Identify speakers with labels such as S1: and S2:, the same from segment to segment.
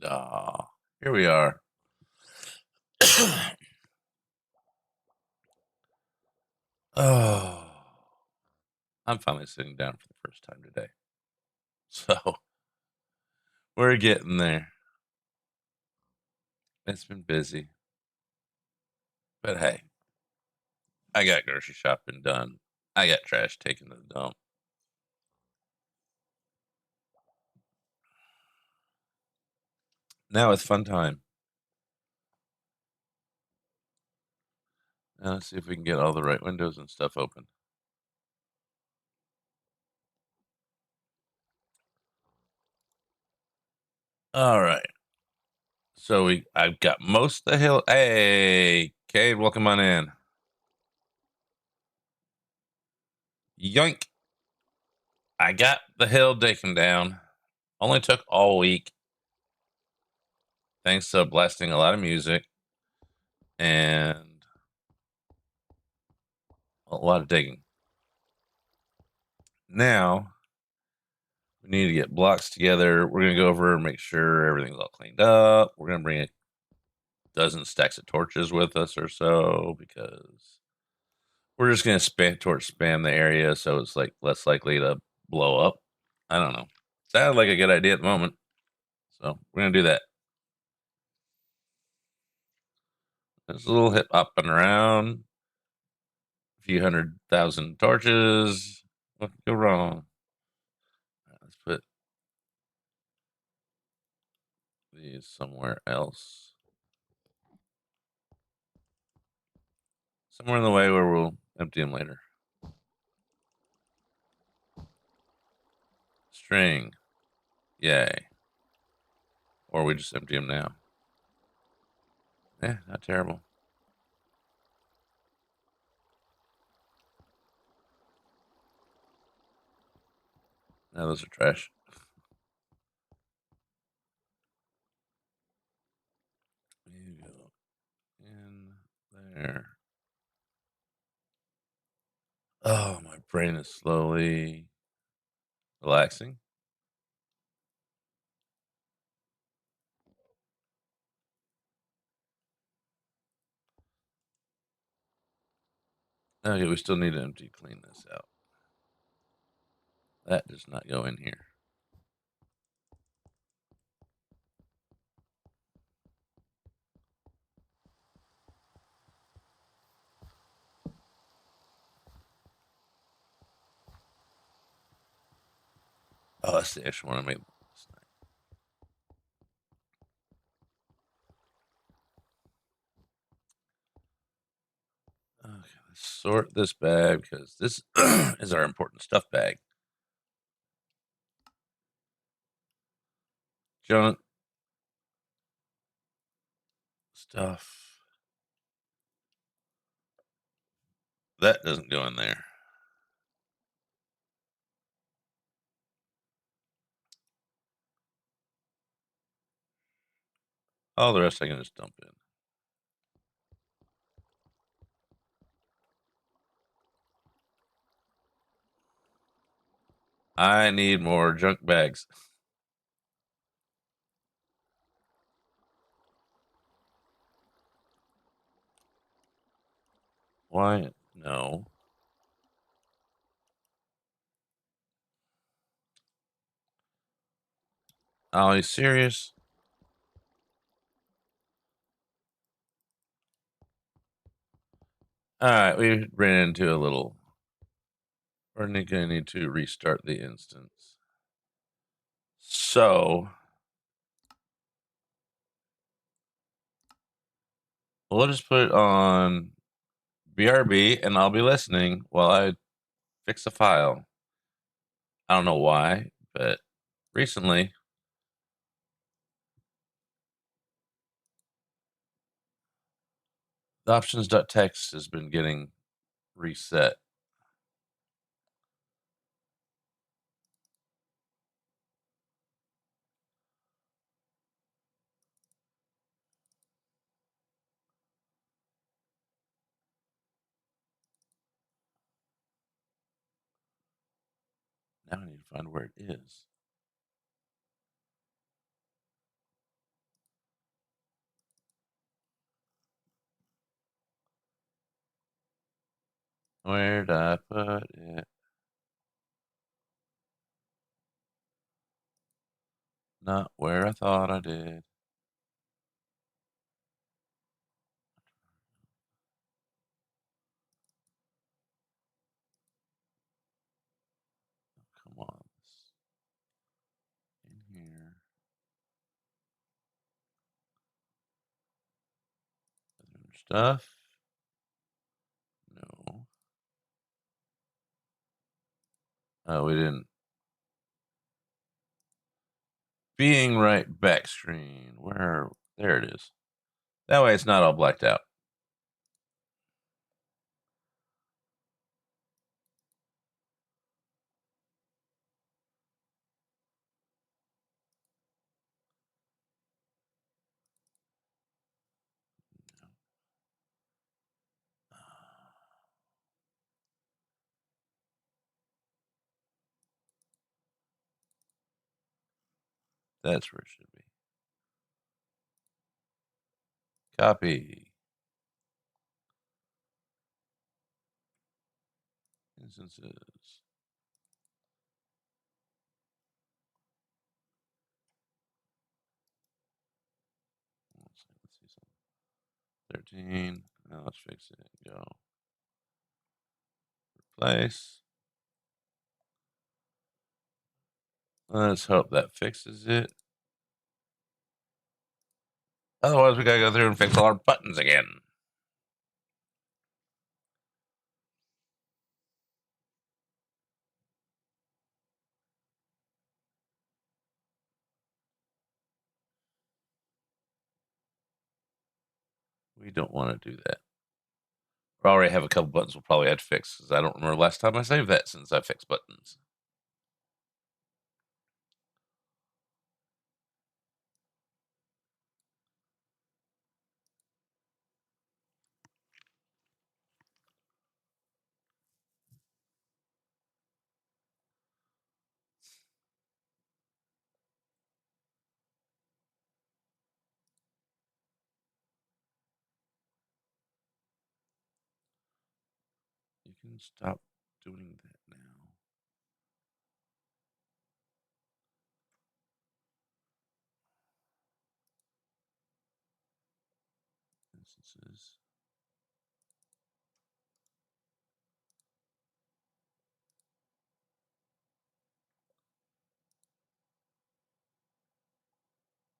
S1: Ah, here we are. Oh, I'm finally sitting down for the first time today. So we're getting there. It's been busy, but hey, I got grocery shopping done. I got trash taken to the dump. Now it's fun time. Now let's see if we can get all the right windows and stuff open. All right. So I've got most of the hill. Hey, Cade, welcome on in. Yoink. I got the hill taken down. Only took all week. Thanks to blasting a lot of music and a lot of digging. Now we need to get blocks together. We're gonna go over and make sure everything's all cleaned up. We're gonna bring a dozen stacks of torches with us or so because we're just gonna spam the area so it's like less likely to blow up. I don't know. Sounded like a good idea at the moment, so we're gonna do that. There's a little hip hopping around, a few 100,000 torches. What could go wrong? Let's put these somewhere else. Somewhere in the way where we'll empty them later. String. Yay. Or we just empty them now. Yeah, not terrible. Now those are trash. You go in there. Oh, my brain is slowly relaxing. Okay, we still need to empty clean this out. That does not go in here. Oh, that's the extra one I made. Okay, let's sort this bag because this is our important stuff bag. Junk stuff. That doesn't go in there. All the rest I can just dump in. I need more junk bags. Why? No. Oh, are you serious? All right, we ran into a little. We're going to need to restart the instance. So we'll just put it on BRB and I'll be listening while I fix a file. I don't know why, but recently the options.txt has been getting reset. Now I need to find where it is. Where'd I put it? Not where I thought I did. Come on. In here. Other stuff. No. Oh, we didn't. Being right back screen. Where? There it is. That way it's not all blacked out. That's where it should be. Copy. Instances. Let's see something. 13. Now let's fix it. Go. Replace. Let's hope that fixes it. Otherwise, we gotta go through and fix all our buttons again. We don't want to do that. We already have a couple buttons we'll probably have to fix because I don't remember last time I saved that since I fixed buttons. You can stop doing that now. Instances.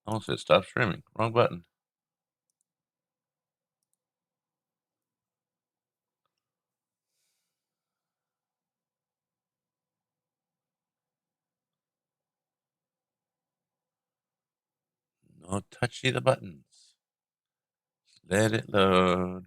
S1: Almost said stop streaming. Wrong button. No touchy the buttons. Let it load.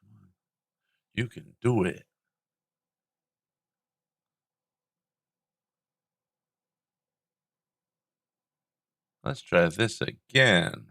S1: Come on. You can do it. Let's try this again.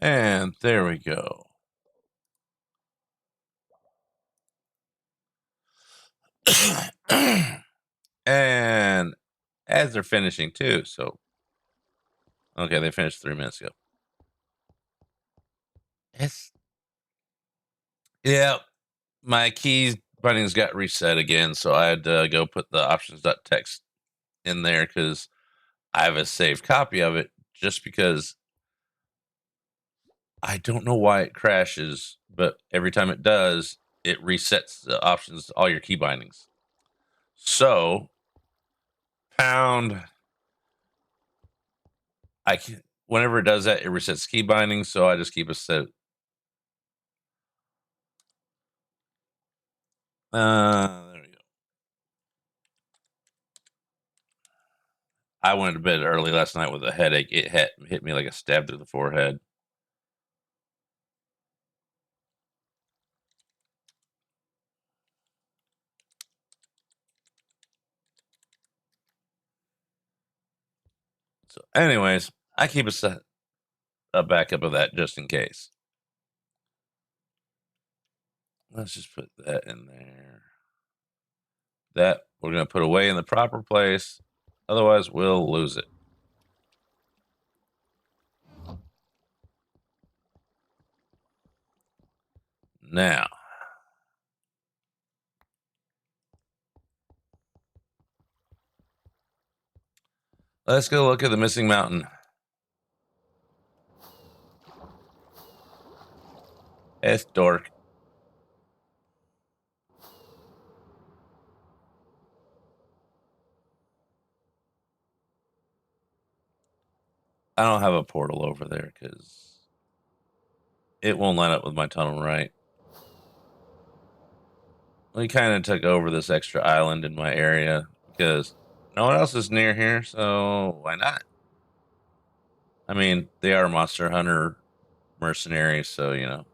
S1: And there we go. And as they're finishing too, so okay, they finished 3 minutes ago. It's Yeah, my keys bindings got reset again, so I had to go put the options.txt in there because I have a saved copy of it just because I don't know why it crashes, but every time it does, it resets the options, all your key bindings. So, pound, I can whenever it does that, it resets key bindings. So I just keep a set. There we go. I went to bed early last night with a headache. It hit me like a stab through the forehead. So, anyways, I keep a backup of that just in case. Let's just put that in there. That we're going to put away in the proper place. Otherwise, we'll lose it. Now, let's go look at the missing mountain. It's dark. I don't have a portal over there because it won't line up with my tunnel right. We kind of took over this extra island in my area because no one else is near here, so why not? I mean, they are monster hunter mercenaries, so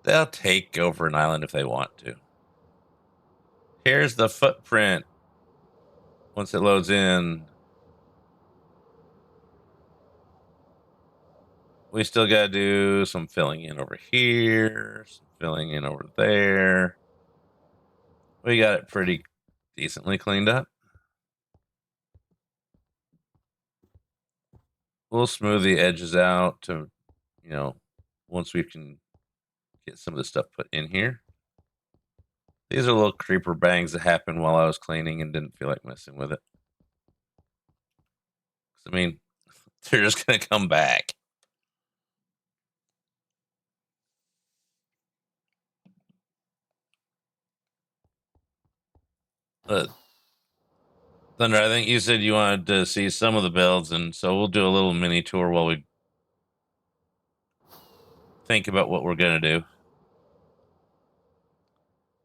S1: they'll take over an island if they want to. Here's the footprint. Once it loads in, we still got to do some filling in over here, some filling in over there. We got it pretty decently cleaned up. We'll smooth the edges out to, you know, once we can get some of the stuff put in here. These are little creeper bangs that happened while I was cleaning and didn't feel like messing with it. 'Cause, I mean, they're just going to come back. Thunder, I think you said you wanted to see some of the builds, and so we'll do a little mini tour while we think about what we're going to do.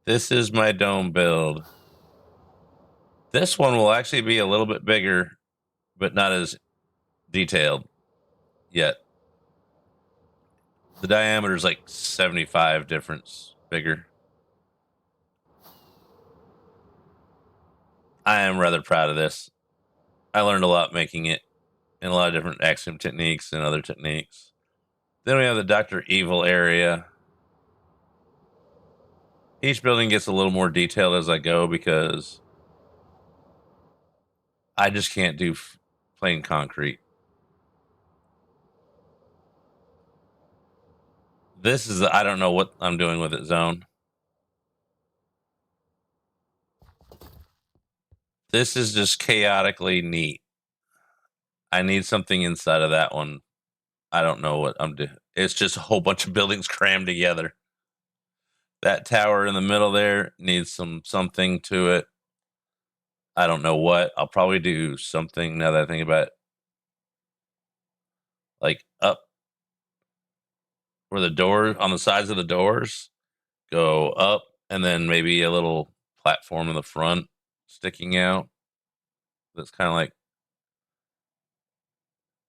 S1: This is my dome build. This one will actually be a little bit bigger, but not as detailed yet. The diameter is like 75 difference bigger. I am rather proud of this. I learned a lot making it and a lot of different axiom techniques and other techniques. Then we have the Dr. Evil area. Each building gets a little more detailed as I go because I just can't do plain concrete. This is I don't know what I'm doing with it zone. This is just chaotically neat. I need something inside of that one. I don't know what I'm doing. It's just a whole bunch of buildings crammed together. That tower in the middle there needs something to it. I don't know what. I'll probably do something now that I think about it. Like up where the door on the sides of the doors go up and then maybe a little platform in the front sticking out. That's kind of like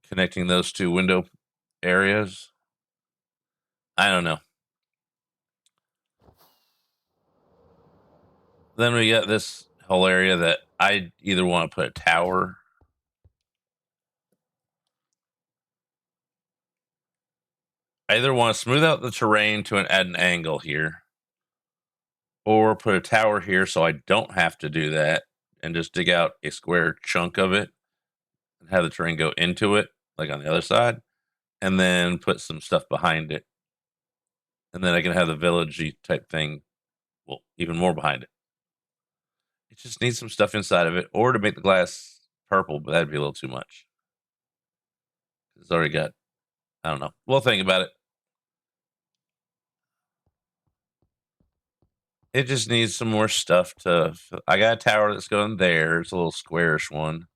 S1: connecting those two window areas. I don't know. Then we got this whole area that I either want to put a tower. I either want to smooth out the terrain to add an angle here, or put a tower here so I don't have to do that and just dig out a square chunk of it and have the terrain go into it, like on the other side, and then put some stuff behind it. and then I can have the villagey type thing, well, even more behind it. It just needs some stuff inside of it, or to make the glass purple, but that'd be a little too much. It's already got, I don't know. We'll think about it. It just needs some more stuff to. I got a tower that's going there. It's a little squarish one.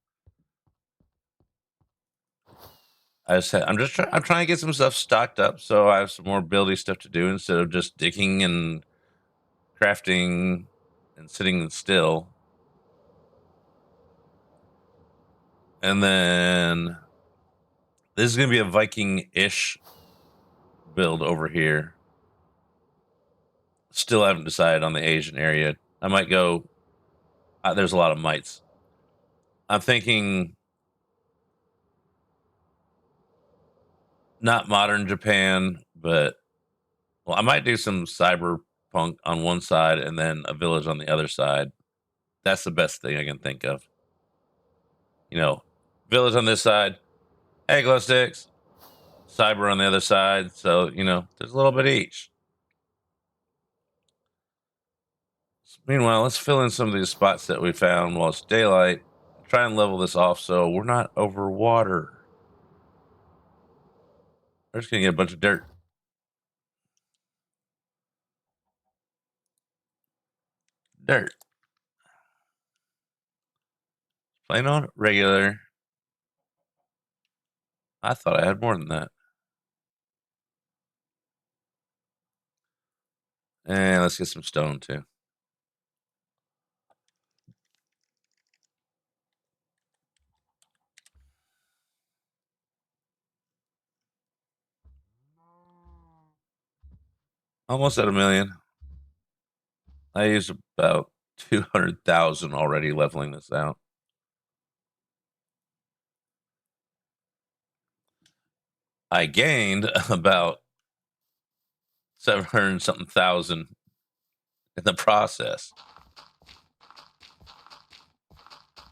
S1: I'm trying to get some stuff stocked up so I have some more building stuff to do instead of just digging and crafting and sitting still. And then this is going to be a Viking-ish build over here. Still haven't decided on the Asian area. I might go. There's a lot of mites. I'm thinking not modern Japan, but well, I might do some cyberpunk on one side and then a village on the other side. That's the best thing I can think of. You know, village on this side, hey, glow sticks, cyber on the other side. So, there's a little bit each. Meanwhile, let's fill in some of these spots that we found while it's daylight. Try and level this off so we're not over water. We're just going to get a bunch of dirt. Dirt. Plain on regular. I thought I had more than that. And let's get some stone too. Almost at 1,000,000. I used about 200,000 already leveling this out. I gained about 700 something thousand in the process.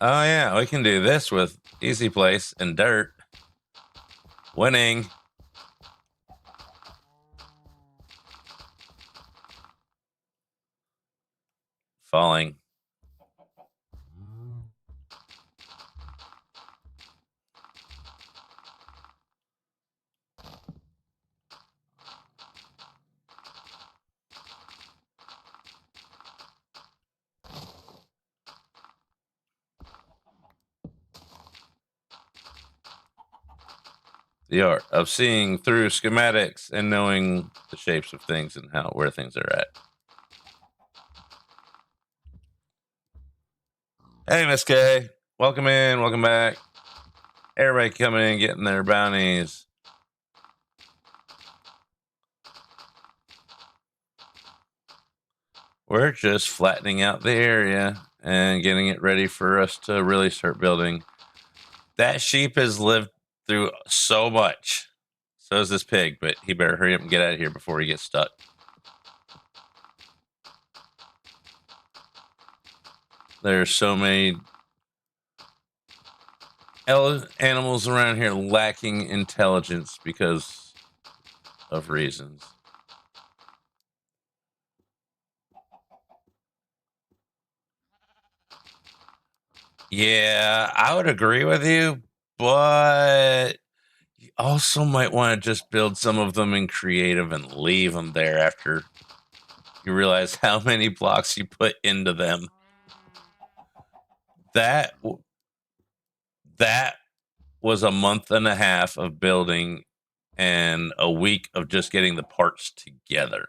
S1: Oh yeah, we can do this with easy place and dirt. Winning. Falling. The art of seeing through schematics and knowing the shapes of things and where things are at. Hey, Miss K. Welcome in. Welcome back. Everybody coming in, getting their bounties. We're just flattening out the area and getting it ready for us to really start building. That sheep has lived through so much. So is this pig, but he better hurry up and get out of here before he gets stuck. There's so many animals around here lacking intelligence because of reasons. Yeah, I would agree with you, but you also might want to just build some of them in creative and leave them there after you realize how many blocks you put into them. That that was a month and a half of building and a week of just getting the parts together.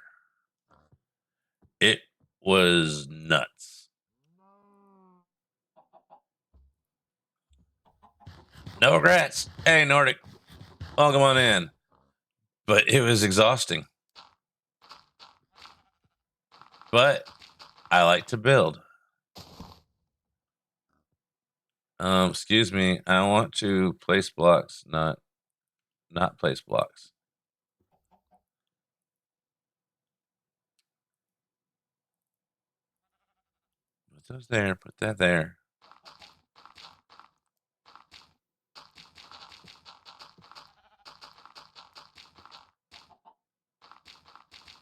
S1: It was nuts. No regrets. Hey, Nordic, welcome on in. But it was exhausting. But I like to build. Excuse me. I want to place blocks, not place blocks. Put those there. Put that there.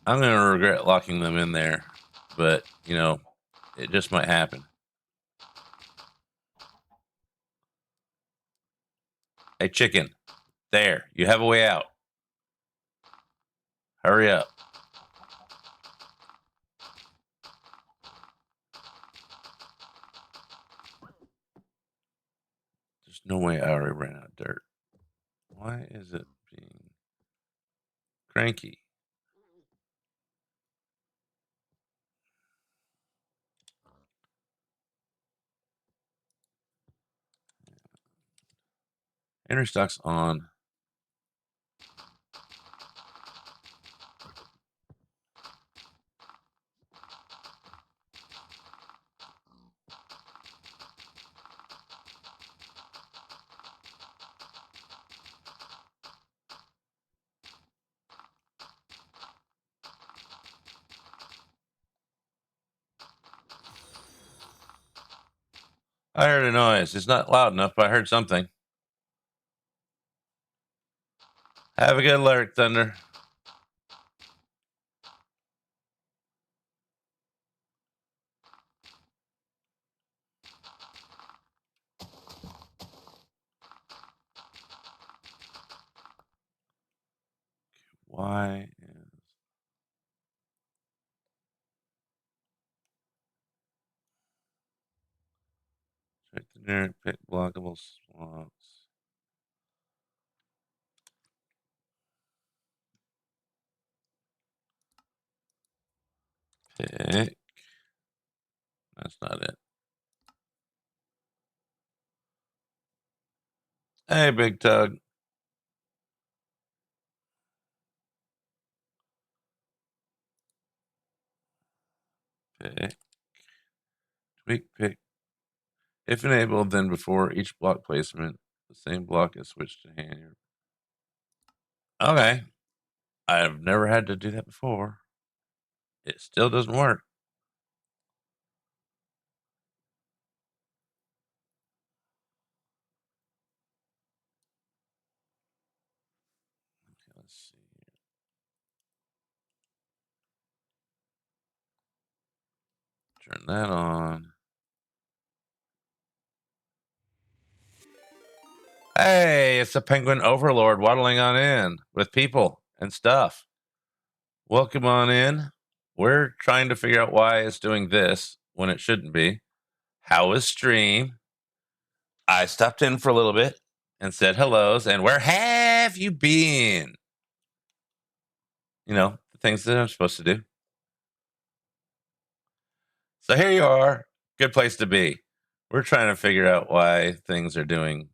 S1: I'm going to regret locking them in there, but, you know, it just might happen. Hey, chicken. There. You have a way out. Hurry up. There's no way I already ran out of dirt. Why is it being cranky? Interstock's on. I heard a noise. It's not loud enough, but I heard something. Have a good alert, Thunder. Why is check the generic pick blockable slots? Pick. That's not it. Hey, Big Tug. Pick. Tweak pick. If enabled, then before each block placement, the same block is switched to hand. Okay. I've never had to do that before. It still doesn't work. Okay, let's see here. Turn that on. Hey, it's the Penguin Overlord waddling on in with people and stuff. Welcome on in. We're trying to figure out why it's doing this when it shouldn't be. How is stream? I stopped in for a little bit and said hellos, and where have you been? You know, the things that I'm supposed to do. So here you are. Good place to be. We're trying to figure out why things are doing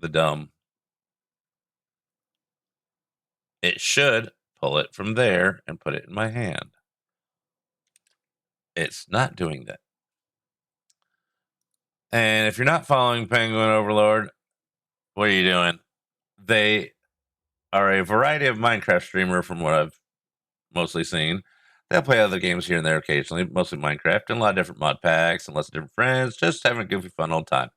S1: the dumb. It should pull it from there and put it in my hand. It's not doing that. And if you're not following Penguin Overlord, what are you doing? They are a variety of Minecraft streamer from what I've mostly seen. They'll play other games here and there occasionally, mostly Minecraft, and a lot of different mod packs and lots of different friends, just having a goofy, fun old time.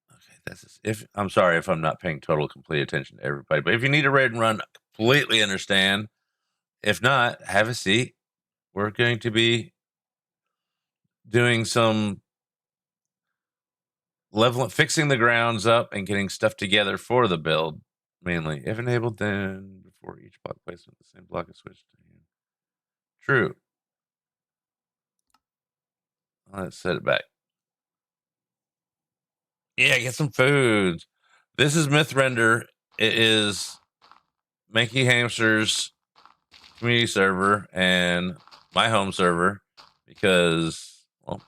S1: Okay, that's just, if I'm sorry if I'm not paying total complete attention to everybody, but if you need a raid and run, completely understand. If not, have a seat. We're going to be doing some leveling, fixing the grounds up, and getting stuff together for the build. Mainly, if enabled, then before each block placement, the same block is switched to hand. True. Let's set it back. Yeah, get some food. This is mythrender. It is Mankey Hamster's community server and my home server because, well,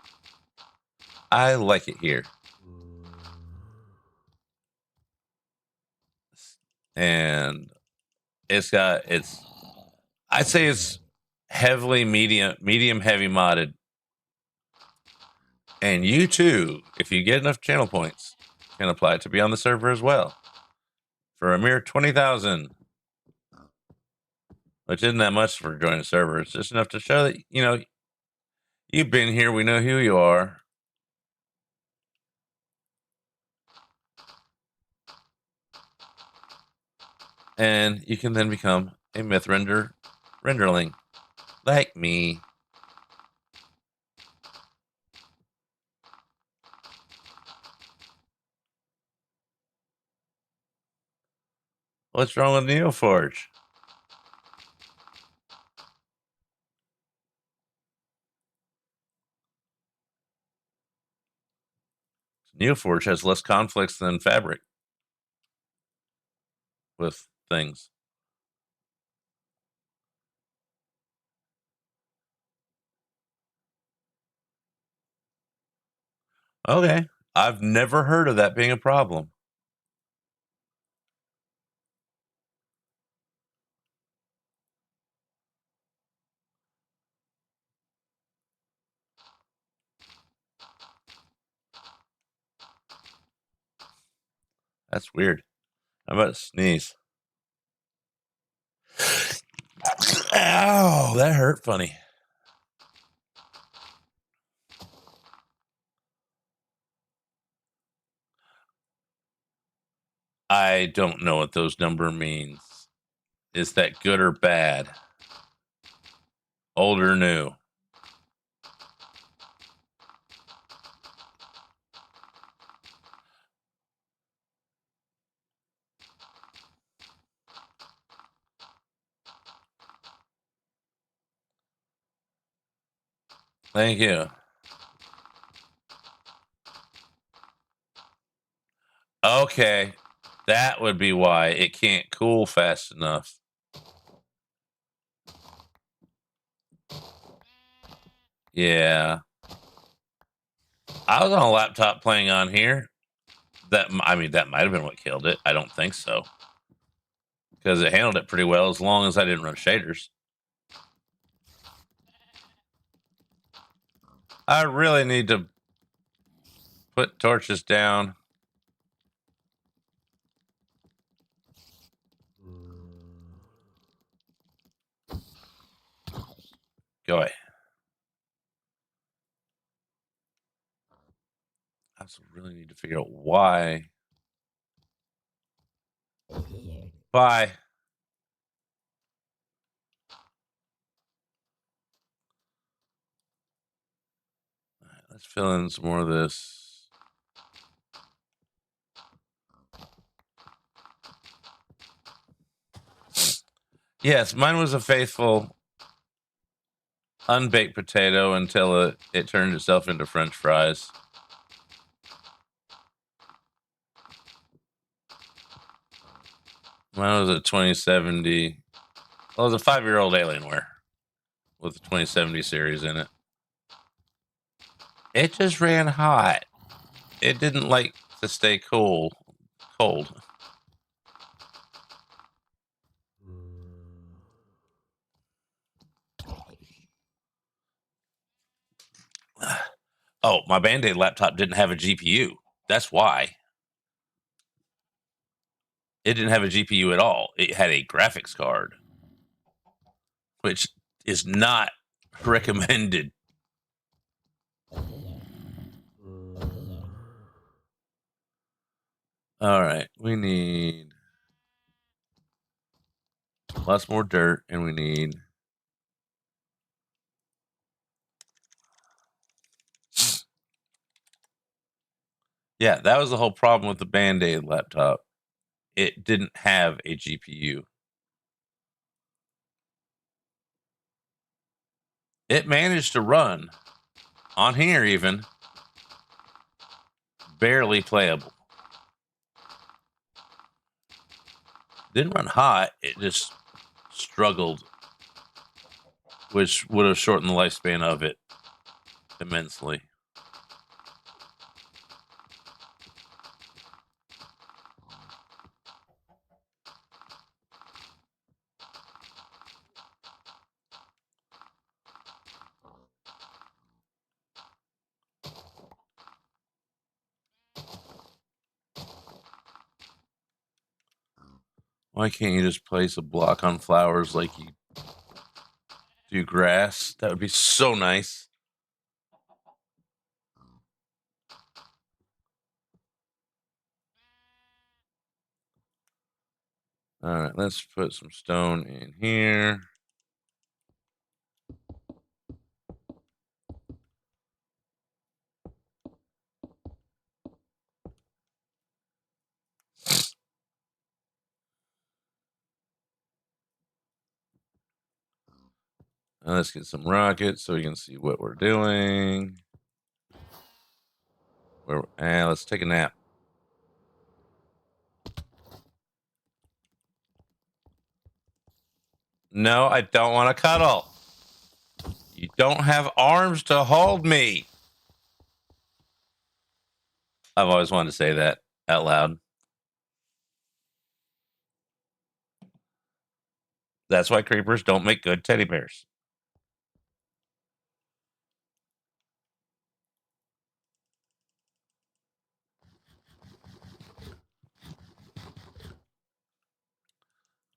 S1: I like it here. And I'd say it's heavily medium heavy modded. And you too, if you get enough channel points, can apply to be on the server as well. For a mere 20,000. Which isn't that much for joining a server. It's just enough to show that, you know, you've been here, we know who you are. And you can then become a mythrender renderling, like me. What's wrong with Neoforge? Neoforge has less conflicts than Fabric with things. Okay. I've never heard of that being a problem. That's weird. I'm about to sneeze. Ow, that hurt funny. I don't know what those number means. Is that good or bad? Old or new? Thank you. Okay. That would be why it can't cool fast enough. Yeah. I was on a laptop playing on here. That might have been what killed it. I don't think so. Because it handled it pretty well as long as I didn't run shaders. I really need to put torches down. Go away. I also really need to figure out why. Bye. All right, let's fill in some more of this. Yes, mine was a faithful unbaked potato until it turned itself into French fries. Mine was a 2070. Well, it was a 5-year-old Alienware with a 2070 series in it. It just ran hot. It didn't like to stay cold. Oh, my Band-Aid laptop didn't have a GPU. That's why. It didn't have a GPU at all. It had a graphics card, which is not recommended. All right, we need lots more dirt, and we need yeah, that was the whole problem with the Band-Aid laptop. It didn't have a GPU. It managed to run on here, even barely playable. Didn't run hot. It just struggled, which would have shortened the lifespan of it immensely. Why can't you just place a block on flowers like you do grass? That would be so nice. All right, let's put some stone in here. Now let's get some rockets so we can see what we're doing. Let's take a nap. No, I don't want to cuddle. You don't have arms to hold me. I've always wanted to say that out loud. That's why creepers don't make good teddy bears.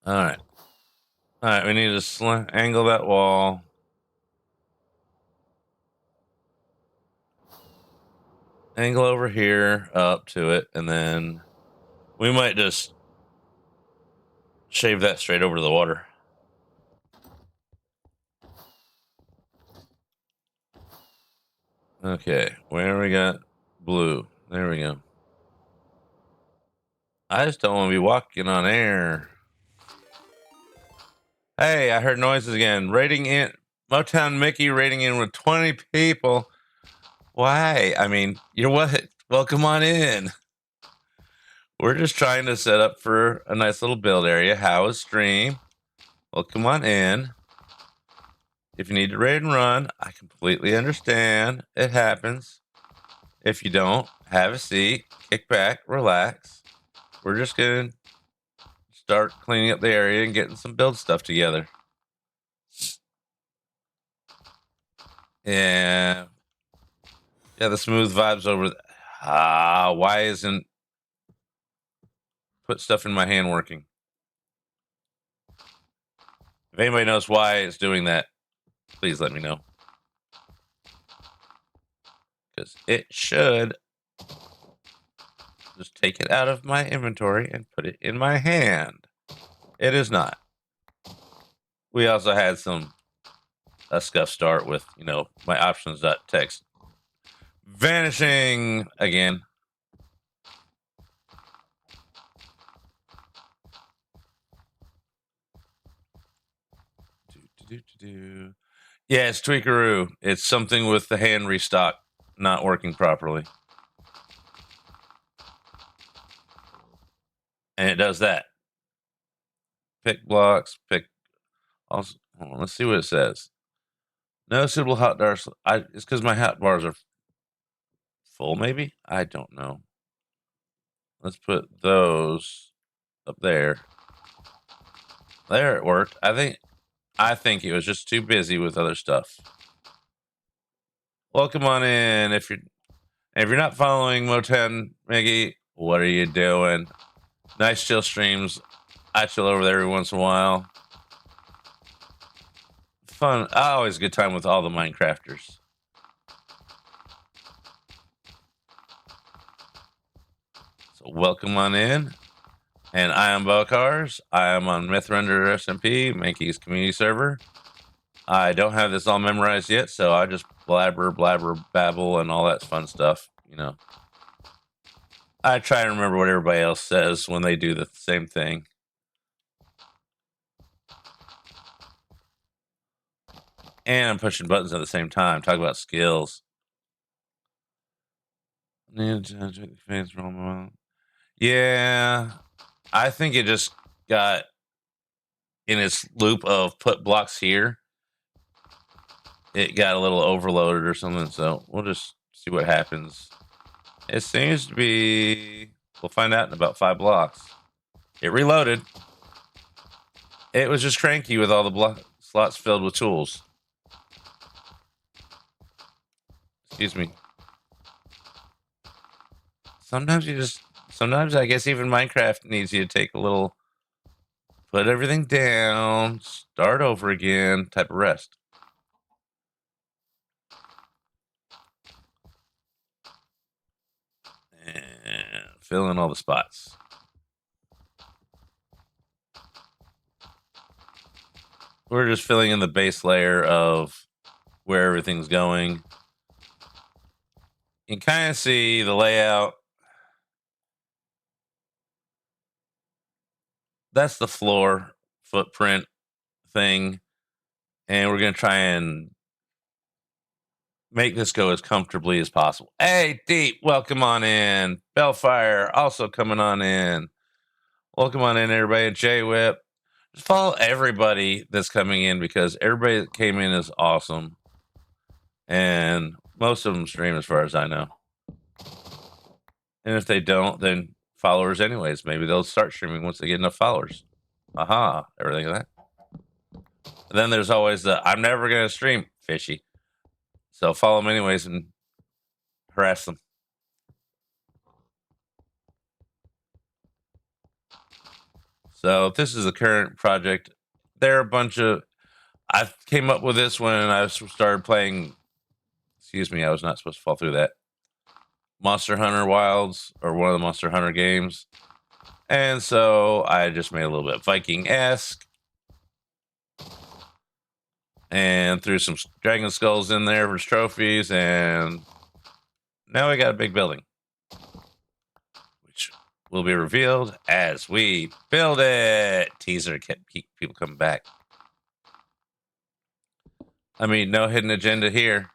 S1: All right. All right, we need to angle that wall. Angle over here up to it, and then we might just shave that straight over to the water. Okay, where we got blue? There we go. I just don't want to be walking on air. Hey, I heard noises again. Rating in Motown Mickey rating in with 20 people. Why? I mean, you're what? Well, come on in. We're just trying to set up for a nice little build area. How is stream? Well, come on in. If you need to raid and run, I completely understand. It happens. If you don't, have a seat, kick back, relax. We're just going to start cleaning up the area and getting some build stuff together. Yeah. Yeah, the smooth vibes over. Why isn't put stuff in my hand working? If anybody knows why it's doing that, please let me know. Because it should just take it out of my inventory and put it in my hand. It is not. We also had a scuff start with, my options.txt vanishing again. Yeah, it's Tweakaroo. It's something with the hand restock not working properly. And it does that. Pick blocks, also, hold on, let's see what it says. No suitable hot bars. It's because my hot bars are full, maybe? I don't know. Let's put those up there. There, it worked. I think it was just too busy with other stuff. Welcome on in. If you're not following Mo10 Miggy, what are you doing? Nice chill streams. I chill over there every once in a while. Fun. Always a good time with all the Minecrafters. So welcome on in. And I am Bocars. I am on mythrender SMP, Mankey's community server. I don't have this all memorized yet, so I just blabber, babble, and all that fun stuff. I try to remember what everybody else says when they do the same thing. And I'm pushing buttons at the same time. Talk about skills. Yeah, I think it just got in its loop of put blocks here. It got a little overloaded or something, so we'll just see what happens. It seems to be. We'll find out in about 5 blocks. It reloaded. It was just cranky with all the slots filled with tools. Excuse me. Sometimes I guess even Minecraft needs you to take a little, put everything down, start over again type of rest. And fill in all the spots. we're just filling in the base layer of where everything's going. You can kind of see the layout. That's the floor footprint thing. And we're going to try and make this go as comfortably as possible. Hey, Deep, welcome on in. Bellfire, also coming on in. Welcome on in, everybody. J Whip. Just follow everybody that's coming in because everybody that came in is awesome. And most of them stream as far as I know. And if they don't, then followers anyways. Maybe they'll start streaming once they get enough followers. Aha, everything like that. And then there's always the I'm never going to stream fishy. So follow them anyways and harass them. So this is the current project. There are a bunch of I came up with this when I started playing. Excuse me, I was not supposed to fall through that. Monster Hunter Wilds, or one of the Monster Hunter games. And so I just made a little bit Viking-esque and threw some dragon skulls in there for trophies, and now we got a big building, which will be revealed as we build it. Teaser kept keep people coming back. I mean, no hidden agenda here.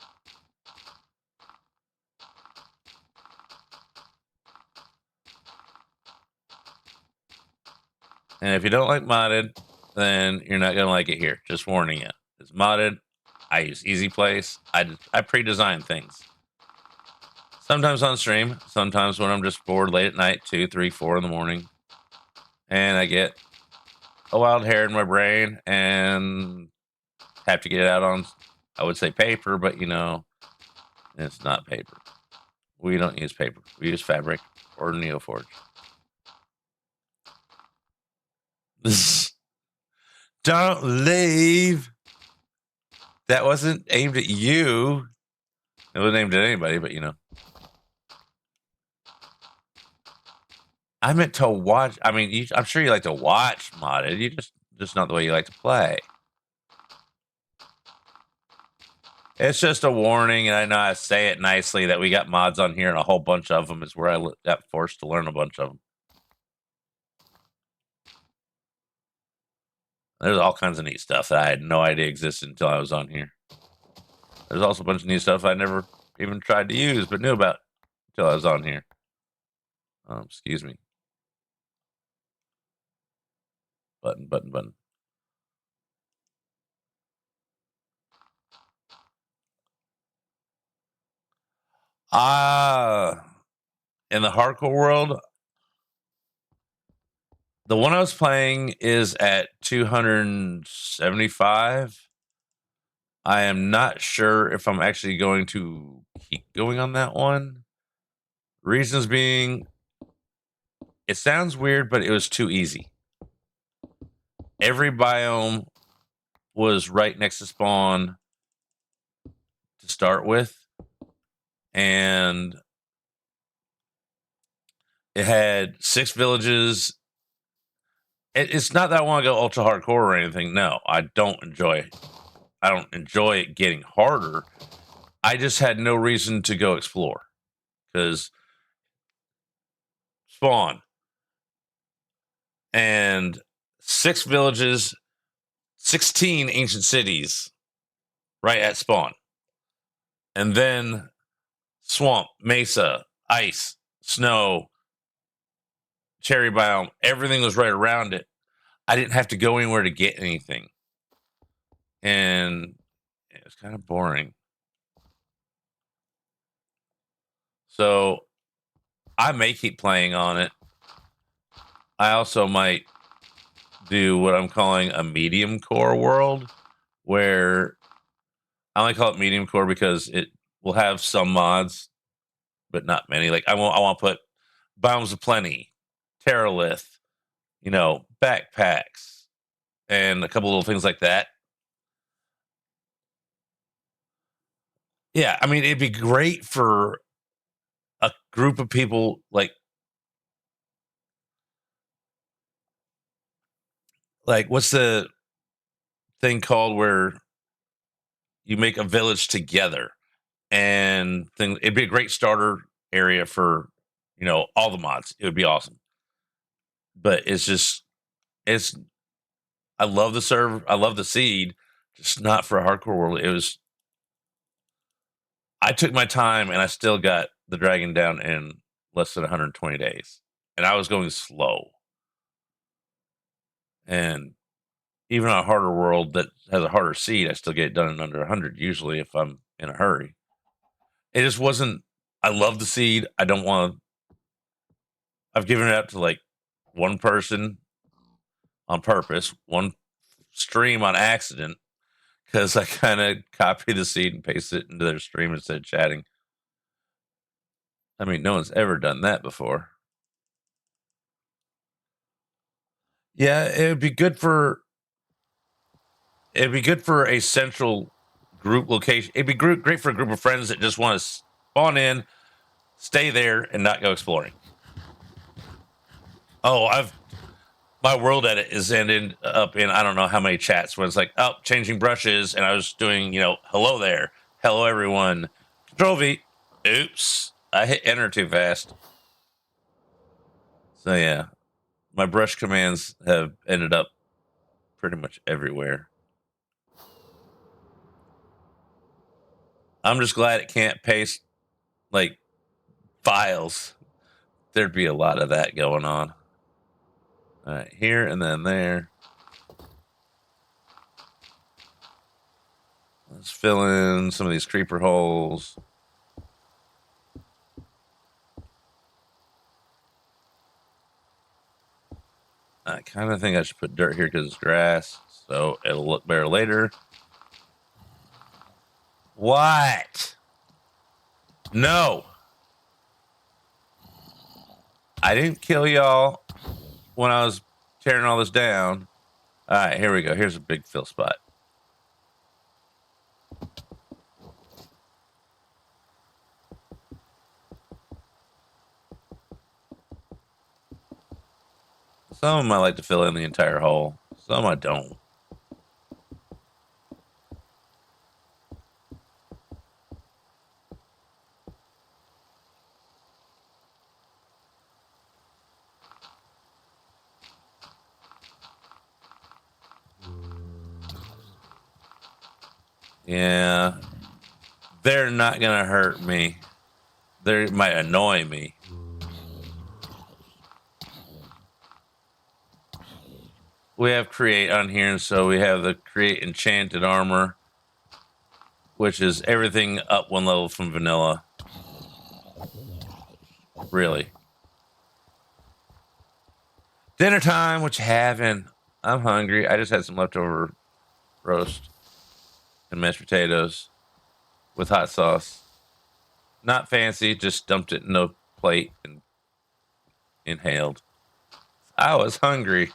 S1: And if you don't like modded, then you're not gonna like it here. Just warning you. It's modded. I use Easy Place. I pre-design things. Sometimes on stream. Sometimes when I'm just bored late at night, 2, 3, 4 in the morning, and I get a wild hair in my brain and have to get it out on, I would say paper, but you know, it's not paper. We don't use paper. We use fabric or Neoforge. Don't leave. That wasn't aimed at you. It wasn't aimed at anybody, but you know. I meant to watch. I mean, I'm sure you like to watch modded. You just not the way you like to play. It's just a warning, and I know I say it nicely that we got mods on here, and a whole bunch of them is where I got forced to learn a bunch of them. There's all kinds of neat stuff that I had no idea existed until I was on here. There's also a bunch of neat stuff I never even tried to use, but knew about until I was on here. Excuse me. Button. In the hardcore world, the one I was playing is at 275. I am not sure if I'm actually going to keep going on that one. Reasons being, it sounds weird, but it was too easy. Every biome was right next to spawn to start with, and it had 6 villages. It's not that I want to go ultra hardcore or anything. No, I don't enjoy it. I don't enjoy it getting harder. I just had no reason to go explore because spawn and 6 villages, 16 ancient cities right at spawn, and then swamp, mesa, ice, snow, cherry biome. Everything was right around it. I didn't have to go anywhere to get anything, and it was kind of boring. So I may keep playing on it. I also might do what I'm calling a medium core world, where I only call it medium core because it will have some mods, but not many. Like I want to put biomes of plenty, Terralith, you know, backpacks, and a couple little things like that. Yeah, I mean, it'd be great for a group of people like what's the thing called where you make a village together, and it'd be a great starter area for all the mods. It would be awesome, but it's I love the server, I love the seed, just not for a hardcore world. I took my time and I still got the dragon down in less than 120 days, and I was going slow. And even on a harder world that has a harder seed, I still get it done in under 100 usually if I'm in a hurry. It just wasn't. I love the seed. I don't want to. I've given it up to like one person on purpose, one stream on accident, because I kind of copy the seed and paste it into their stream instead of chatting. I mean, no one's ever done that before. Yeah, it'd be good for a central group location. It'd be great for a group of friends that just want to spawn in, stay there, and not go exploring. Oh, my world edit is ended up in I don't know how many chats where it's like, oh, changing brushes, and I was doing, hello there, hello everyone, Control V. Oops, I hit enter too fast. So yeah, my brush commands have ended up pretty much everywhere. I'm just glad it can't paste like files. There'd be a lot of that going on. All right, here and then there. Let's fill in some of these creeper holes. I kind of think I should put dirt here because it's grass, so it'll look better later. What? No. I didn't kill y'all when I was tearing all this down. All right, here we go. Here's a big fill spot. Some of them I like to fill in the entire hole. Some I don't. Yeah. They're not going to hurt me. They might annoy me. We have create on here, and so we have the create enchanted armor, which is everything up one level from vanilla. Really. Dinner time, what you having? I'm hungry. I just had some leftover roast and mashed potatoes with hot sauce. Not fancy, just dumped it in a plate and inhaled. I was hungry.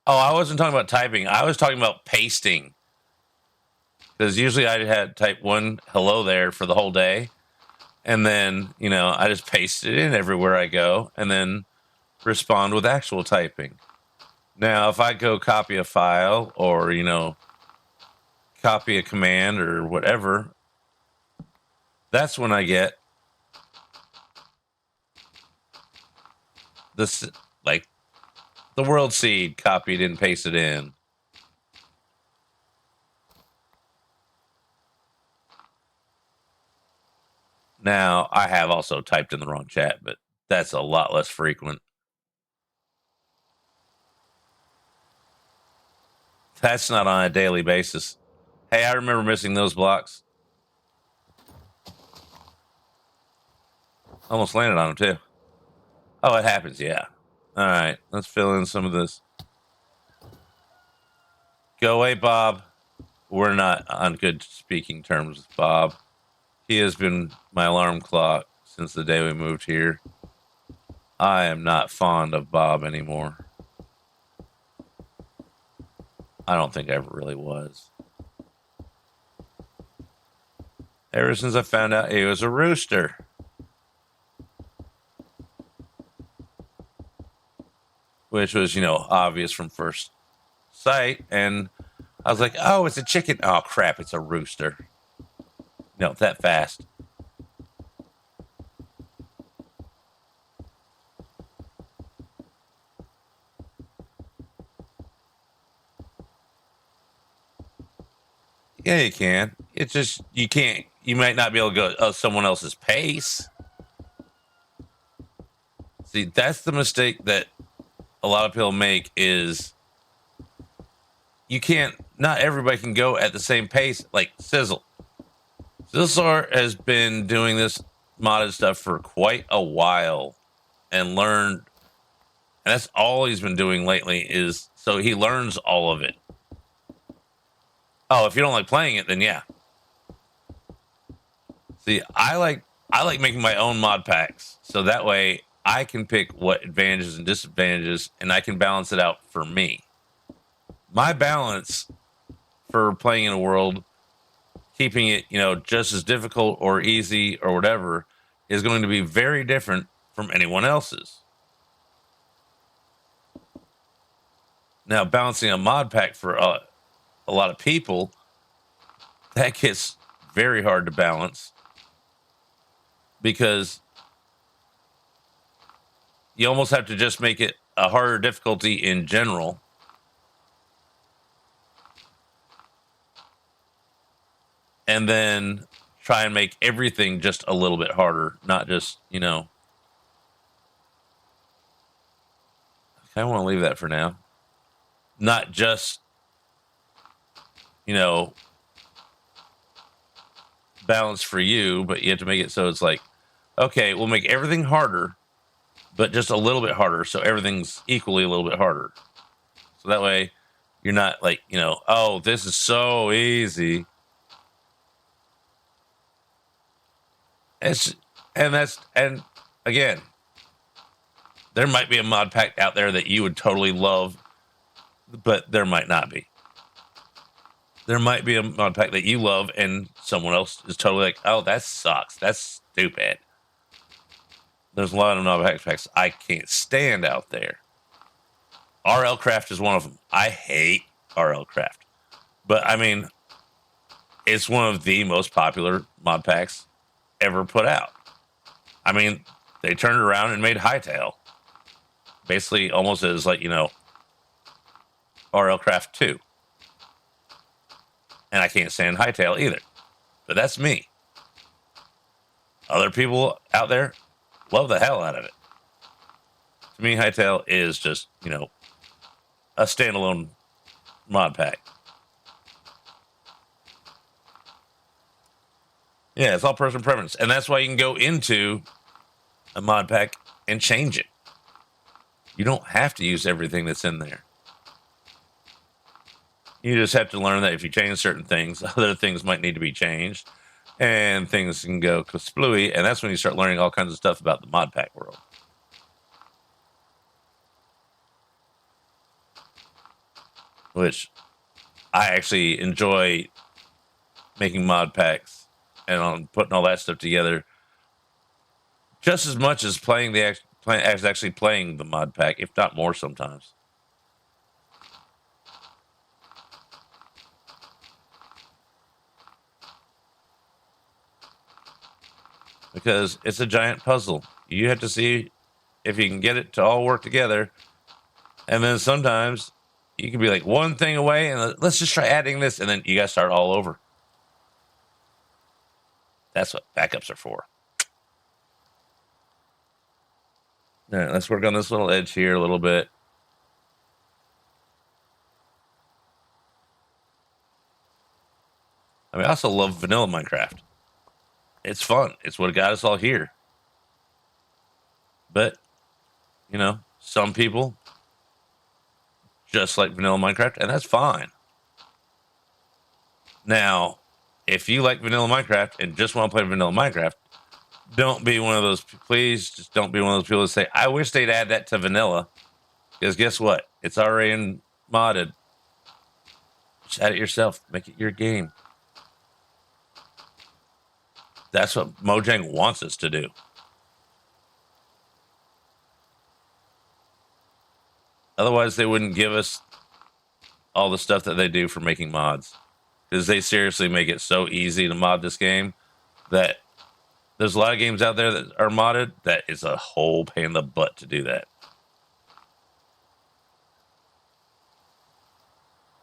S1: Oh, I wasn't talking about typing. I was talking about pasting. Because usually I had type one hello there for the whole day. And then, I just paste it in everywhere I go and then respond with actual typing. Now, if I go copy a file or, copy a command or whatever, that's when I get this, like the world seed copied and pasted in. Now, I have also typed in the wrong chat, but that's a lot less frequent. That's not on a daily basis. Hey, I remember missing those blocks. Almost landed on them, too. Oh, it happens, yeah. All right, let's fill in some of this. Go away, Bob. We're not on good speaking terms with Bob. He has been my alarm clock since the day we moved here. I am not fond of Bob anymore. I don't think I ever really was. Ever since I found out he was a rooster. which was, obvious from first sight. And I was like, oh, it's a chicken. Oh, crap, it's a rooster. No, that fast. Yeah, you can. It's just, you can't, you might not be able to go at someone else's pace. See, that's the mistake that a lot of people make is you can't, not everybody can go at the same pace like Sizzle. Sizzle has been doing this modded stuff for quite a while and learned, and that's all he's been doing lately is so he learns all of it. Oh, if you don't like playing it, then yeah. See, I like making my own mod packs so that way I can pick what advantages and disadvantages and I can balance it out for me. My balance for playing in a world, keeping it, just as difficult or easy or whatever, is going to be very different from anyone else's. Now, balancing a mod pack for a lot of people, that gets very hard to balance because you almost have to just make it a harder difficulty in general. And then try and make everything just a little bit harder, not just, I want to leave that for now. Not just, balance for you, but you have to make it so it's like, okay, we'll make everything harder, but just a little bit harder. So everything's equally a little bit harder. So that way you're not like, oh, this is so easy. It's, and again, there might be a mod pack out there that you would totally love, but there might not be. There might be a mod pack that you love and someone else is totally like, oh, that sucks. That's stupid. There's a lot of mod packs I can't stand out there. RL Craft is one of them. I hate RL Craft. But I mean, it's one of the most popular mod packs ever put out. I mean, they turned around and made Hightail. Basically almost as like, RL Craft 2. And I can't stand Hightail either. But that's me. Other people out there love the hell out of it. To me, Hightail is just, a standalone mod pack. Yeah, it's all personal preference. And that's why you can go into a mod pack and change it. You don't have to use everything that's in there. You just have to learn that if you change certain things, other things might need to be changed. And things can go splooey. And that's when you start learning all kinds of stuff about the mod pack world. Which I actually enjoy making mod packs and on putting all that stuff together just as much as playing as actually playing the mod pack, if not more sometimes. Because it's a giant puzzle. You have to see if you can get it to all work together. And then sometimes you can be like one thing away and let's just try adding this. And then you got to start all over. That's what backups are for. All right, let's work on this little edge here a little bit. I mean, I also love vanilla Minecraft. It's fun. It's what got us all here. But, some people just like vanilla Minecraft, and that's fine. Now, if you like vanilla Minecraft and just want to play vanilla Minecraft, don't be one of those. Please, just don't be one of those people that say, "I wish they'd add that to vanilla," because guess what? It's already modded. Just add it yourself. Make it your game. That's what Mojang wants us to do. Otherwise, they wouldn't give us all the stuff that they do for making mods, because they seriously make it so easy to mod this game that there's a lot of games out there that are modded that is a whole pain in the butt to do that.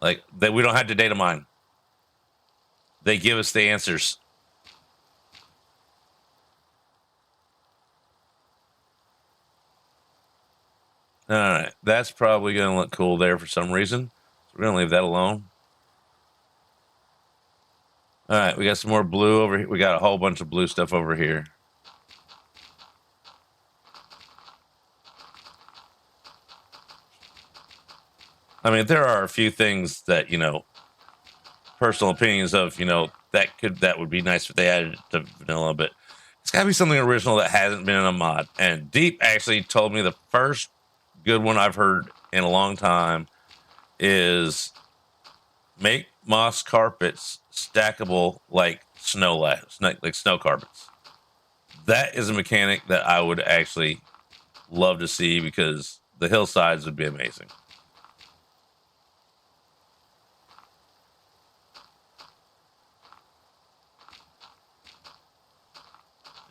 S1: Like, that we don't have to data mine. They give us the answers. All right, that's probably going to look cool there for some reason. So we're going to leave that alone. All right, we got some more blue over here. We got a whole bunch of blue stuff over here. I mean, there are a few things that, you know, personal opinions of, you know, that would be nice if they added it to vanilla, but it's got to be something original that hasn't been in a mod. And Deep actually told me the first good one I've heard in a long time is make moss carpets stackable like like snow carpets. That is a mechanic that I would actually love to see, because the hillsides would be amazing.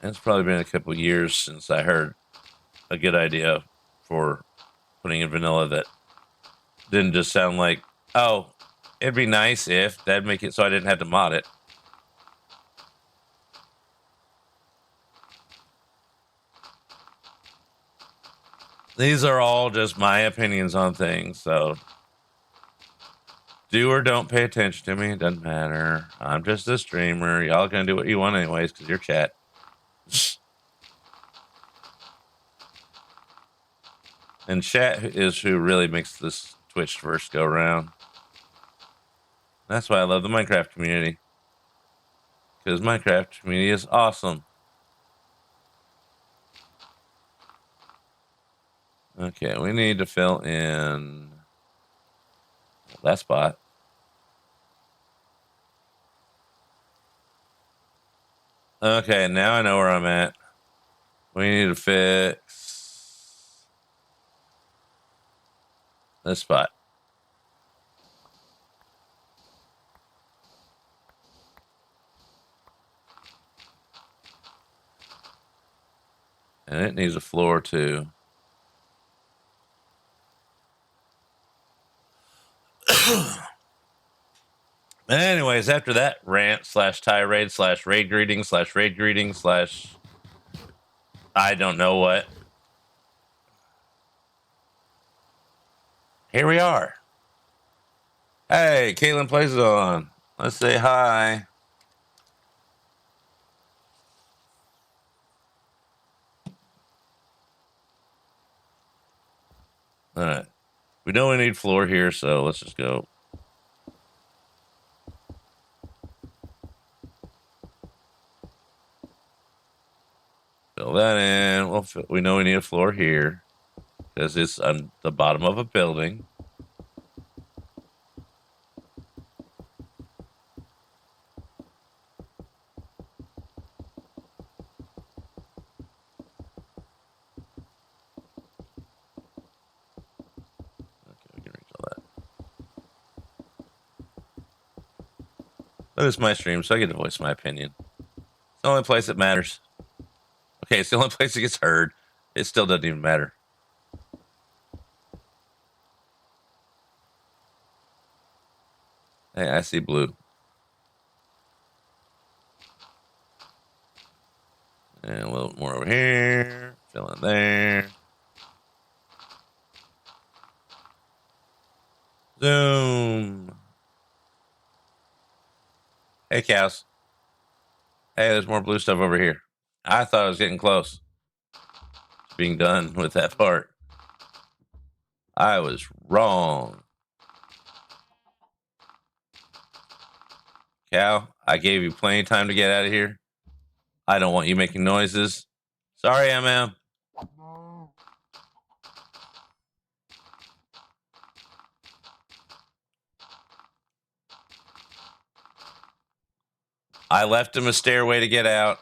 S1: And it's probably been a couple of years since I heard a good idea for putting in vanilla that didn't just sound like, oh, it'd be nice if that'd make it so I didn't have to mod it. These are all just my opinions on things, so do or don't pay attention to me. It doesn't matter. I'm just a streamer. Y'all gonna do what you want anyways, because you're chat. And chat is who really makes this Twitch first go around. That's why I love the Minecraft community, because Minecraft community is awesome. Okay, we need to fill in that spot. Okay, now I know where I'm at. We need to fix this spot. And it needs a floor too. Anyways, after that rant slash tirade slash raid greeting slash raid greeting slash I don't know what, here we are. Hey, Caitlin plays it on. Let's say hi. All right. We know we need floor here, so let's just go. Fill that in. Well, we know we need a floor here because it's on the bottom of a building. Okay, we can reach all that. But it's my stream, so I get to voice my opinion. It's the only place that matters. Okay, it's the only place that gets heard. It still doesn't even matter. Hey, I see blue. And a little more over here. Fill in there. Zoom. Hey, cows. Hey, there's more blue stuff over here. I thought I was getting close to being done with that part. I was wrong. Cow, I gave you plenty of time to get out of here. I don't want you making noises. Sorry, MM. I left him a stairway to get out.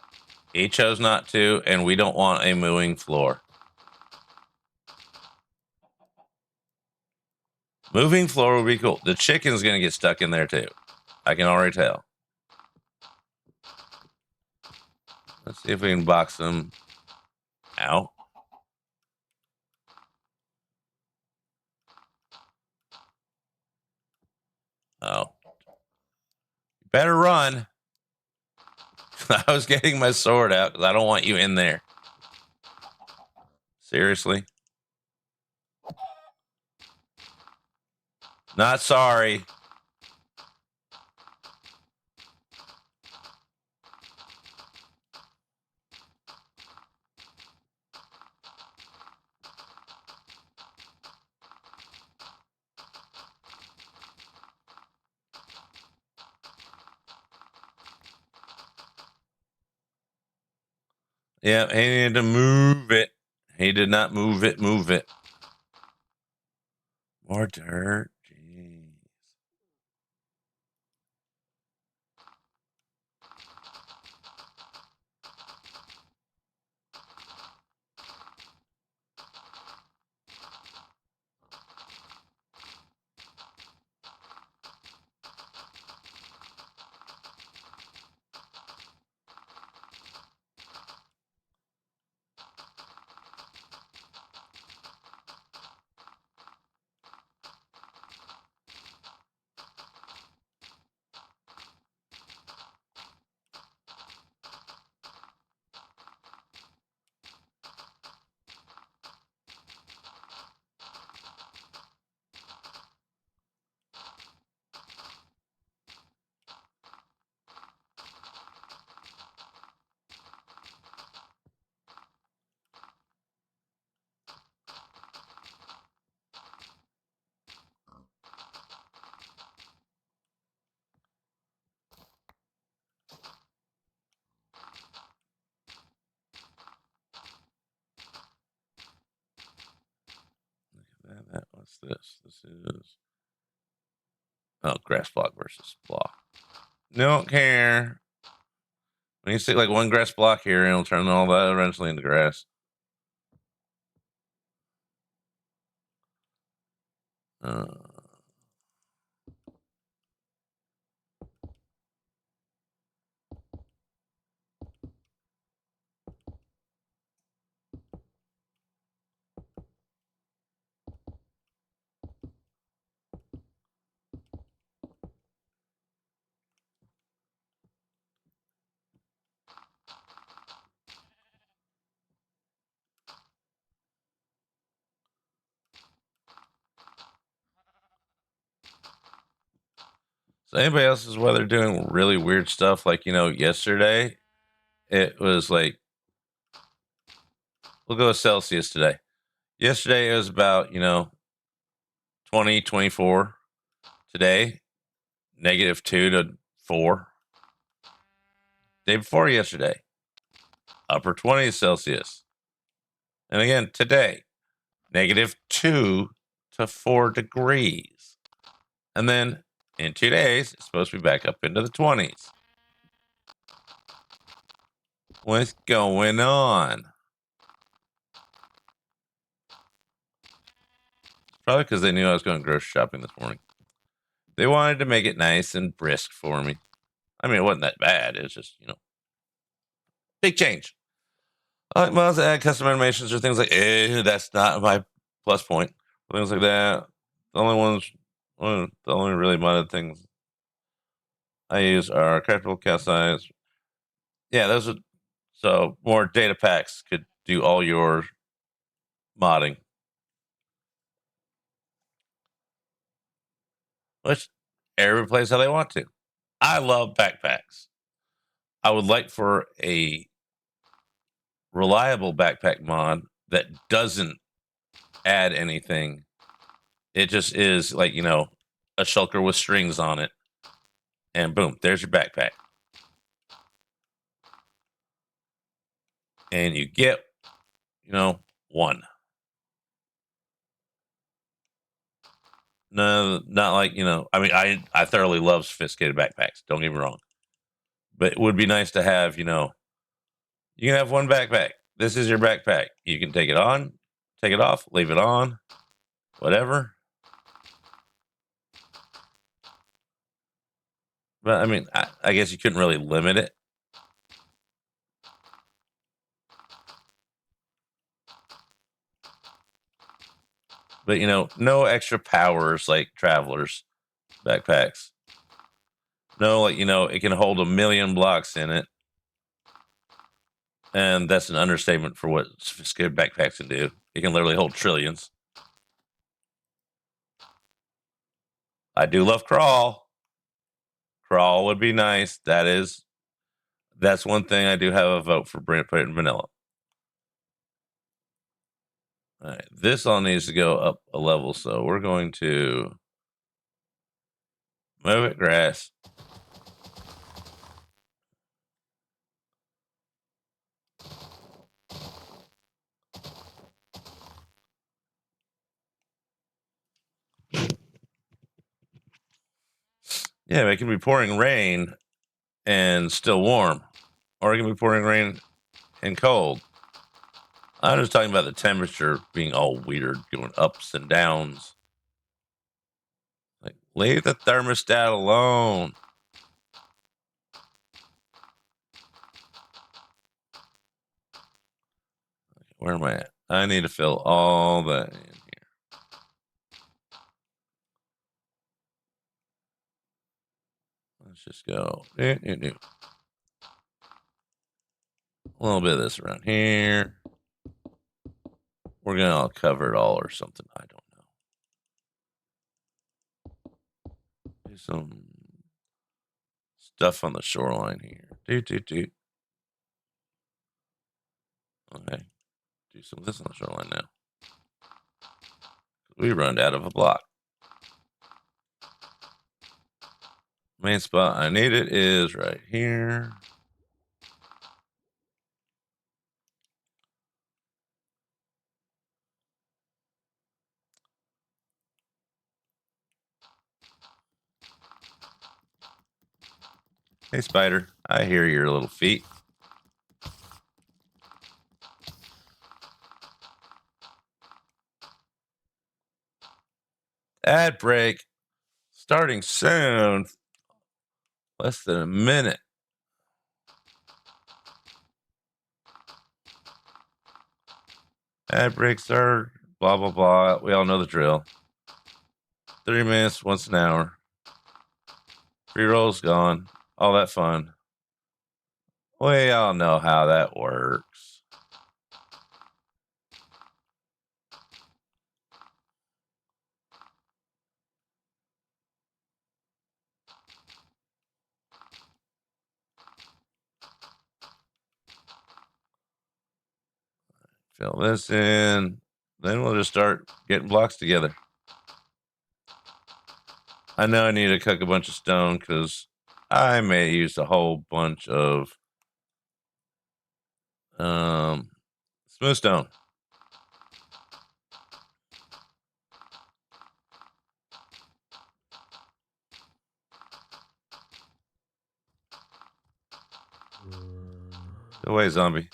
S1: He chose not to, and we don't want a mooing floor. Moving floor would be cool. The chicken's going to get stuck in there too. I can already tell. Let's see if we can box them out. Oh. Better run. I was getting my sword out because I don't want you in there. Seriously? Not sorry. Yeah, he needed to move it. He did not move it. Move it. More dirt. Jeez. What's this? This is grass block versus block. Don't care. When you stick like one grass block here, it'll turn all that eventually into grass. So anybody else's weather doing really weird stuff? Like, yesterday it was like, we'll go with Celsius today. Yesterday it was about, 20, 24. Today, -2 to 4. Day before yesterday, upper 20s Celsius. And again, today, -2 to 4 degrees. And then in 2 days, it's supposed to be back up into the 20s. What's going on? Probably because they knew I was going grocery shopping this morning. They wanted to make it nice and brisk for me. I mean, it wasn't that bad. It's just, big change. I like mods that add custom animations or things like, that's not my plus point. Things like that. The only really modded things I use are craftable cast size. Yeah, those are, so more data packs could do all your modding. Which everybody plays how they want to. I love backpacks. I would like for a reliable backpack mod that doesn't add anything. It just is like, a shulker with strings on it. And boom, there's your backpack. And you get, one. No, not like, I mean, I thoroughly love sophisticated backpacks. Don't get me wrong. But it would be nice to have, you can have one backpack. This is your backpack. You can take it on, take it off, leave it on, whatever. But I mean, I guess you couldn't really limit it. But no extra powers like travelers backpacks. No, like it can hold 1,000,000 blocks in it, and that's an understatement for what sophisticated backpacks can do. It can literally hold trillions. I do love crawl. Crawl would be nice. That's one thing I do have a vote for. Put it in vanilla. All right, this all needs to go up a level, so we're going to move it, grass. Yeah, it can be pouring rain and still warm, or it can be pouring rain and cold. I'm just talking about the temperature being all weird, going ups and downs. Like, leave the thermostat alone. Where am I at? I need to fill all that in here. Let's just go. A little bit of this around here. We're gonna cover it all or something. I don't know. Do some stuff on the shoreline here. Do. Okay. Do some of this on the shoreline now. We run out of a block. Main spot I need it is right here. Hey, spider. I hear your little feet. Ad break. Starting soon. Less than a minute. Ad breaks are blah, blah, blah. We all know the drill. 3 minutes, once an hour. Free rolls gone. All that fun. We all know how that works. Fill this in. Then we'll just start getting blocks together. I know I need to cook a bunch of stone because I may use a whole bunch of smooth stone. Go away, zombie.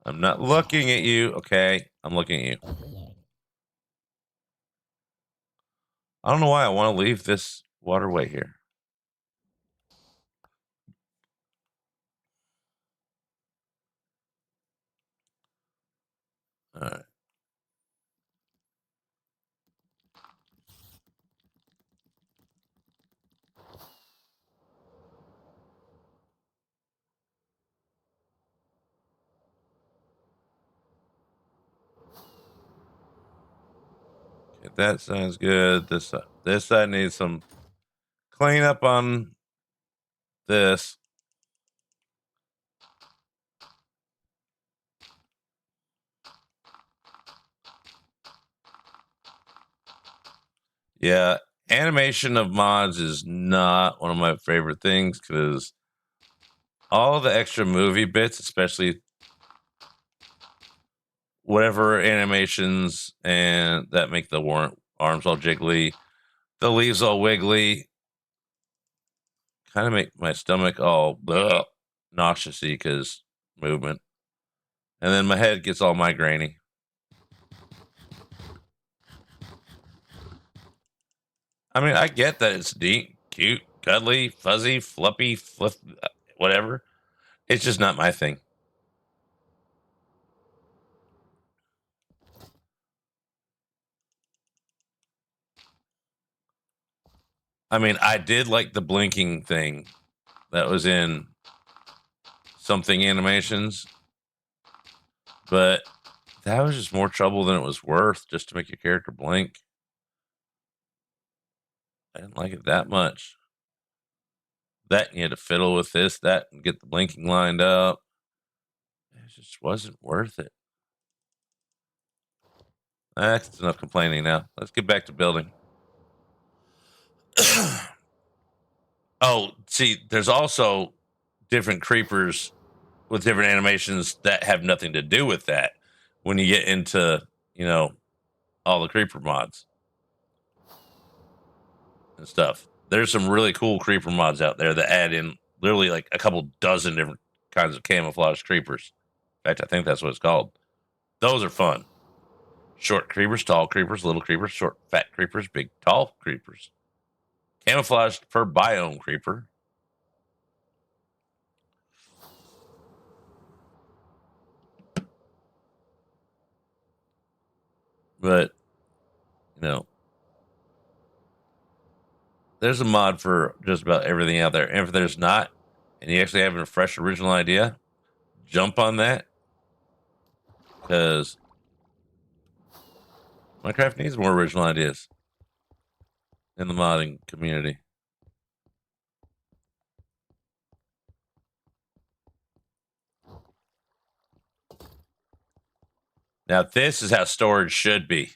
S1: I'm not looking at you, okay? I'm looking at you. I don't know why I want to leave this waterway here. All right. Okay, that sounds good. This side needs some cleanup on this. Yeah, animation of mods is not one of my favorite things because all the extra movie bits, especially whatever animations and that make the warrant arms all jiggly, the leaves all wiggly, kind of make my stomach all nauseousy because movement, and then my head gets all migrainey. I mean, I get that it's neat, cute, cuddly, fuzzy, fluffy, whatever. It's just not my thing. I mean, I did like the blinking thing that was in something animations, but that was just more trouble than it was worth just to make your character blink. I didn't like it that much. That you had to fiddle with this, that, and get the blinking lined up. It just wasn't worth it. That's enough complaining now. Let's get back to building. Oh, see, there's also different creepers with different animations that have nothing to do with that when you get into, all the creeper mods and stuff. There's some really cool creeper mods out there that add in literally like a couple dozen different kinds of camouflage creepers. In fact, I think that's what it's called. Those are fun. Short creepers, tall creepers, little creepers, short, fat creepers, big, tall creepers. Camouflaged per biome creeper. But, you know, there's a mod for just about everything out there. And if there's not, and you actually have a fresh original idea, jump on that. Because Minecraft needs more original ideas in the modding community. Now, this is how storage should be.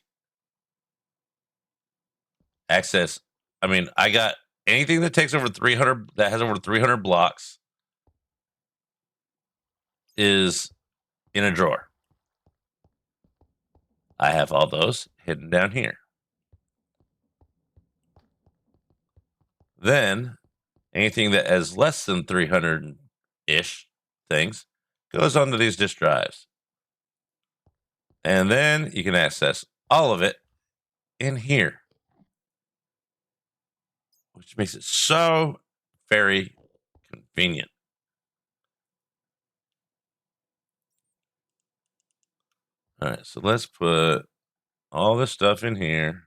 S1: Access. I mean, I got anything that takes over 300, that has over 300 blocks is in a drawer. I have all those hidden down here. Then anything that has less than 300 ish things goes onto these disk drives. And then you can access all of it in here, which makes it so very convenient. All right, so let's put all this stuff in here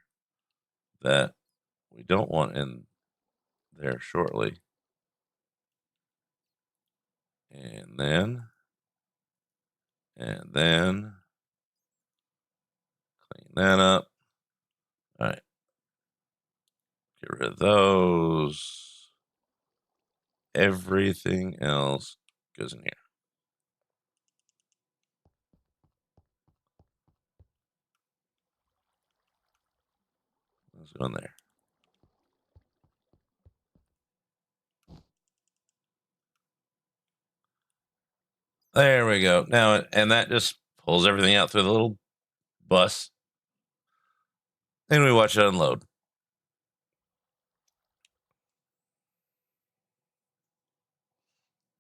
S1: that we don't want in there shortly. And then clean that up. All right, get rid of those. Everything else goes in here. Let's go in there. There we go. Now, and that just pulls everything out through the little bus. And we watch it unload.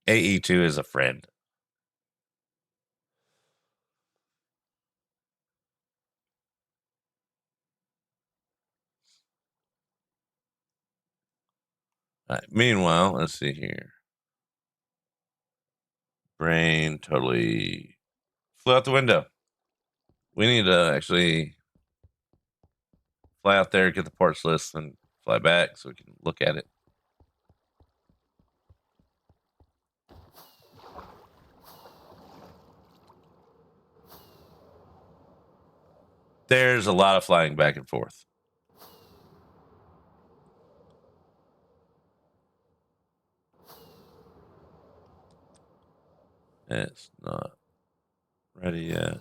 S1: AE2 is a friend. All right. Meanwhile, let's see here. Brain totally flew out the window. We need to actually fly out there, get the parts list, and fly back so we can look at it. There's a lot of flying back and forth. It's not ready yet.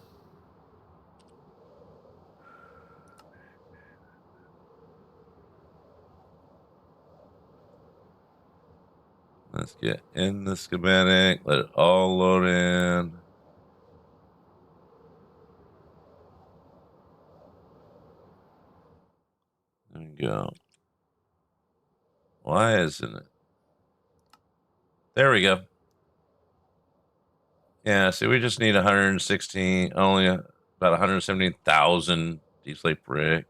S1: Let's get in the schematic. Let it all load in. There we go. Why isn't it? There we go. Yeah, see, we just need 116, only about 117,000 deep slate brick.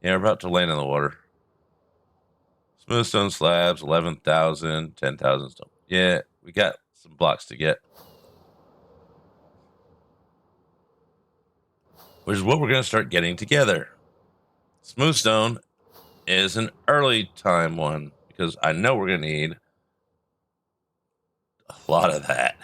S1: Yeah, we're about to land in the water. Smooth stone slabs, 11,000, 10,000 stone. Yeah, we got some blocks to get. Which is what we're going to start getting together. Smooth stone is an early time one because I know we're going to need a lot of that.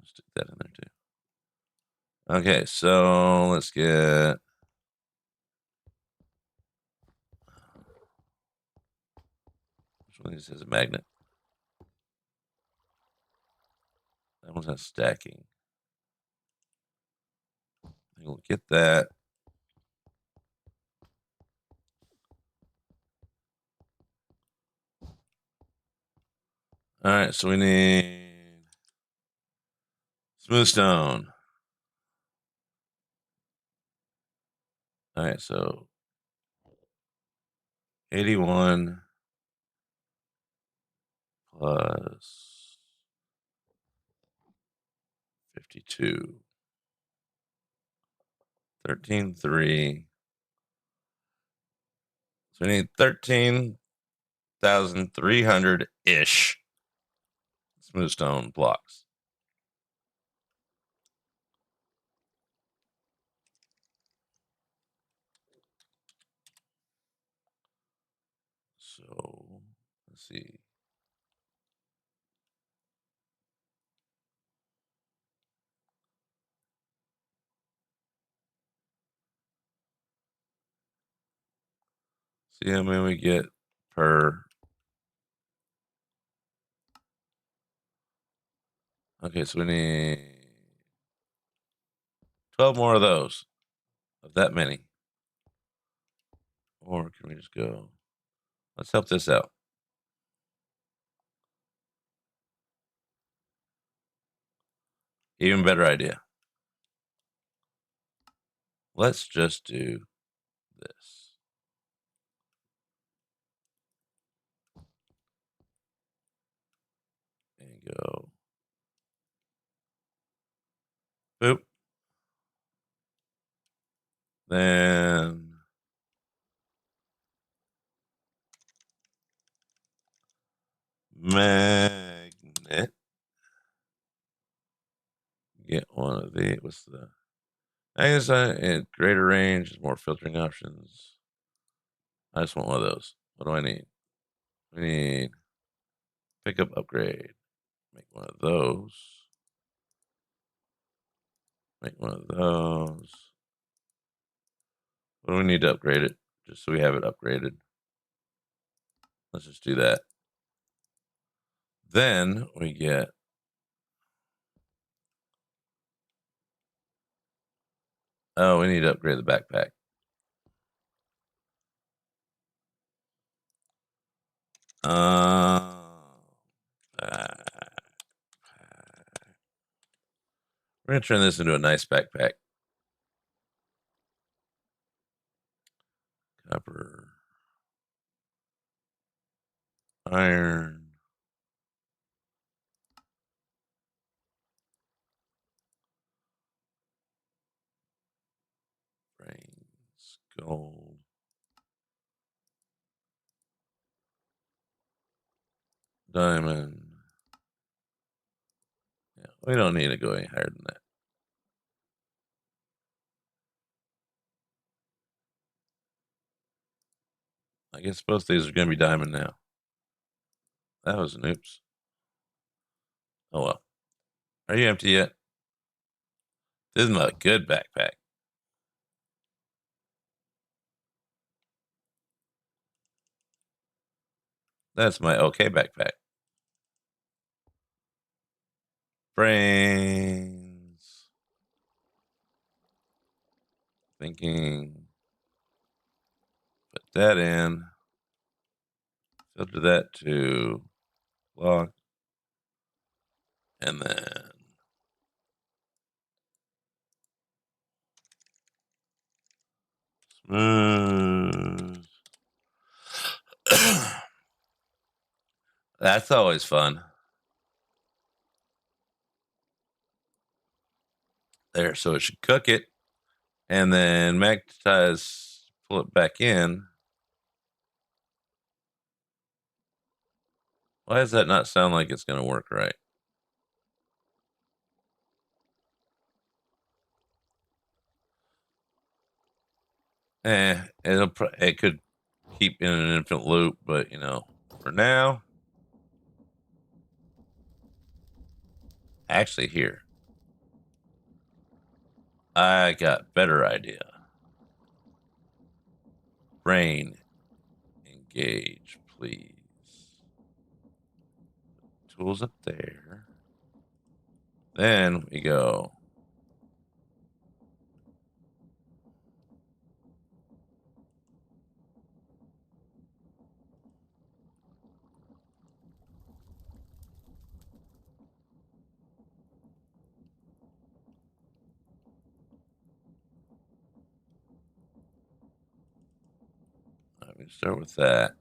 S1: Let's stick that in there too. Okay, so let's get which one of these has a magnet? That one's not stacking. We'll get that. All right, so we need smooth stone. All right, so 81 plus 52. 13,3. So we need 13,300 ish smooth stone blocks. So let's see. See how many we get per. Okay, so we need 12 more of those, of that many. Or can we just go? Let's help this out. Even better idea. Let's just do this. And go. Boop. Then magnet. Get one of the. What's the? I guess greater range, more filtering options. I just want one of those. What do I need? We need pickup upgrade. Make one of those. Make one of those. What do we need to upgrade it? Just so we have it upgraded. Let's just do that. Then we get. Oh, we need to upgrade the backpack. Uh, we're gonna turn this into a nice backpack. Copper, iron, brains, gold, diamond. Yeah, we don't need to go any higher than that. I guess both these are gonna be diamond now. That was an oops. Oh well. Are you empty yet? This is my good backpack. That's my okay backpack. Brains. Thinking. Put that in. Filter that to block. And then smooth. That's always fun. There, so it should cook it. And then magnetize, pull it back in. Why does that not sound like it's going to work right? It could keep in an infinite loop, but for now, actually here, I got better idea. Brain, engage, please. Tools up there. Then we go. Let me start with that.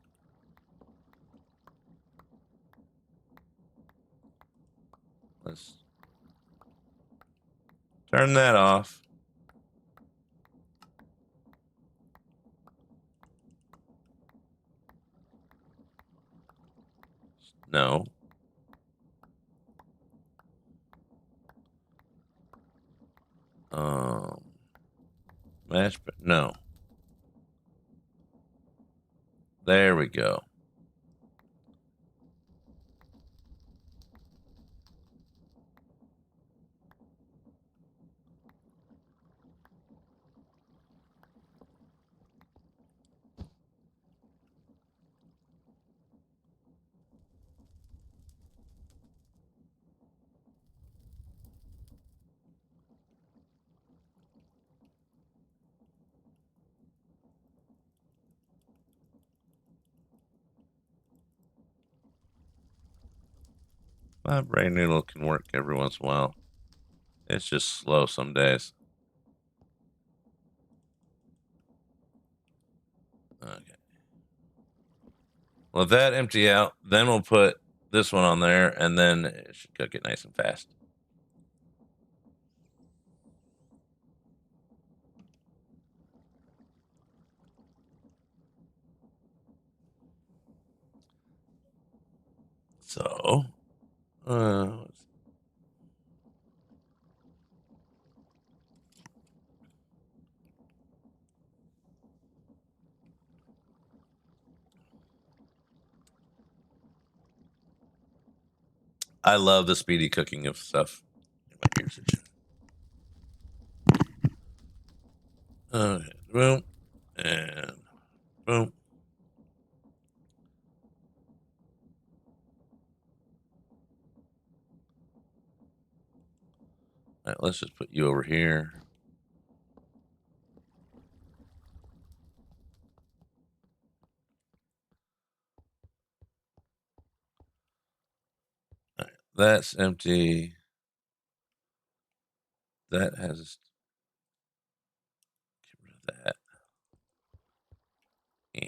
S1: Let's turn that off. No. Match, but no. There we go. My brain noodle can work every once in a while. It's just slow some days. Okay. Let that empty out. Then we'll put this one on there, and then it should cook it nice and fast. So, I love the speedy cooking of stuff. My ears itching. Okay, boom, and boom. All right, let's just put you over here. All right, that's empty. That has. Get rid of that. Eh.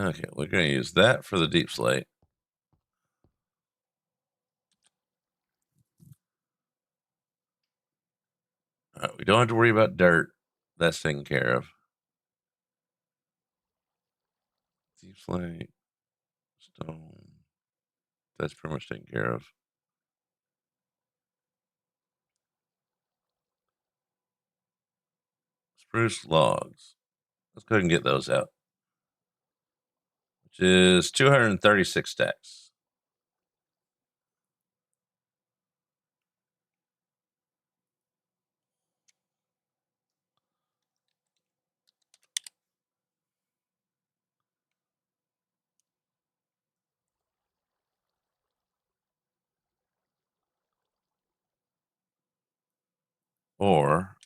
S1: Okay, we're going to use that for the deep slate. All right, we don't have to worry about dirt. That's taken care of. Deep slate, stone. That's pretty much taken care of. Spruce logs. Let's go ahead and get those out, which is 236 stacks. Or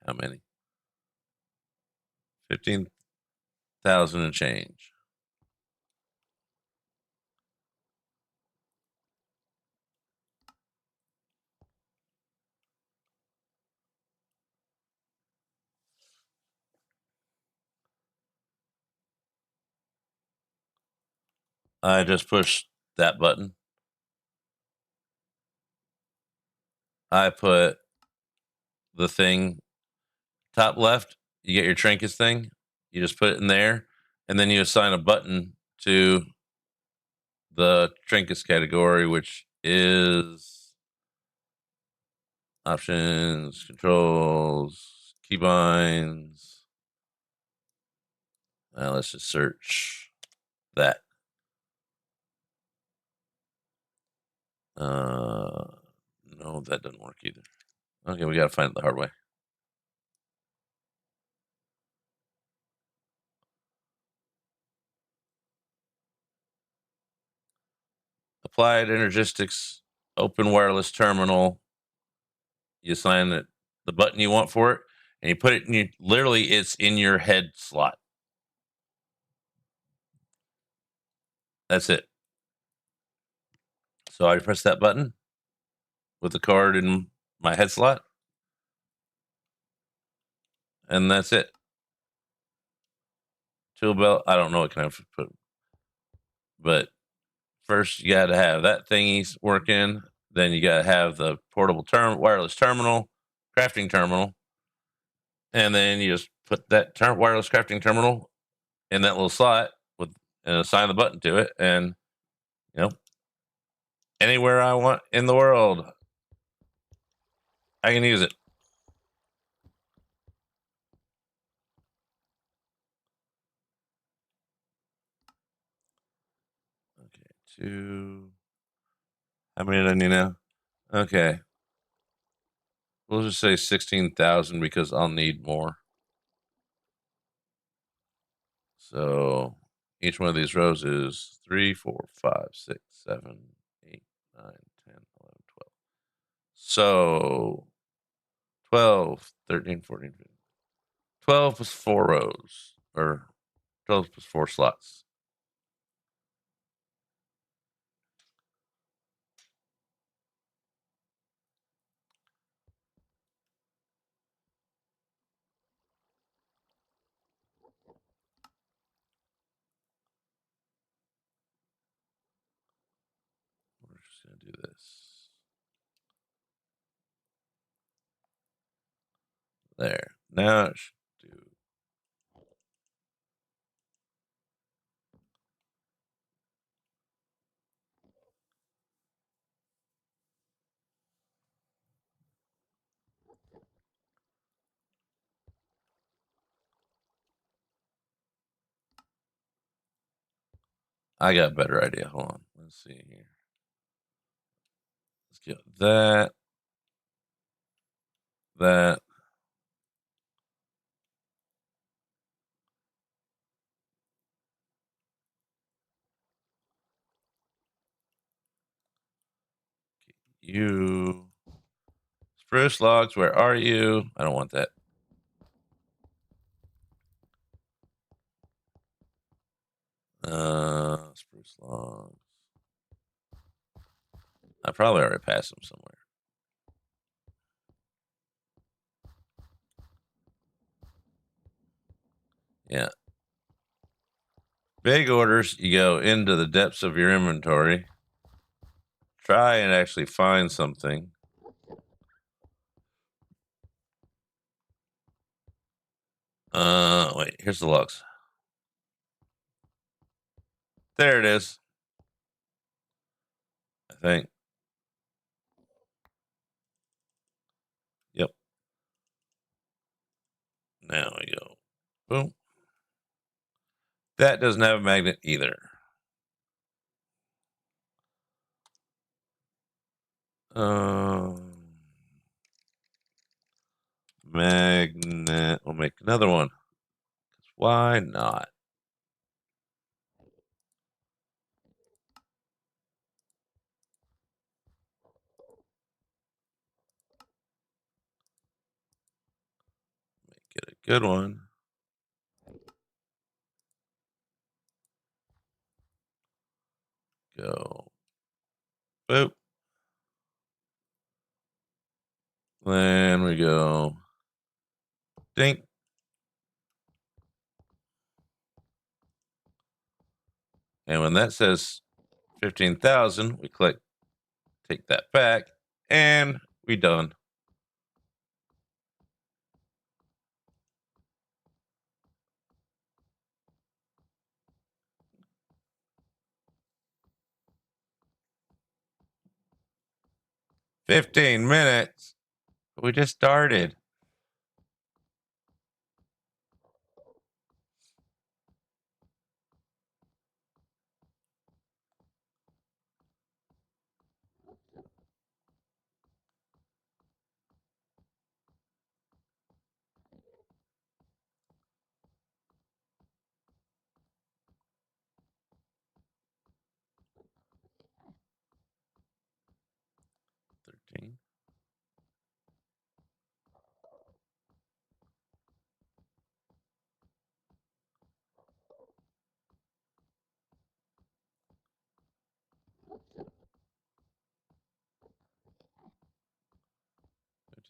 S1: how many? 15,000 and change. I just pushed that button. I put the thing top left. You get your trinkets thing. You just put it in there, and then you assign a button to the trinkets category, which is options, controls, keybinds. Let's just search that. No, that doesn't work either. Okay, we got to find it the hard way. Applied Energistics, open wireless terminal. You assign it the button you want for it, and you put it in your, literally, it's in your head slot. That's it. So I press that button with the card in my head slot, and that's it. Tool belt. I don't know what kind of put, but first you got to have that thingy working. Then you got to have the portable wireless terminal, crafting terminal, and then you just put that wireless crafting terminal in that little slot with and assign the button to it, and you know, anywhere I want in the world, I can use it. Okay, two. How many did I need now? Okay, we'll just say 16,000 because I'll need more. So each one of these rows is 3, 4, 5, 6, 7, 8, 9, 10, 11, 12. So 12, 13, 14, 15. 12 plus 4 rows, or 12 plus 4 slots. We're just going to do this. There. Now it should do. I got a better idea. Hold on. Let's see here. Let's get that. That. You. Spruce logs, where are you? I don't want that. Spruce logs. I probably already passed them somewhere. Yeah. Big orders, you go into the depths of your inventory. Try and actually find something. Wait, here's the logs. There it is. I think. Yep. Now we go. Boom. That doesn't have a magnet either. Magnet. We'll make another one. Why not? Good one. Go. Boop. Then we go. Dink. And when that says 15,000, we click take that back, and we done. $15. We just started. $13.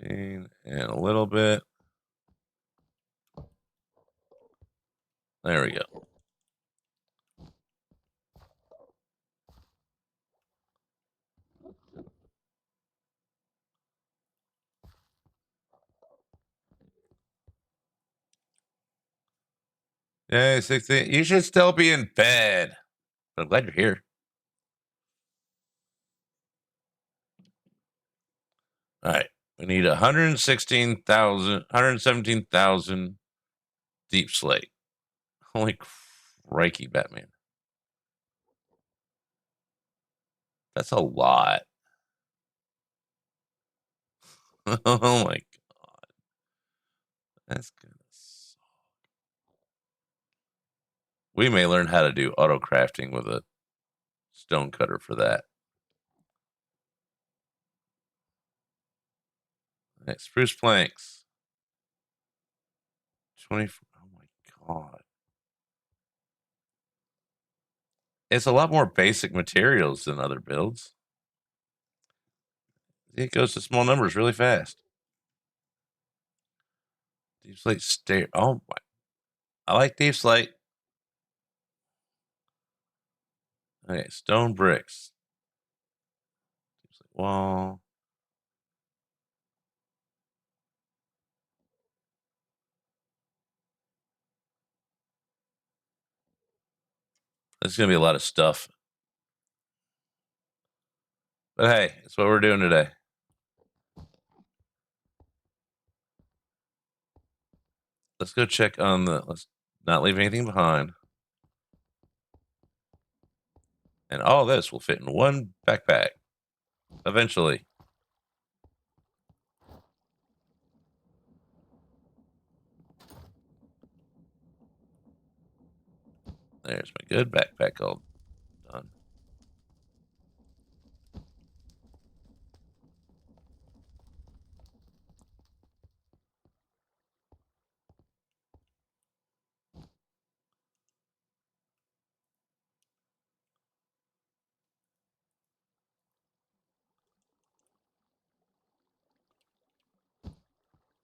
S1: 15 and a little bit. There we go. Yay, 16. You should still be in bed. But I'm glad you're here. All right. We need 117,000 deep slate. Holy crikey, Batman. That's a lot. Oh my god. That's gonna suck. We may learn how to do auto crafting with a stone cutter for that. All right, spruce planks. 24. Oh my god. It's a lot more basic materials than other builds. It goes to small numbers really fast. Deep slate stair. Oh my. I like deep slate. Okay, stone bricks. Deep slate wall. There's gonna be a lot of stuff. But hey, it's what we're doing today. Let's go check on the. Let's not leave anything behind. And all this will fit in one backpack. Eventually. There's my good backpack all done.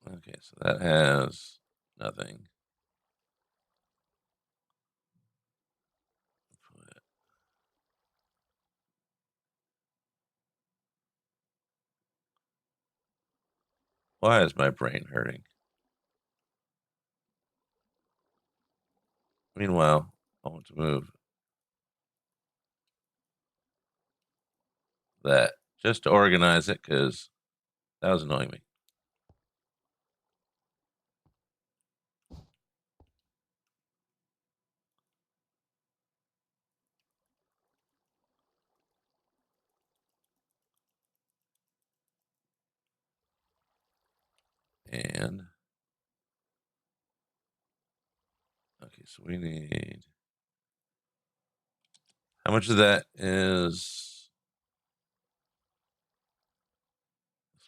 S1: Okay, so that has nothing. Why is my brain hurting? Meanwhile, I want to move that just to organize it because that was annoying me. And okay, so we need how much of that is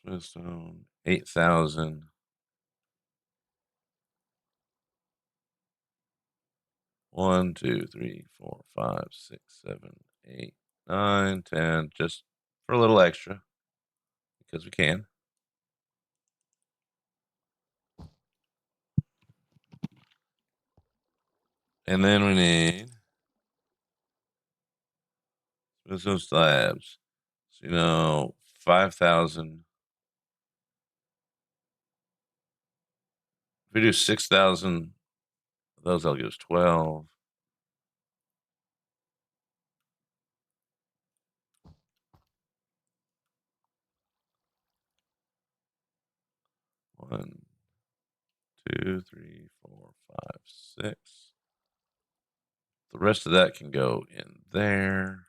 S1: smooth stone? 8,000. 1, 2, 3, 4, 5, 6, 7, 8, 9, 10, just for a little extra because we can. And then we need some slabs. So, 5,000. If we do 6,000, those that'll give us 12. One, 2, 3, 4, 5, 6. The rest of that can go in there.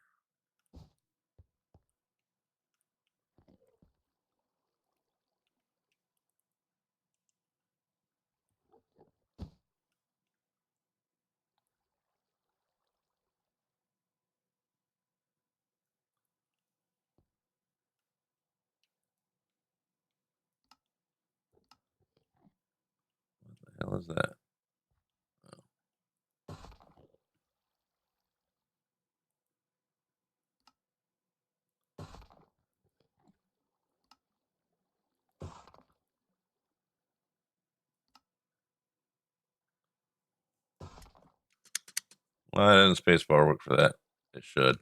S1: What the hell is that? Why didn't spacebar work for that? It should.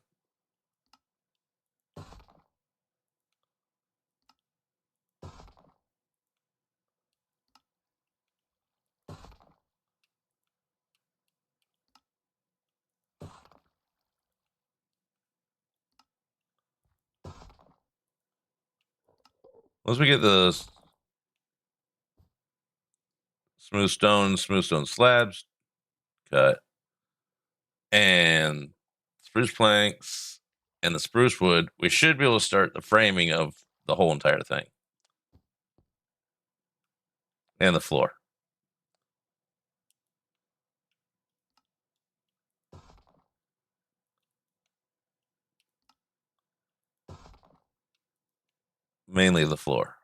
S1: Once we get the smooth stone slabs cut, and spruce planks and the spruce wood, we should be able to start the framing of the whole entire thing and the floor. Mainly the floor.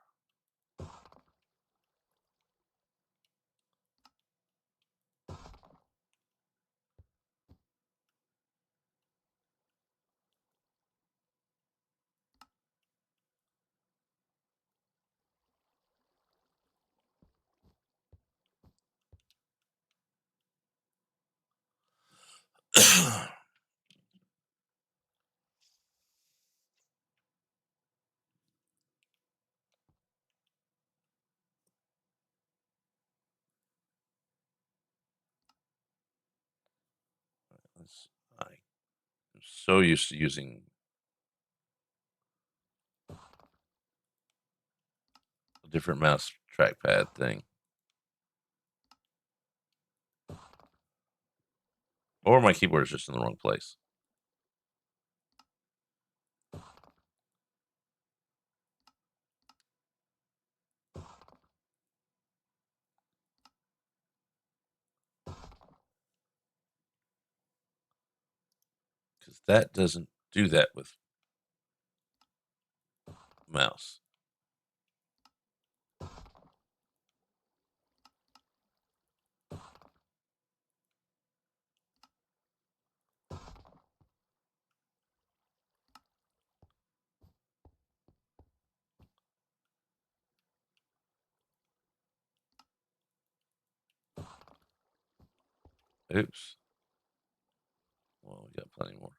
S1: I'm so used to using a different mouse trackpad thing. Or my keyboard is just in the wrong place. Because that doesn't do that with mouse. Oops. Well, we got plenty more.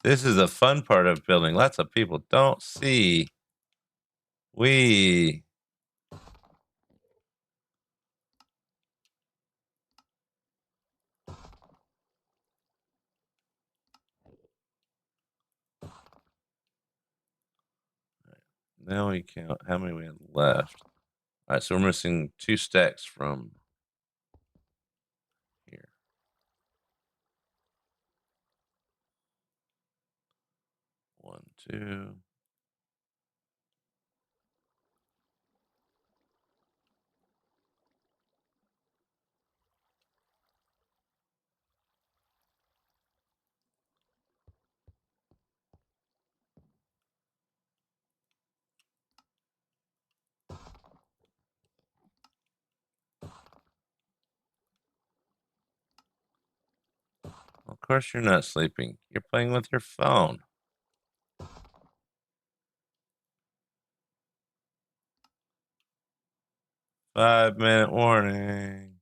S1: This is the fun part of building. Lots of people don't see. We now we count how many we have left. All right, so we're missing 2 stacks from 2. Of course you're not sleeping. You're playing with your phone. 5-minute warning.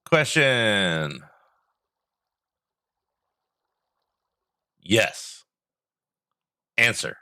S1: Question. Yes. Answer.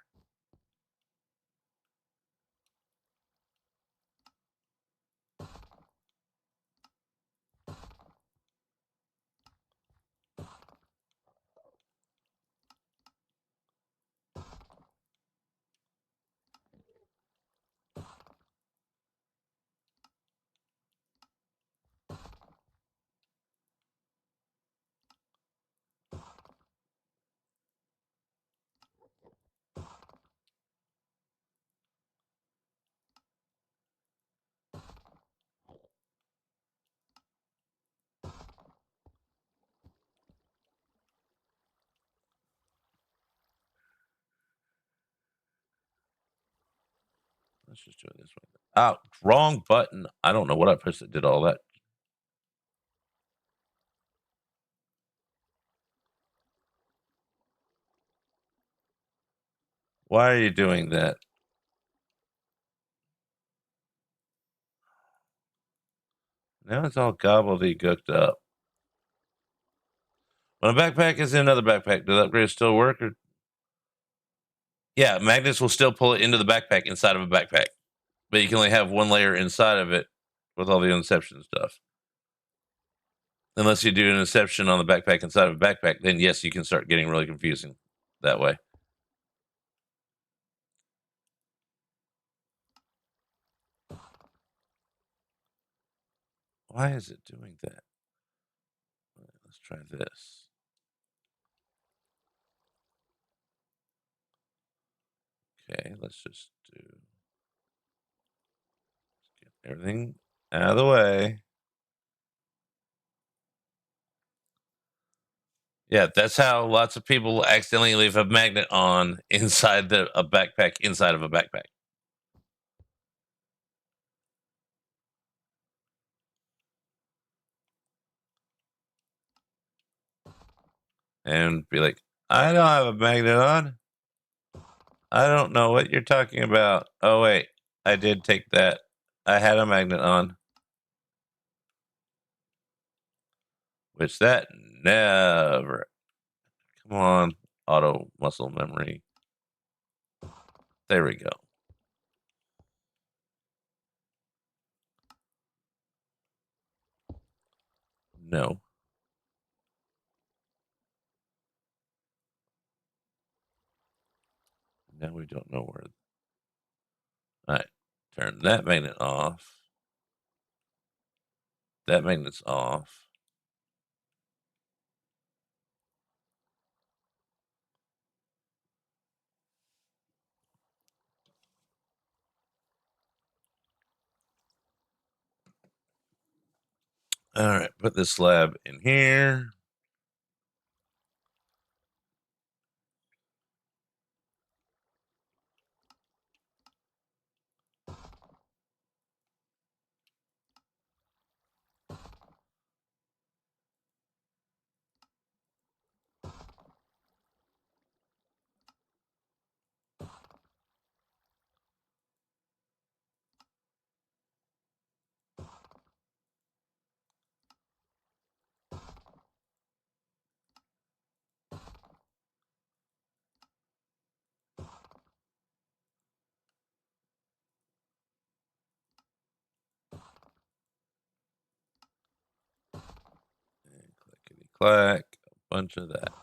S1: Let's just do it this way. Oh, wrong button. I don't know what I pressed that did all that. Why are you doing that? Now it's all gobbledygooked up. When a backpack is in another backpack, does the upgrade still work? Or... Yeah, magnets will still pull it into the backpack inside of a backpack. But you can only have one layer inside of it with all the inception stuff. Unless you do an inception on the backpack inside of a backpack, then yes, you can start getting really confusing that way. Why is it doing that? Let's try this. Okay, let's just get everything out of the way. Yeah, that's how lots of people accidentally leave a magnet on inside a backpack inside of a backpack. And be like, I don't have a magnet on. I don't know what you're talking about. Oh, wait, I did take that. I had a magnet on. Which that never. Come on, auto muscle memory. There we go. No. Now we don't know where. All right. Turn that magnet off. That magnet's off. All right. Put this slab in here. clack, a bunch of that.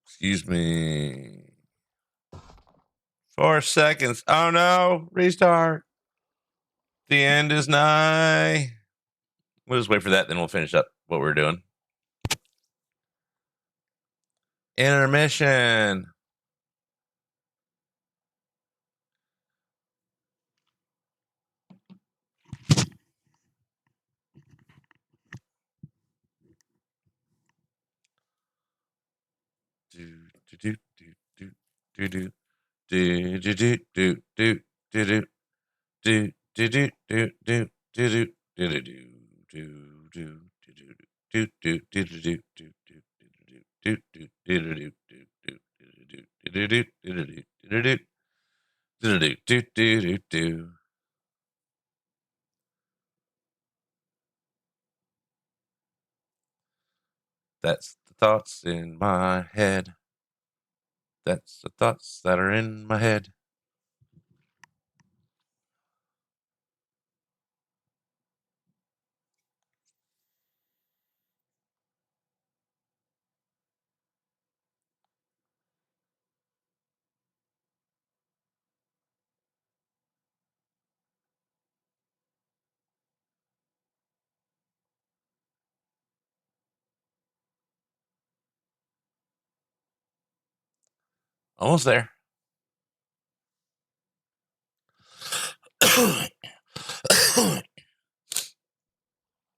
S1: Excuse me. 4 seconds. Oh no, restart. The end is nigh. We'll just wait for that, then we'll finish up what we're doing. Intermission. Do do do do do do do do do do do do do do do do do do do do. That's the thoughts in my head. That's the thoughts that are in my head. Almost there.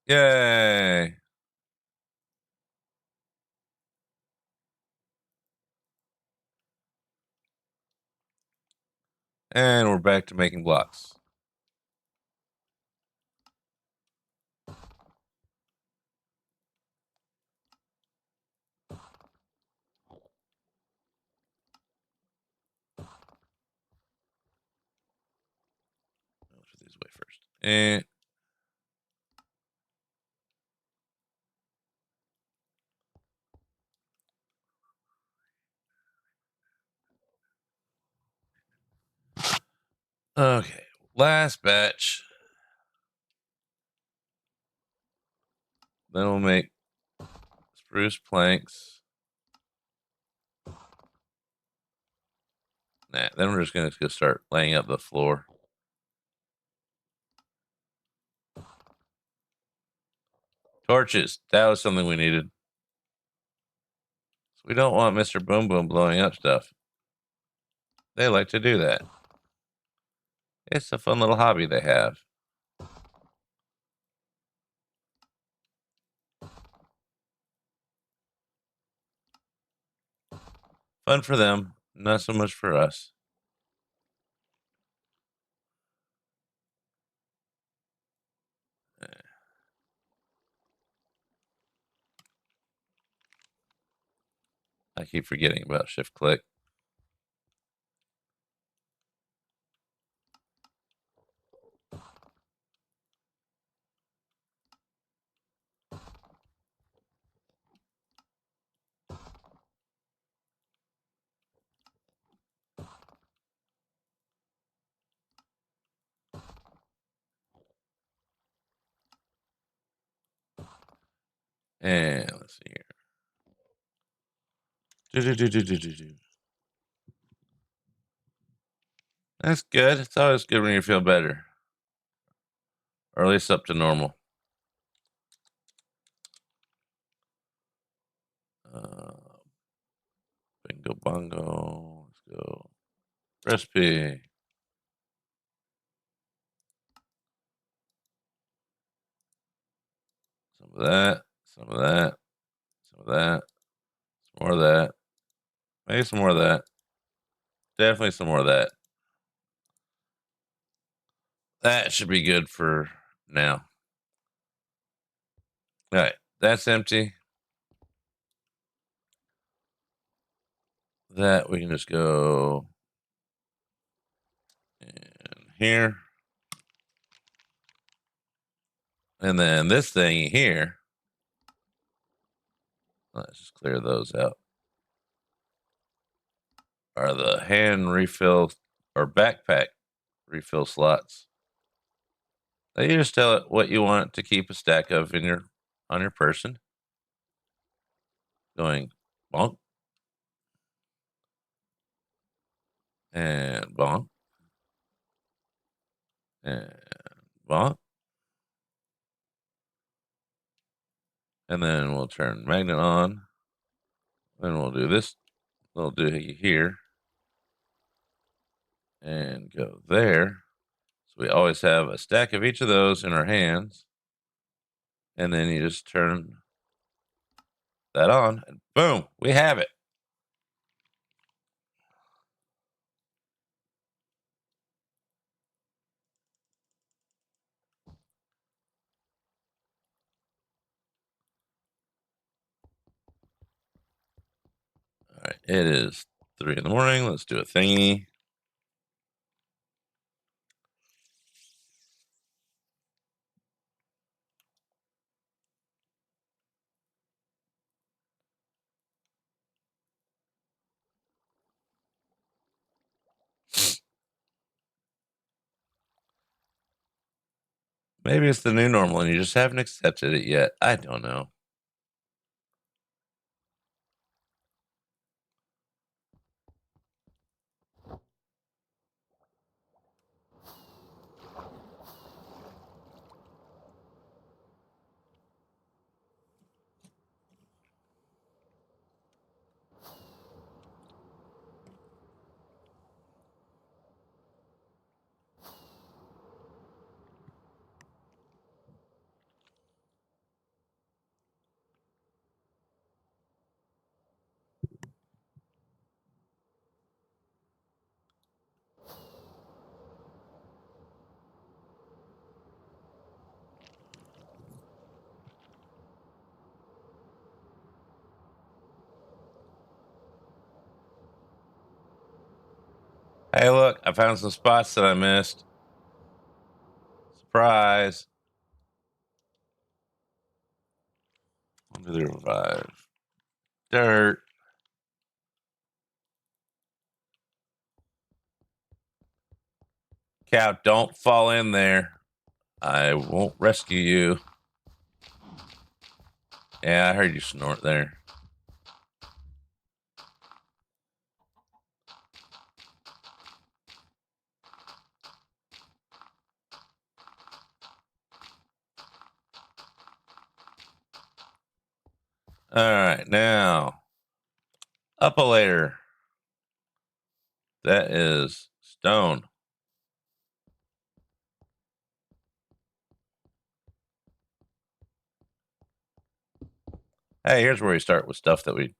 S1: Yay. And we're back to making blocks. Let's put these away first. And okay, last batch. Then we'll make spruce planks. Nah, then we're just gonna go start laying out the floor. Torches. That was something we needed. So we don't want Mr. Boom Boom blowing up stuff. They like to do that. It's a fun little hobby they have. Fun for them, not so much for us. I keep forgetting about shift click. And let's see here. Do. That's good. It's always good when you feel better, or at least up to normal. Bingo bongo. Let's go. Recipe. Some of that. Some of that. Some of that. Some more of that. Maybe some more of that. Definitely some more of that. That should be good for now. All right. That's empty. that, we can just go in here. And then this thing here, let's just clear those out, are the hand refill or backpack refill slots. You just tell it what you want to keep a stack of in your on your person. Going bonk and bonk and bonk. And then we'll turn magnet on. Then we'll do this little doohickey here and go there. So we always have a stack of each of those in our hands. And then you just turn that on and boom, we have it. All right, it is 3 in the morning. Let's do a thingy. Maybe it's the new normal and you just haven't accepted it yet. I don't know. Hey, look, I found some spots that I missed. Surprise. Under the revive. Dirt. Cow, don't fall in there. I won't rescue you. Yeah, I heard you snort there. All right, now up a layer. That is stone. Hey, here's where we start with stuff that we.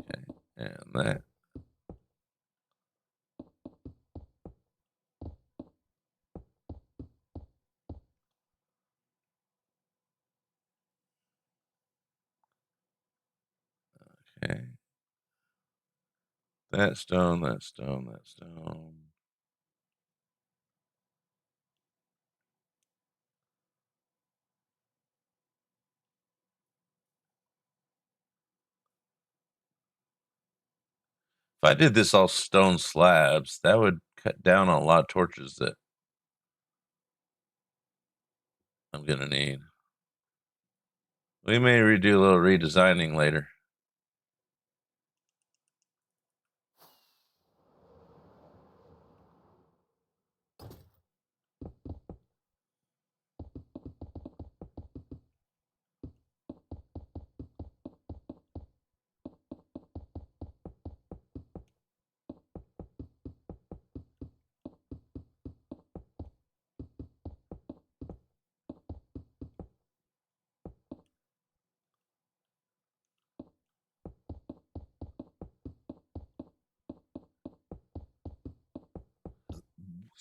S1: Okay, and that. Okay. That stone, that stone, that stone. If I did this all stone slabs, that would cut down on a lot of torches that I'm gonna need. We may redo a little redesigning later.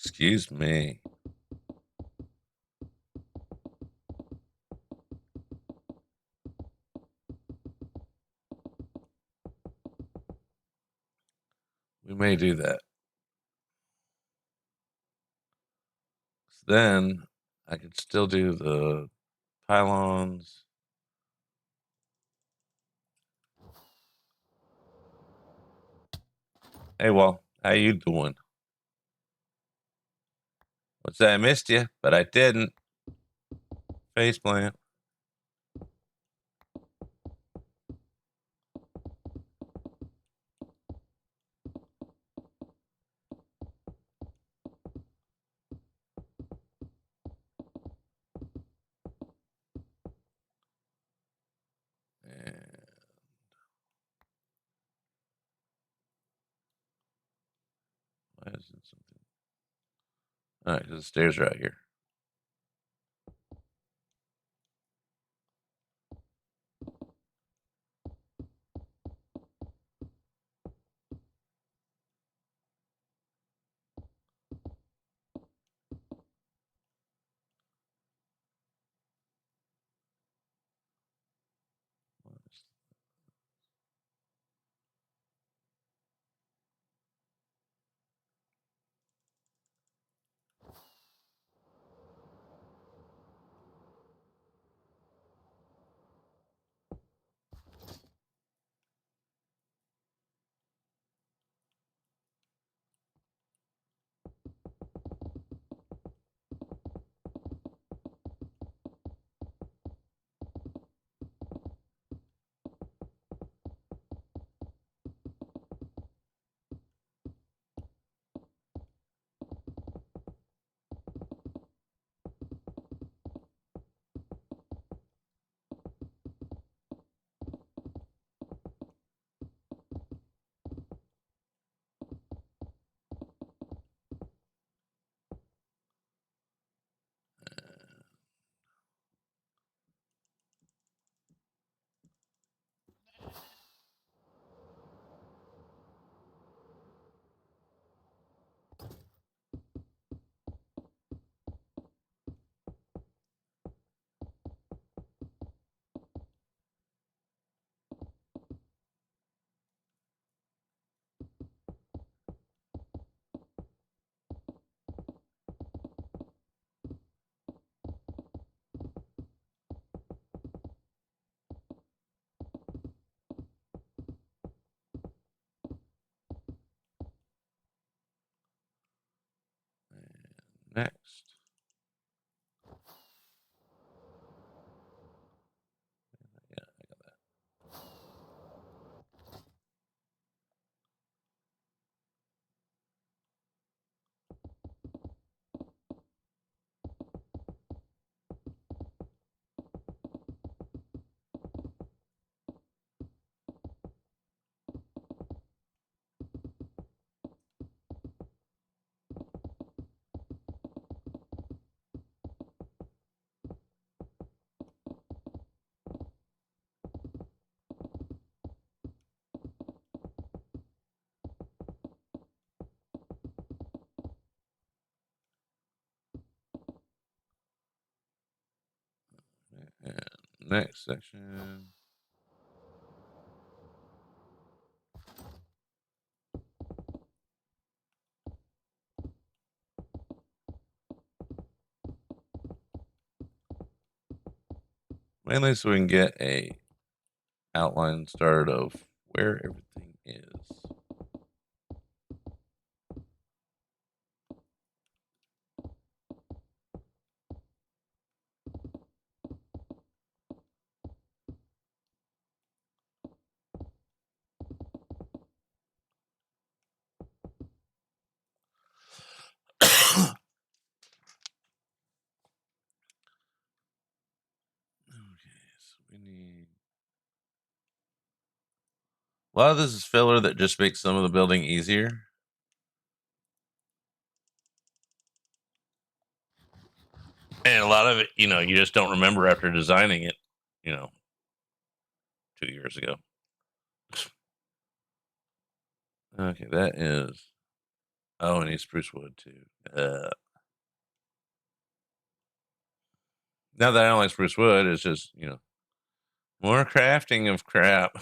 S1: Excuse me. We may do that. Then I could still do the pylons. Hey, well, how you doing? What's that? I missed you, but I didn't. Faceplant. And why isn't something? All right, 'cause the stairs are out here. Next. Yeah, I got that. And next section. Mainly so we can get a outline started of where everything is. Okay, so we need a lot of this is filler that just makes some of the building easier. And a lot of it, you just don't remember after designing it, you know, 2 years ago. Okay, that is Oh, and need spruce wood too. Not that I don't like spruce wood, it's just, more crafting of crap.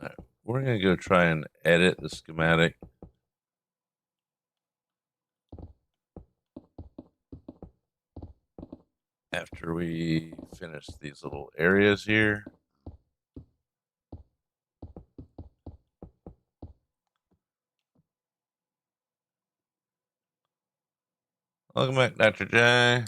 S1: All right, we're going to go try and edit the schematic. After we finish these little areas here. Welcome back, Dr. J.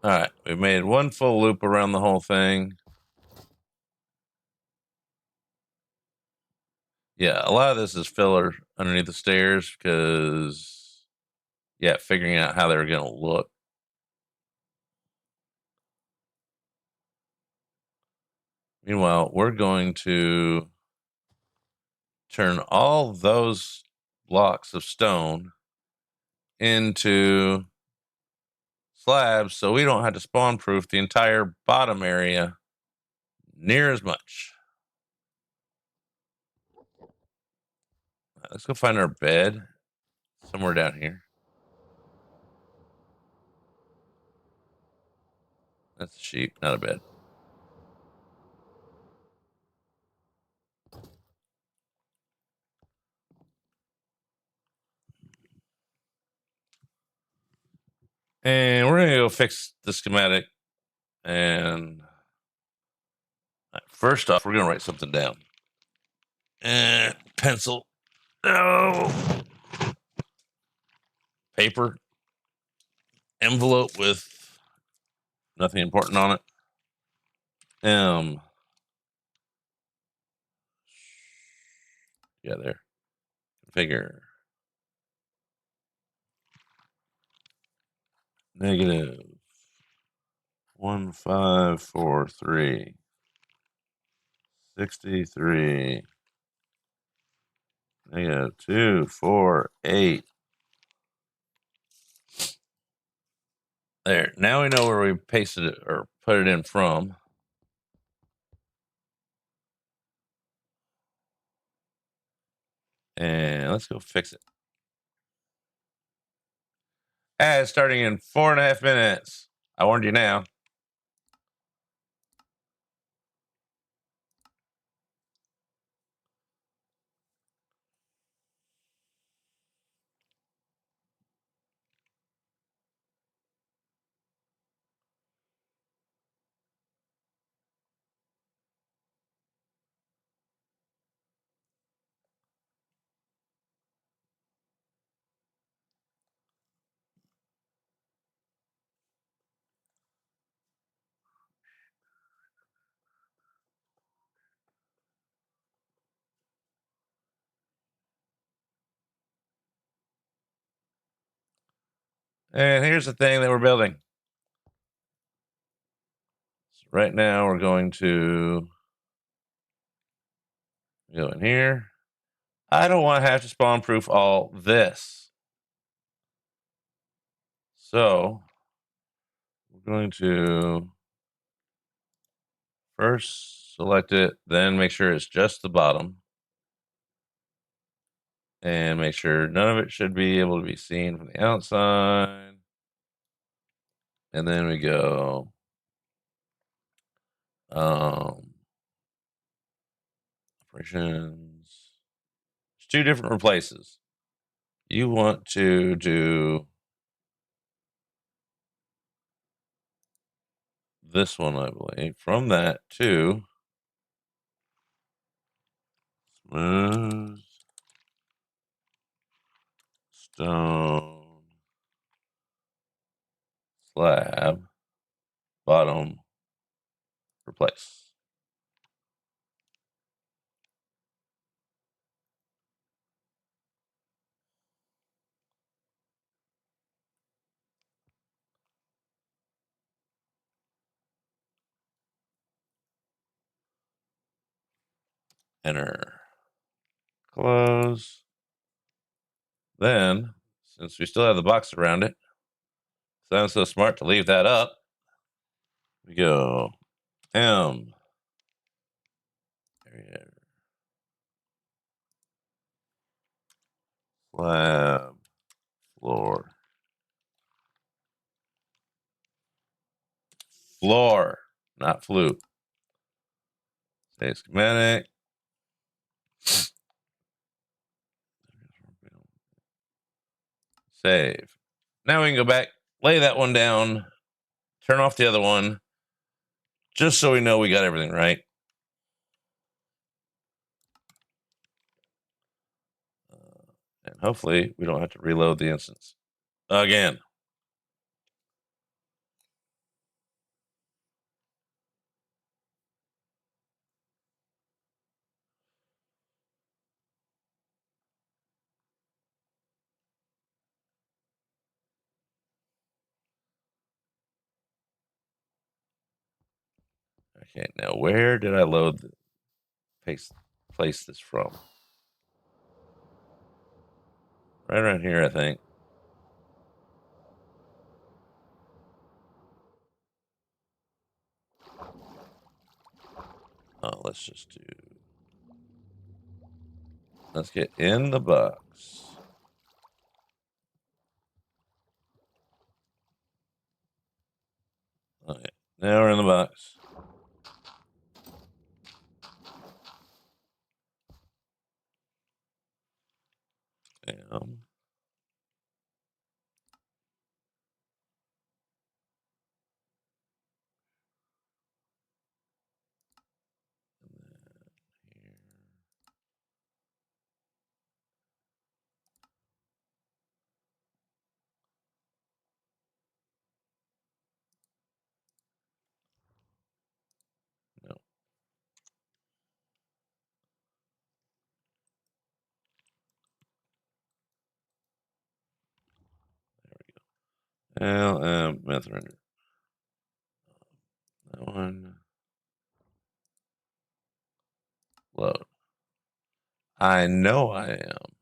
S1: All right, we made one full loop around the whole thing. Yeah, a lot of this is filler underneath the stairs because, yeah, figuring out how they were going to look. Meanwhile, we're going to turn all those blocks of stone into slabs so we don't have to spawn proof the entire bottom area near as much. Let's go find our bed somewhere down here. That's a sheep, not a bed. And we're going to go fix the schematic. And first off, we're going to write something down. And pencil. No. Paper. Envelope with nothing important on it. Yeah, there. Figure. Negative 1543. 63. Negative 248. There. Now we know where we pasted it or put it in from. And let's go fix it. Ad starting in 4.5 minutes. I warned you now. And here's the thing that we're building. So right now we're going to go in here. I don't want to have to spawn proof all this. So we're going to first select it, then make sure it's just the bottom. And make sure none of it should be able to be seen from the outside. And then we go operations. There's two different replaces. You want to do this one, I believe. From that to smooth stone slab, bottom, replace. Enter. Close. Then, since we still have the box around it, sounds so smart to leave that up. We go M. Slab. Floor. Floor. Not flute. Save schematic. Save. Now we can go back, lay that one down, turn off the other one, just so we know we got everything right. And hopefully we don't have to reload the instance again. Okay, now where did I load the place this from? Right around here, I think. Oh, let's get in the box. Okay, now we're in the box. Bam. No. Mythrender. That one. Load. I know I am.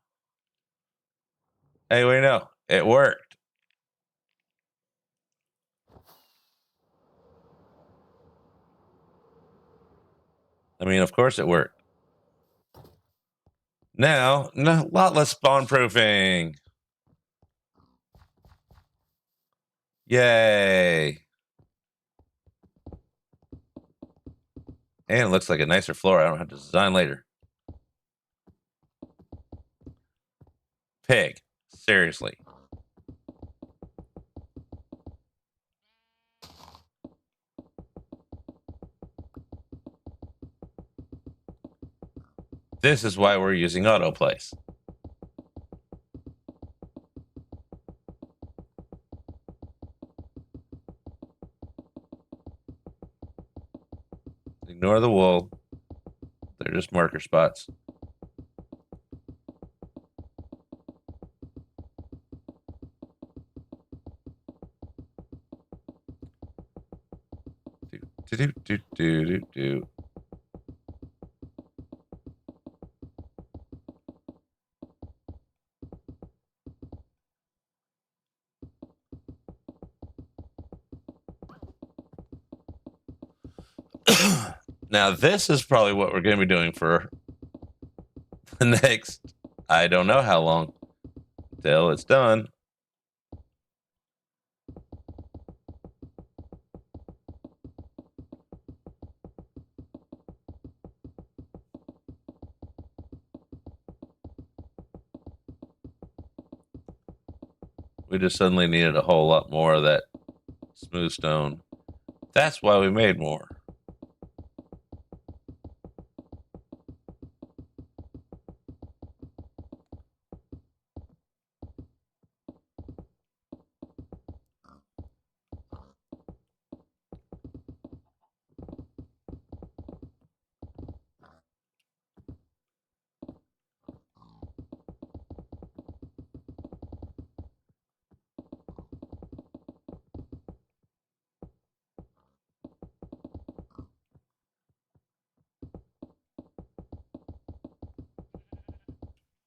S1: Hey, wait, no. It worked. I mean, of course it worked. Now, a lot less spawn proofing. Yay. And it looks like a nicer floor. I don't have to design later. Pig. Seriously. This is why we're using autoplace. Ignore the wool. They're just marker spots. Do. Now, this is probably what we're going to be doing for the next, I don't know how long, till it's done. We just suddenly needed a whole lot more of that smooth stone. That's why we made more.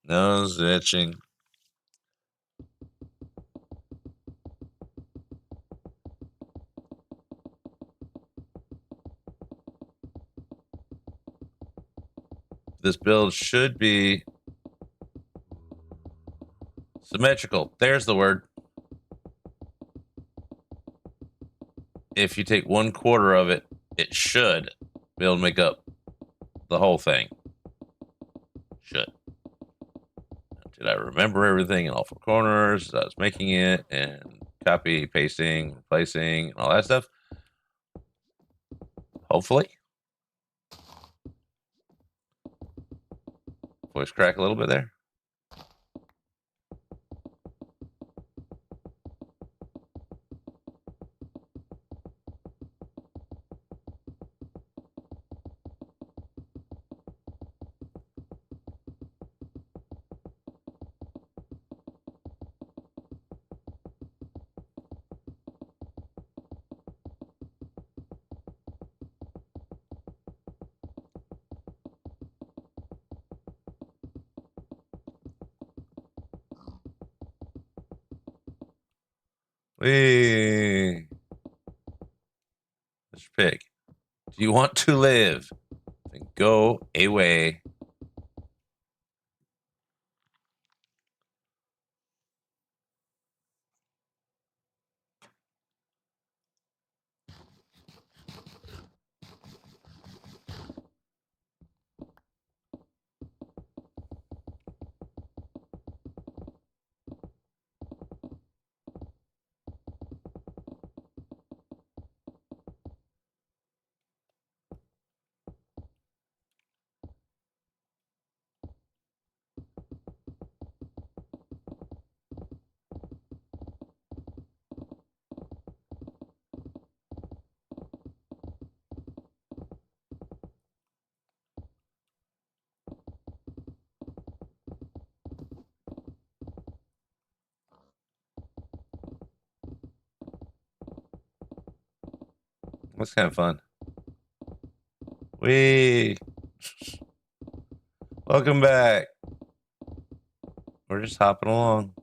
S1: Nose itching. This build should be symmetrical. There's the word. If you take 1/4 of it, it should be able to make up the whole thing. Should. Did I remember everything in all four corners as I was making it and copy, pasting, replacing, and all that stuff? Hopefully. Voice crack a little bit there. Wee. Mr. Pig, do you want to live? Then go away. That's kind of fun. Wee. Welcome back. We're just hopping along.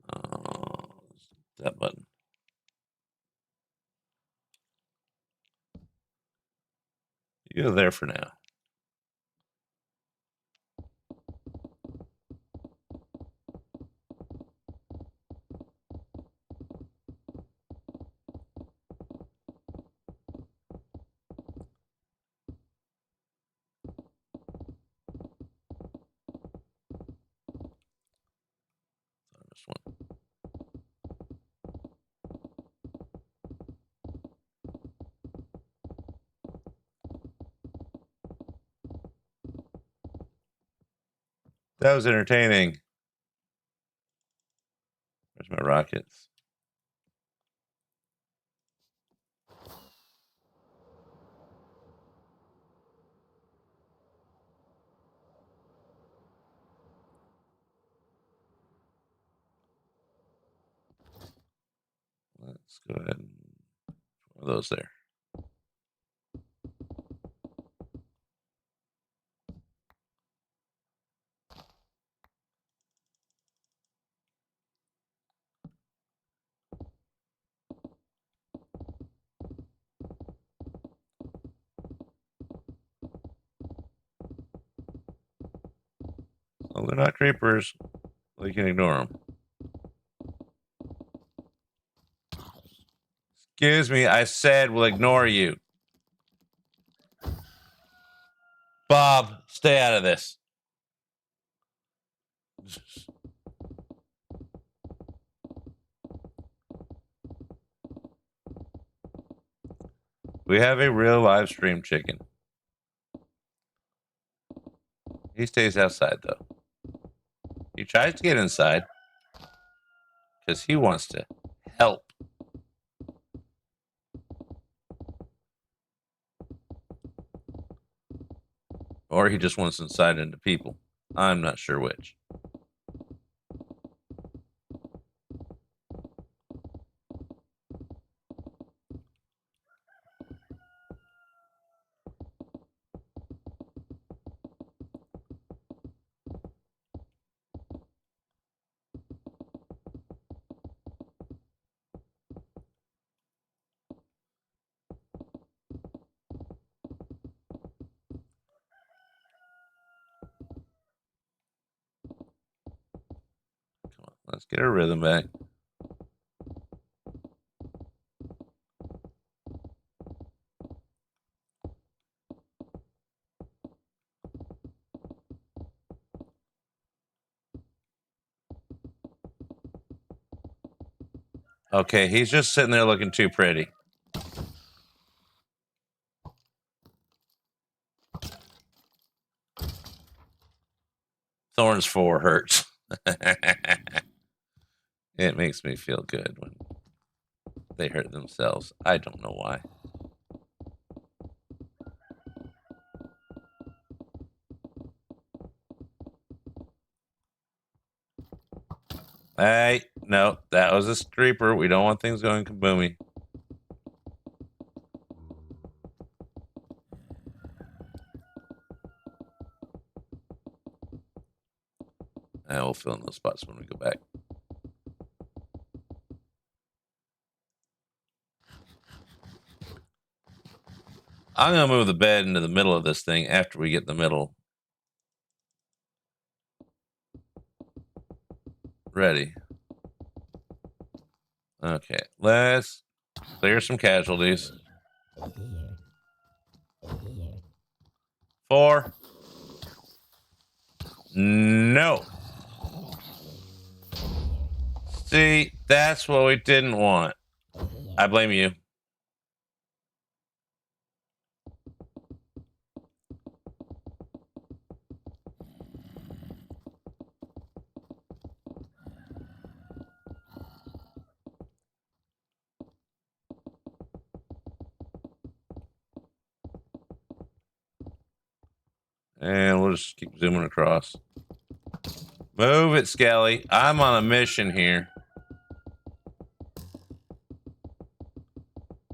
S1: Oh, that button. You go there for now. This one. That was entertaining. Where's my rockets? Let's go ahead and one of those there. Oh, they're not creepers. We can ignore them. Excuse me, I said we'll ignore you. Bob, stay out of this. We have a real live stream chicken. He stays outside though. He tries to get inside because he wants to help. Or he just wants inside into people. I'm not sure which. Come on, let's get our rhythm back. Okay, he's just sitting there looking too pretty. Thorns 4 hurts. It makes me feel good when they hurt themselves. I don't know why. Hey, no, that was a creeper. We don't want things going kaboomy. And we'll fill in those spots when we go back. I'm going to move the bed into the middle of this thing after we get the middle ready. Okay, let's clear some casualties. 4. No. See, that's what we didn't want. I blame you. And we'll just keep zooming across. Move it, Skelly. I'm on a mission here.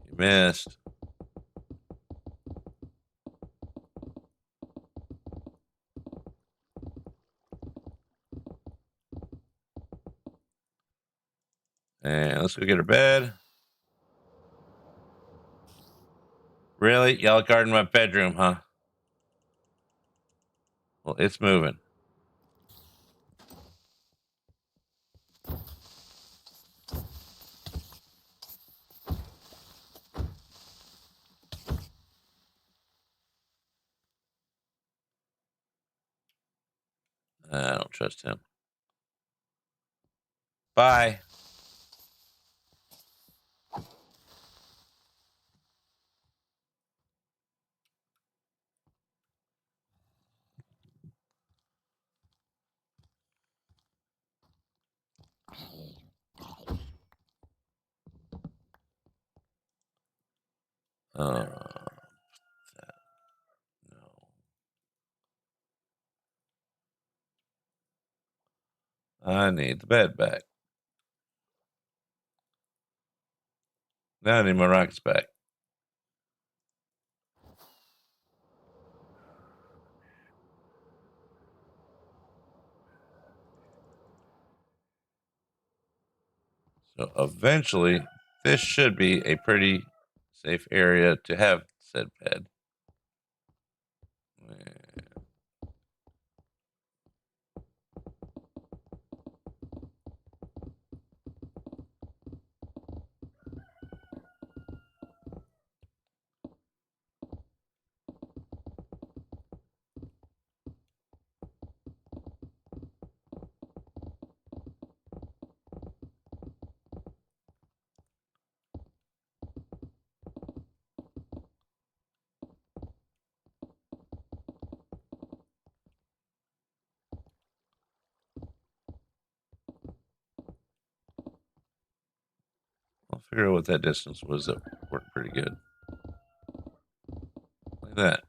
S1: You missed. And let's go get her bed. Really? Y'all guarding my bedroom, huh? Well, it's moving. I don't trust him. Bye. No. I need the bed back. Now I need my rockets back. So eventually, this should be a pretty safe area to have said bed. Figure out what that distance was. That worked pretty good. Like that.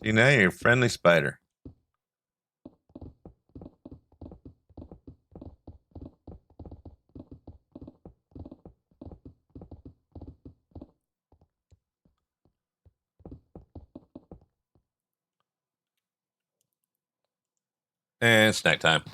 S1: See, now you're a friendly spider. And snack time.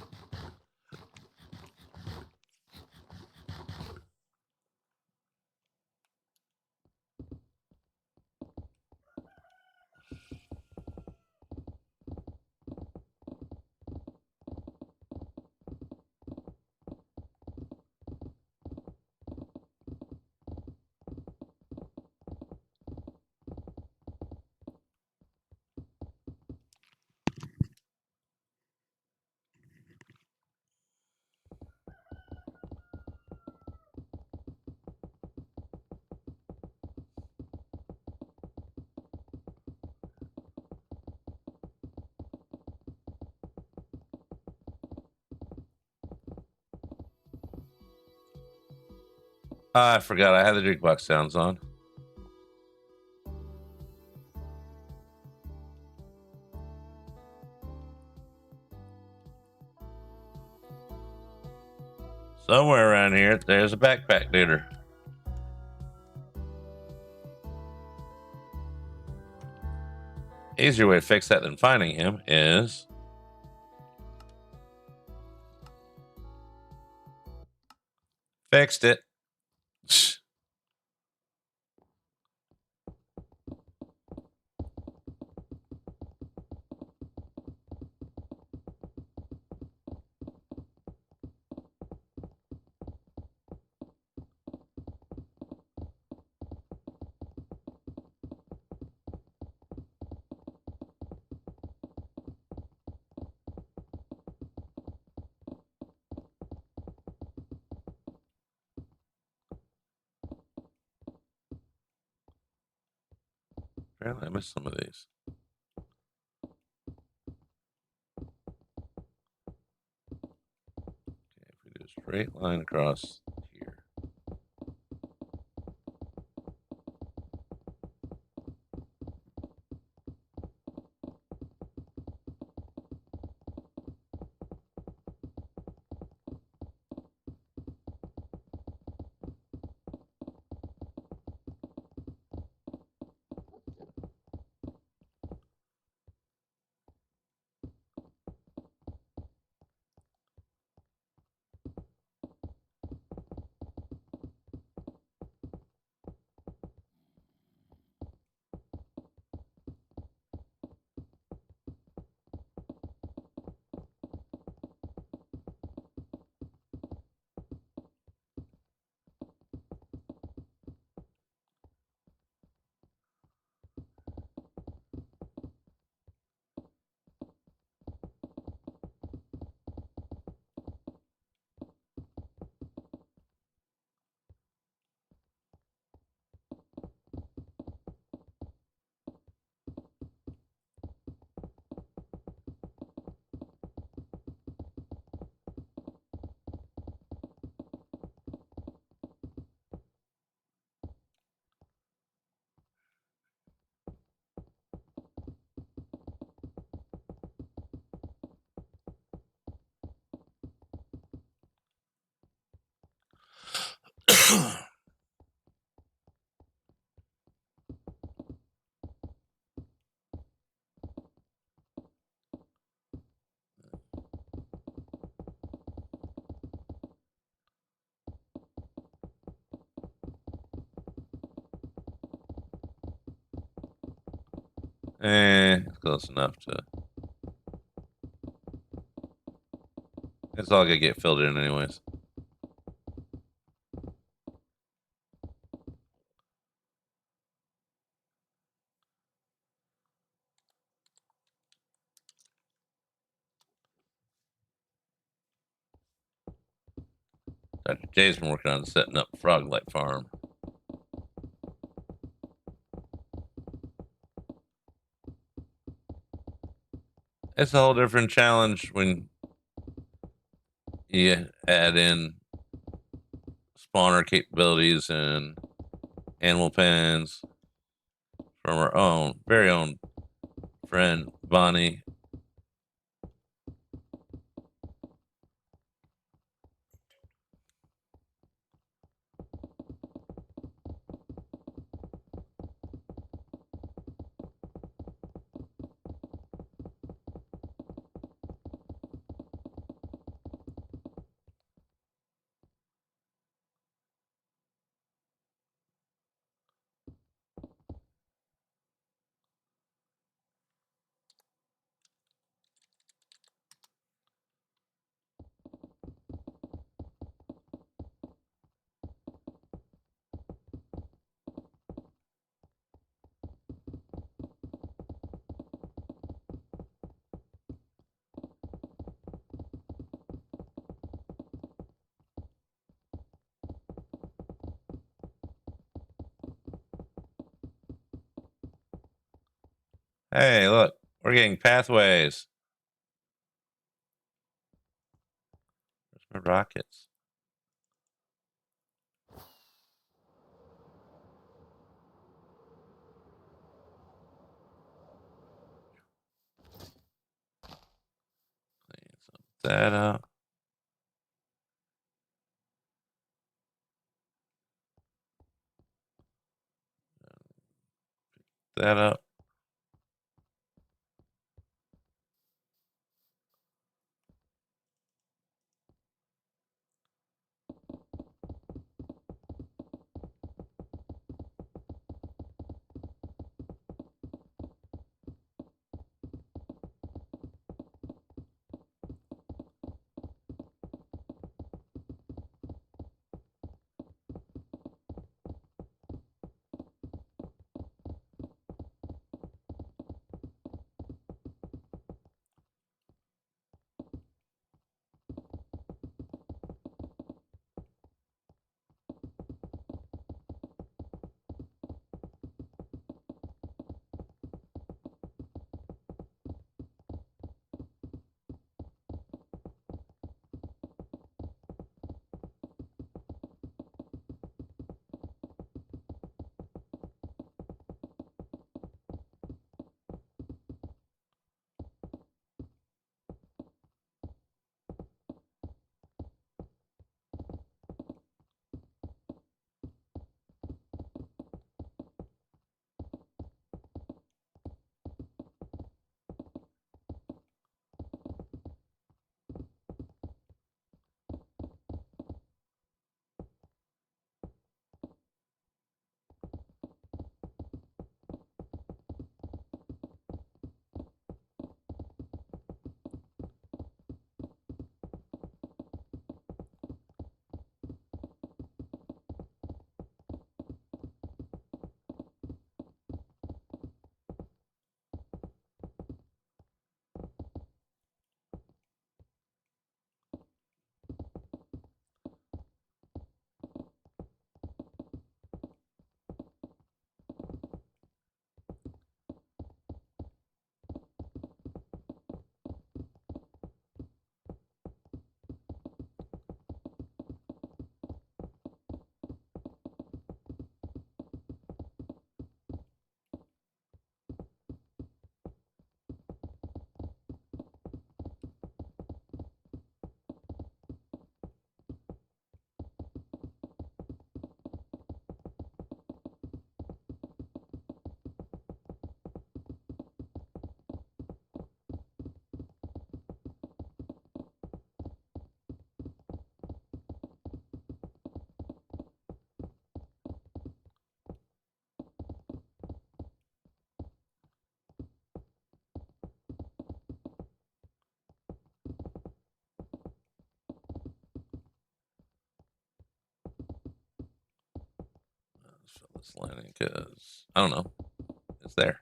S1: I forgot I had the jukebox sounds on. Somewhere around here, there's a backpack duder. Easier way to fix that than finding him is fixed it. Apparently, I missed some of these. Okay, if we do a straight line across here. Close enough to It's all gonna get filled in anyways. Dr. J's been working on setting up Frog Light Farm. It's a whole different challenge when you add in spawner capabilities and animal pens from our own, very own friend Bonnie. Hey, look, we're getting pathways. Where's my rockets? Clean some of that up. That up. fill this lining because I don't know. It's there.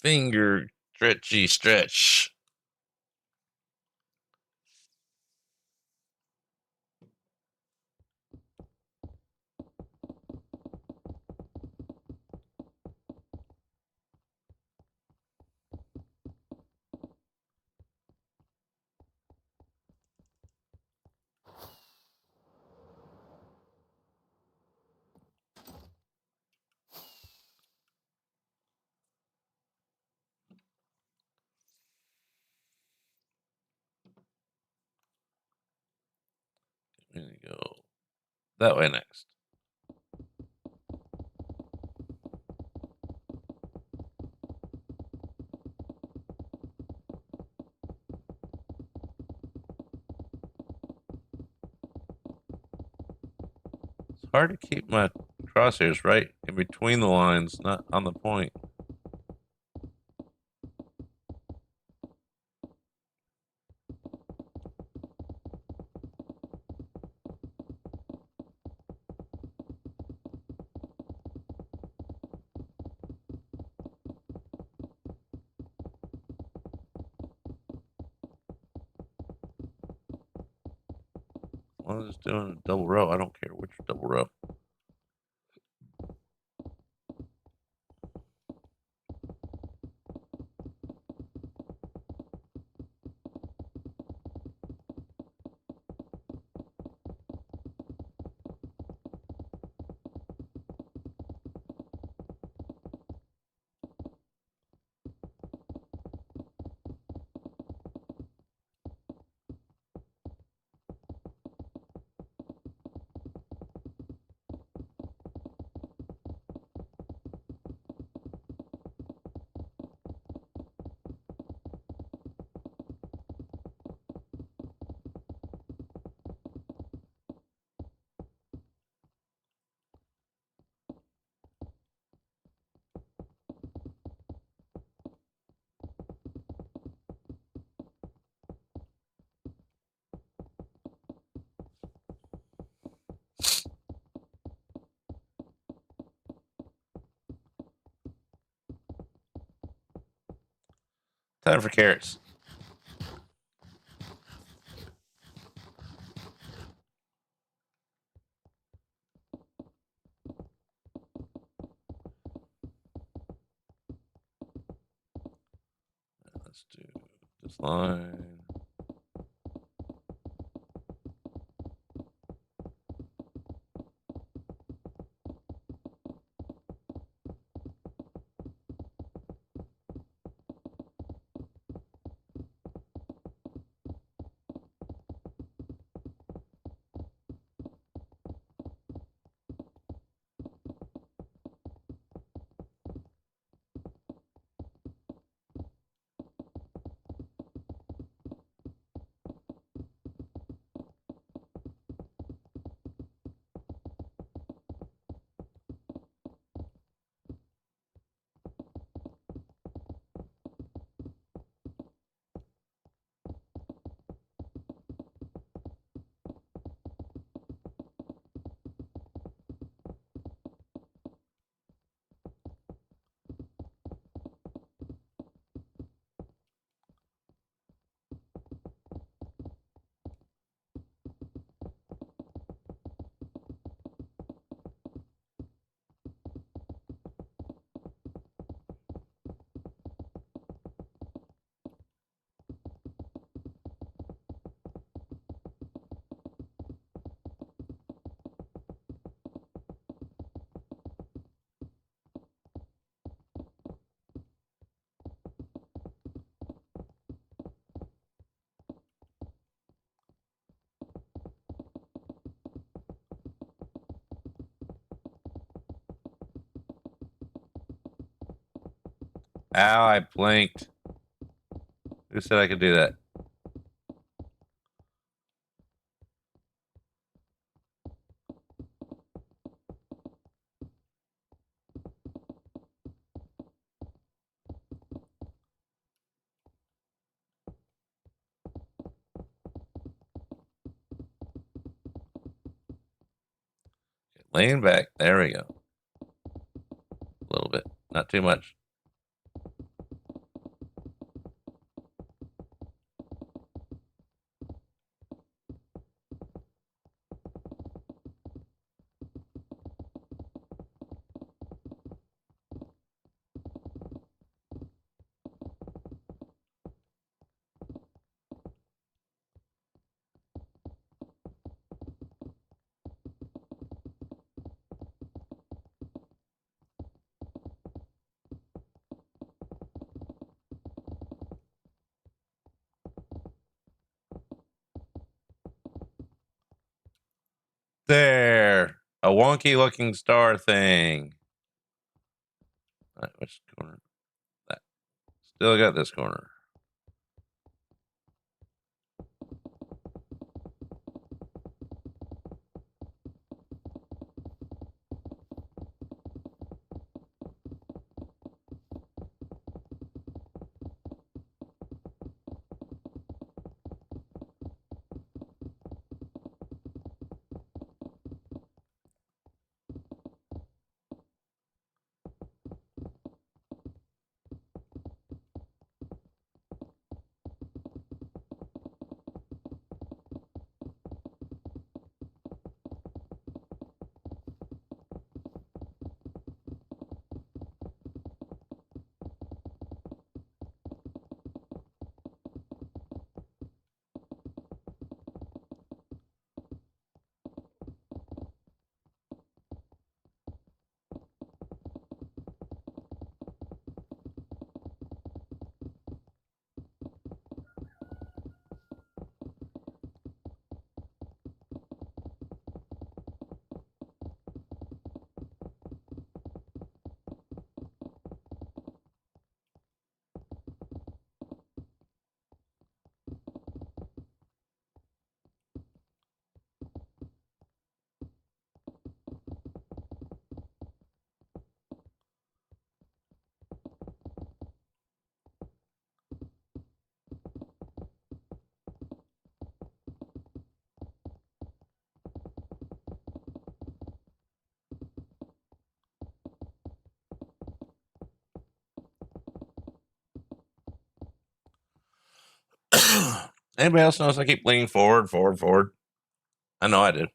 S1: Finger stretchy stretch. There you go. That way next. It's hard to keep my crosshairs right in between the lines, not on the point. As long as it's doing a double row, I don't care which double row. Time for carrots. Let's do this line. Ow, I blinked. Who said I could do that? Lean back. There we go. A little bit. Not too much. There. A wonky looking star thing. All right, which corner? That. Still got this corner. Anybody else notice I keep leaning forward, forward, forward? I know I did.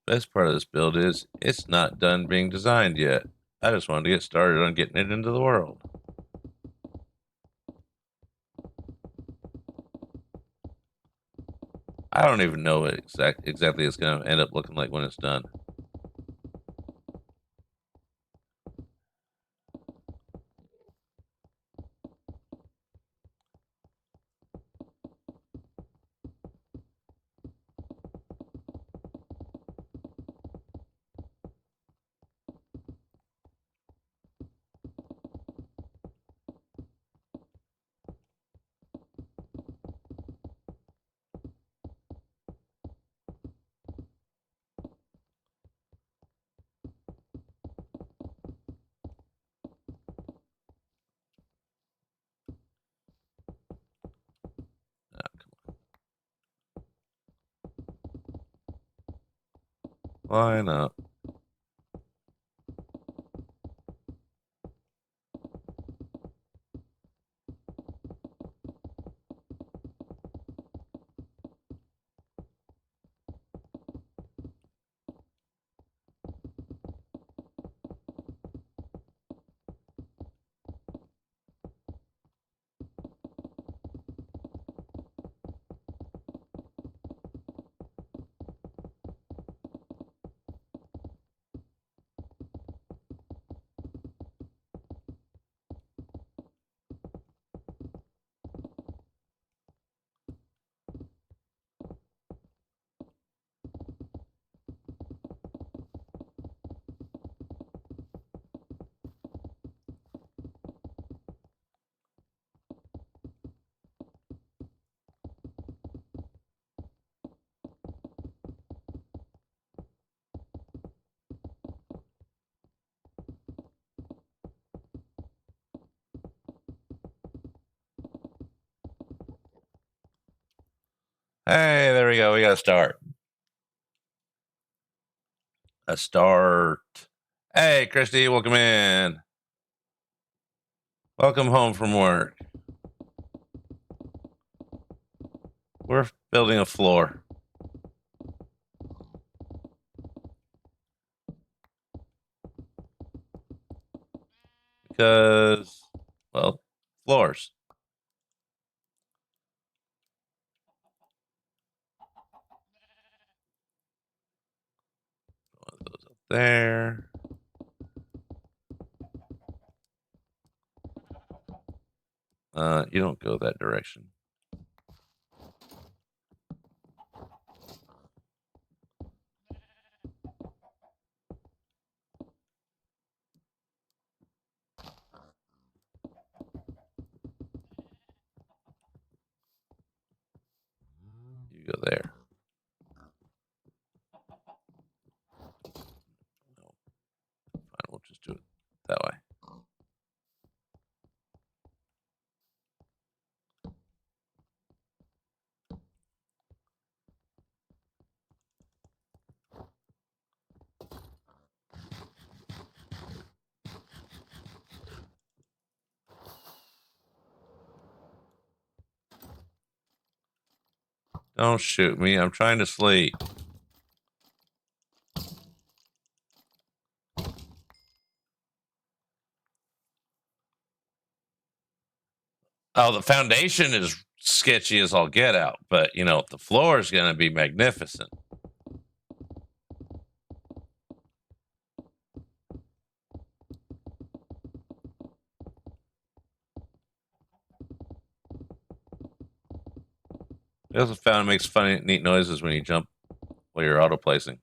S1: Best part of this build is it's not done being designed yet. I just wanted to get started on getting it into the world. I don't even know what exactly it's going to end up looking like when it's done. Line up. Hey, there we go. We got to start. A start. Hey, Christy, welcome in. Welcome home from work. We're building a floor. Because, well, floors. One of those up there. You don't go that direction. You go there. No. Fine, we'll just do it that way. Don't shoot me. I'm trying to sleep. Oh, the foundation is sketchy as all get out, but the floor is going to be magnificent. I also found it makes funny, neat noises when you jump while you're auto placing.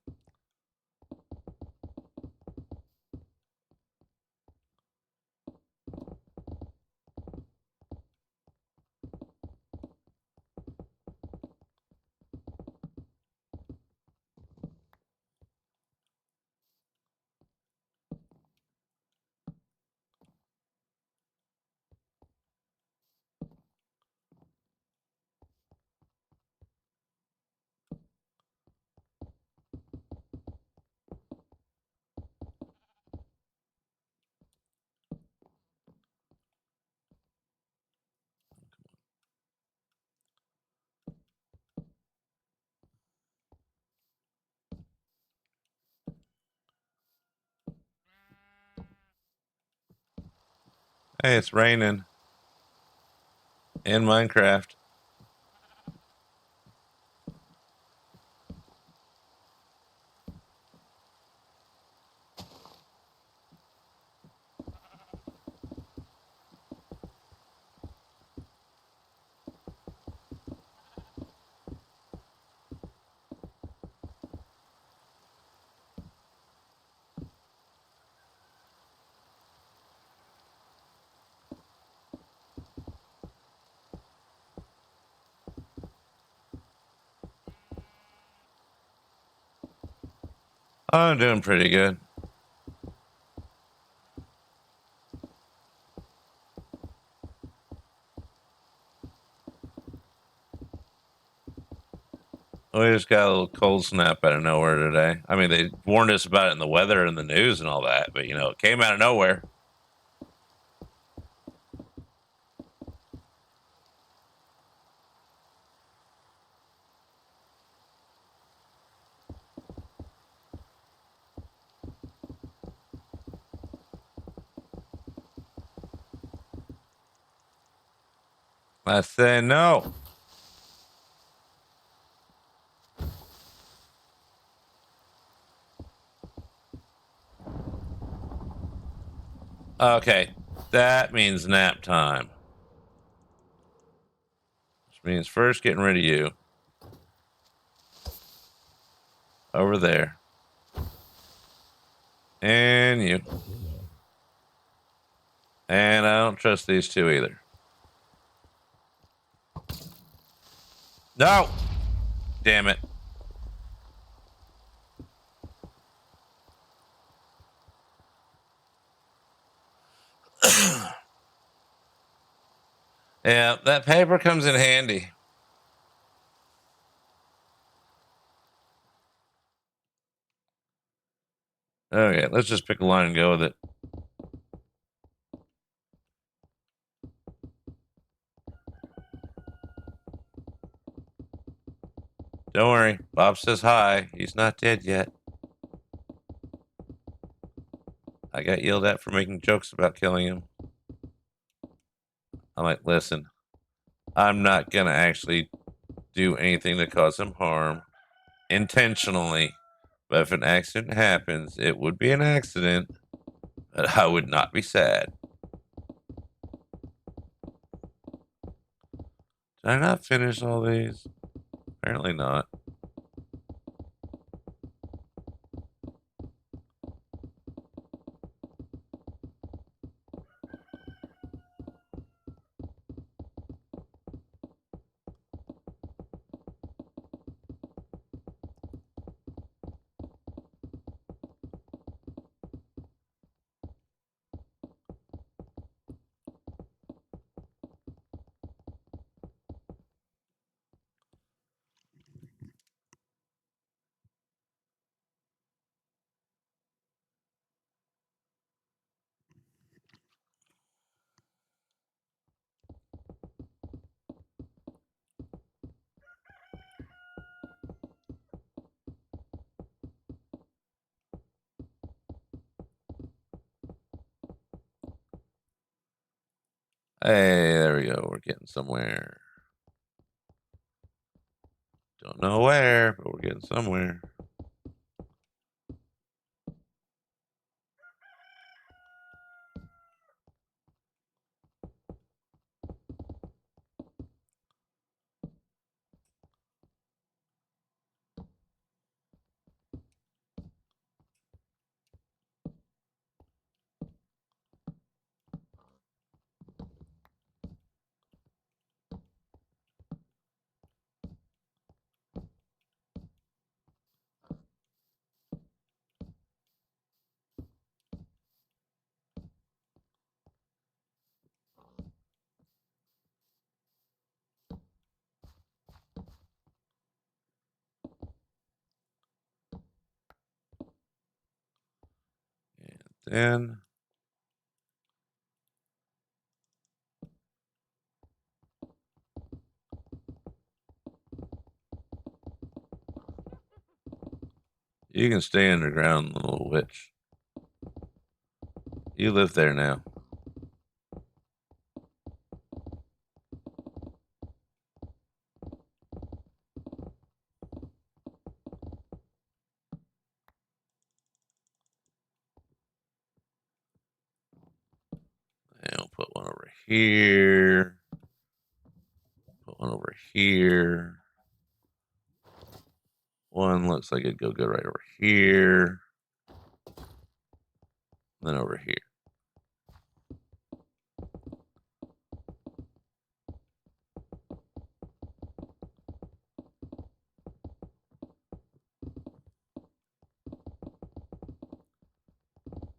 S1: Hey, it's raining in Minecraft. I'm doing pretty good. We just got a little cold snap out of nowhere today. I mean, they warned us about it in the weather and the news and all that, but it came out of nowhere. I say no. Okay, that means nap time. Which means first getting rid of you. Over there. And you. And I don't trust these two either. No! Damn it. Yeah, that paper comes in handy. Okay, let's just pick a line and go with it. Don't worry. Bob says hi. He's not dead yet. I got yelled at for making jokes about killing him. I'm like, listen, I'm not going to actually do anything to cause him harm intentionally. But if an accident happens, it would be an accident, but I would not be sad. Did I not finish all these? Apparently not. Hey, there we go. We're getting somewhere. Don't know where, but we're getting somewhere. And then you can stay underground, little witch. You live there now. And we'll put one over here. Put one over here. One looks like it'd go good right over here. Then over here.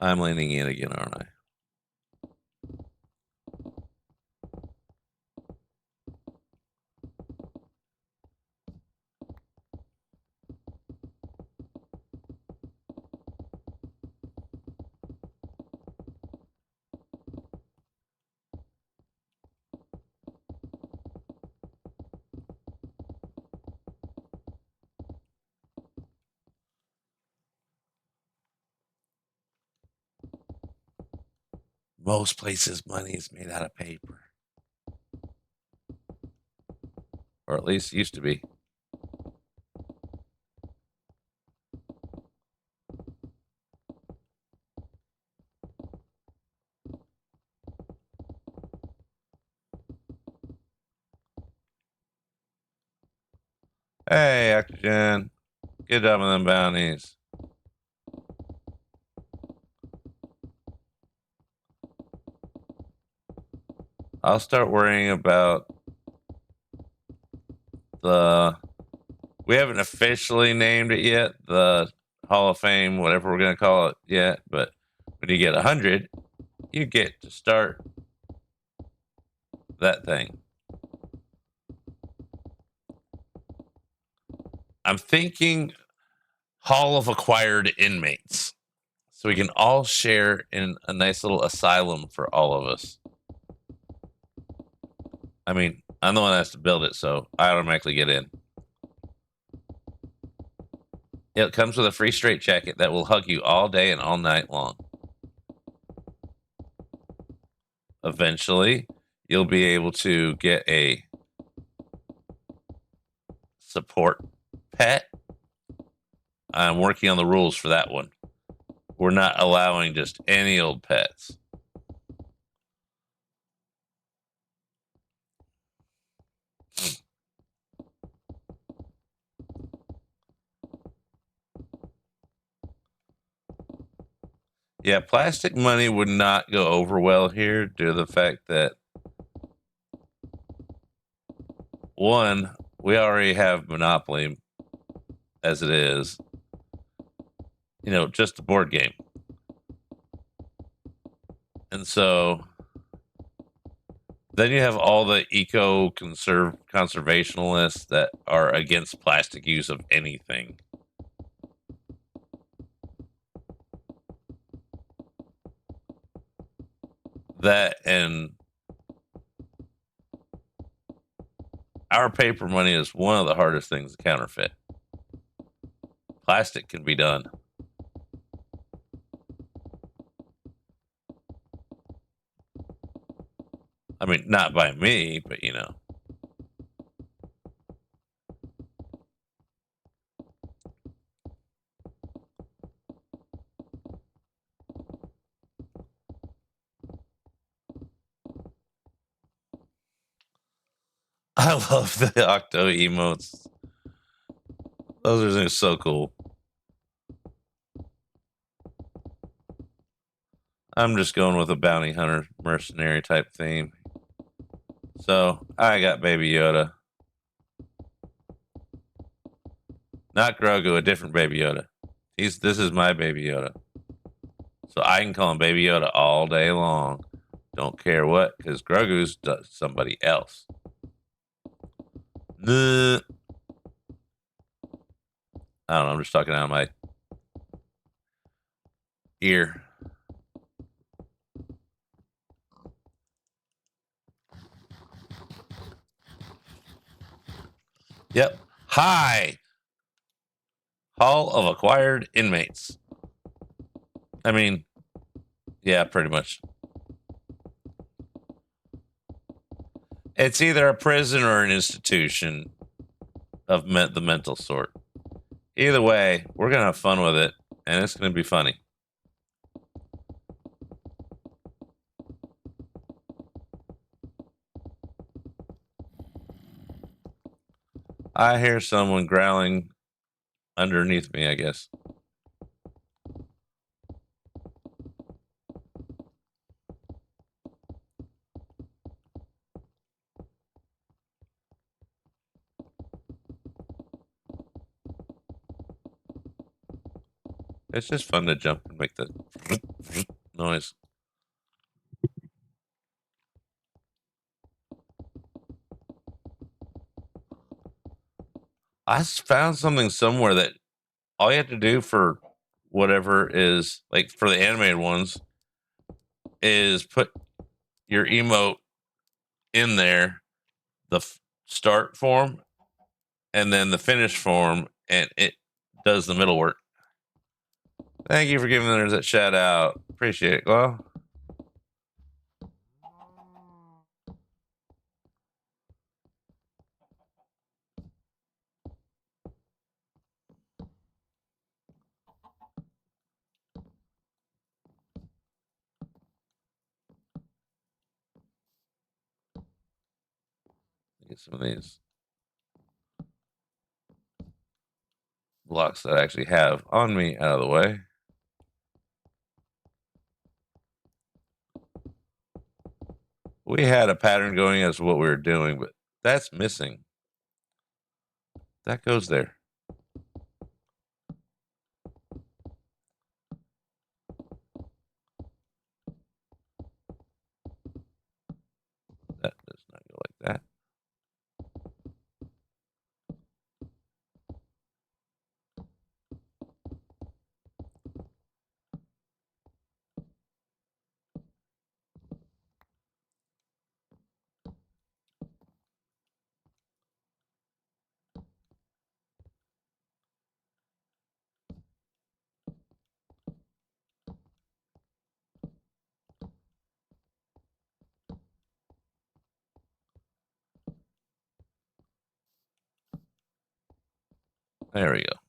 S1: I'm leaning in again, aren't I? Most places, money is made out of paper. Or at least used to be. Hey, Oxygen. Get up on them bounties. I'll start worrying about the. We haven't officially named it yet, the Hall of Fame, whatever we're going to call it yet. But when you get 100, you get to start that thing. I'm thinking Hall of Acquired Inmates. so we can all share in a nice little asylum for all of us. I mean, I'm the one that has to build it, so I automatically get in. It comes with a free straitjacket that will hug you all day and all night long. Eventually, you'll be able to get a support pet. I'm working on the rules for that one. We're not allowing just any old pets. Yeah, plastic money would not go over well here due to the fact that, one, we already have Monopoly as it is. You know, just a board game. And so then you have all the conservationalists that are against plastic use of anything. That and our paper money is one of the hardest things to counterfeit. Plastic can be done. I mean, not by me, but you know. I love the Octo emotes. Those are so cool. I'm just going with a bounty hunter mercenary type theme. So I got Baby Yoda. Not Grogu, a different Baby Yoda. This is my Baby Yoda. So I can call him Baby Yoda all day long. Don't care what, because Grogu's somebody else. I don't know. I'm just talking out of my ear. Yep. Hi. Hall of Acquired Inmates. I mean, yeah, pretty much. It's either a prison or an institution of the mental sort. Either way, we're going to have fun with it, and it's going to be funny. I hear someone growling underneath me, I guess. It's just fun to jump and make the noise. I found something somewhere that all you have to do for whatever is like for the animated ones is put your emote in there, the start form, and then the finish form, and it does the middle work. Thank you for giving us that shout out. Appreciate it, Glow. Get some of these blocks that I actually have on me out of the way. We had a pattern going as to what we were doing, but that's missing. That goes there. That does not go like that. There we go.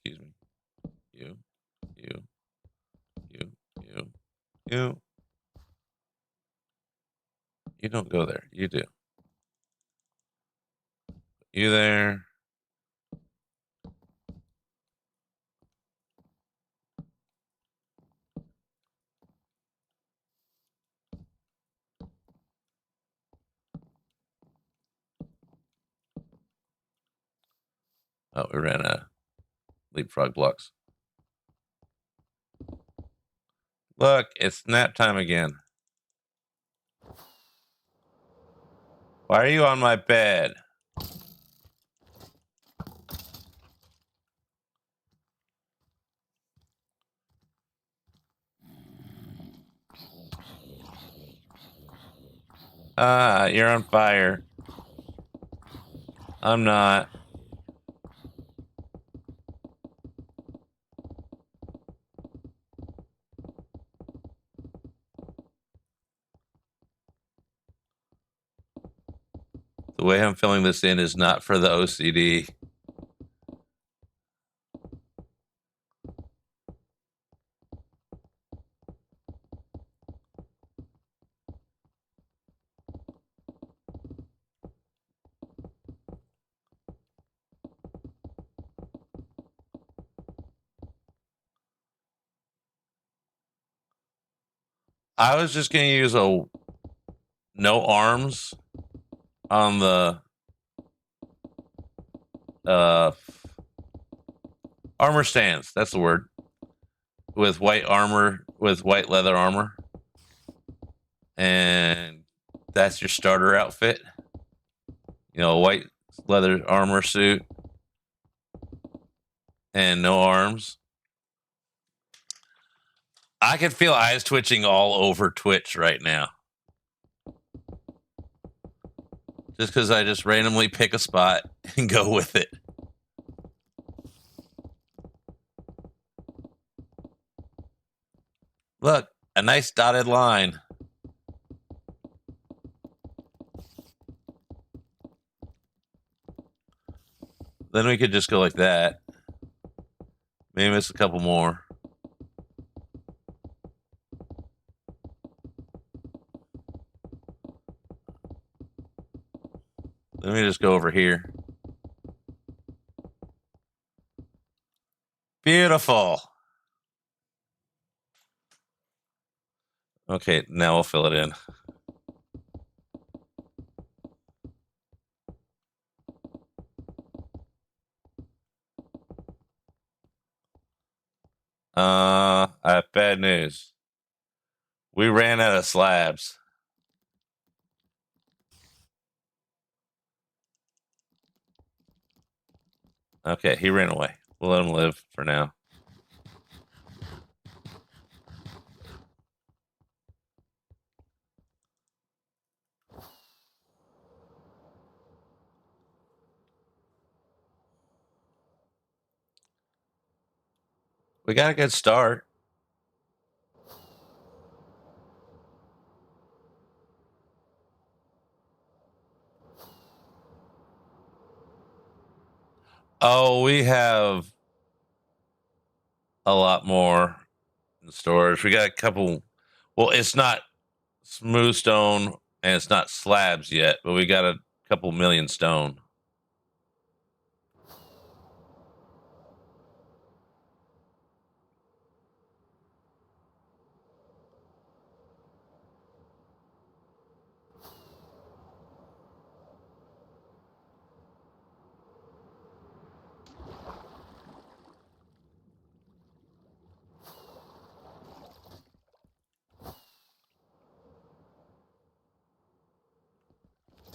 S1: Excuse me. You, you, you, you, you. You don't go there. You do. You there. Oh, we ran a leapfrog blocks. Look, it's nap time again. Why are you on my bed? Ah, you're on fire. I'm not. The way I'm filling this in is not for the OCD. I was just going to use a no arms on the uh, armor stands. That's the word. With white armor, with white leather armor. And that's your starter outfit. You know, white leather armor suit and no arms. I can feel eyes twitching all over Twitch right now. Just because I just randomly pick a spot and go with it. Look, a nice dotted line. Then we could just go like that. Maybe miss a couple more. Let me just go over here. Beautiful. Okay, now we'll fill it in. I have bad news. We ran out of slabs. Okay, he ran away. We'll let him live for now. We got a good start. Oh, we have a lot more in storage. We got a couple. Well, it's not smooth stone and it's not slabs yet, but we got a couple million stone.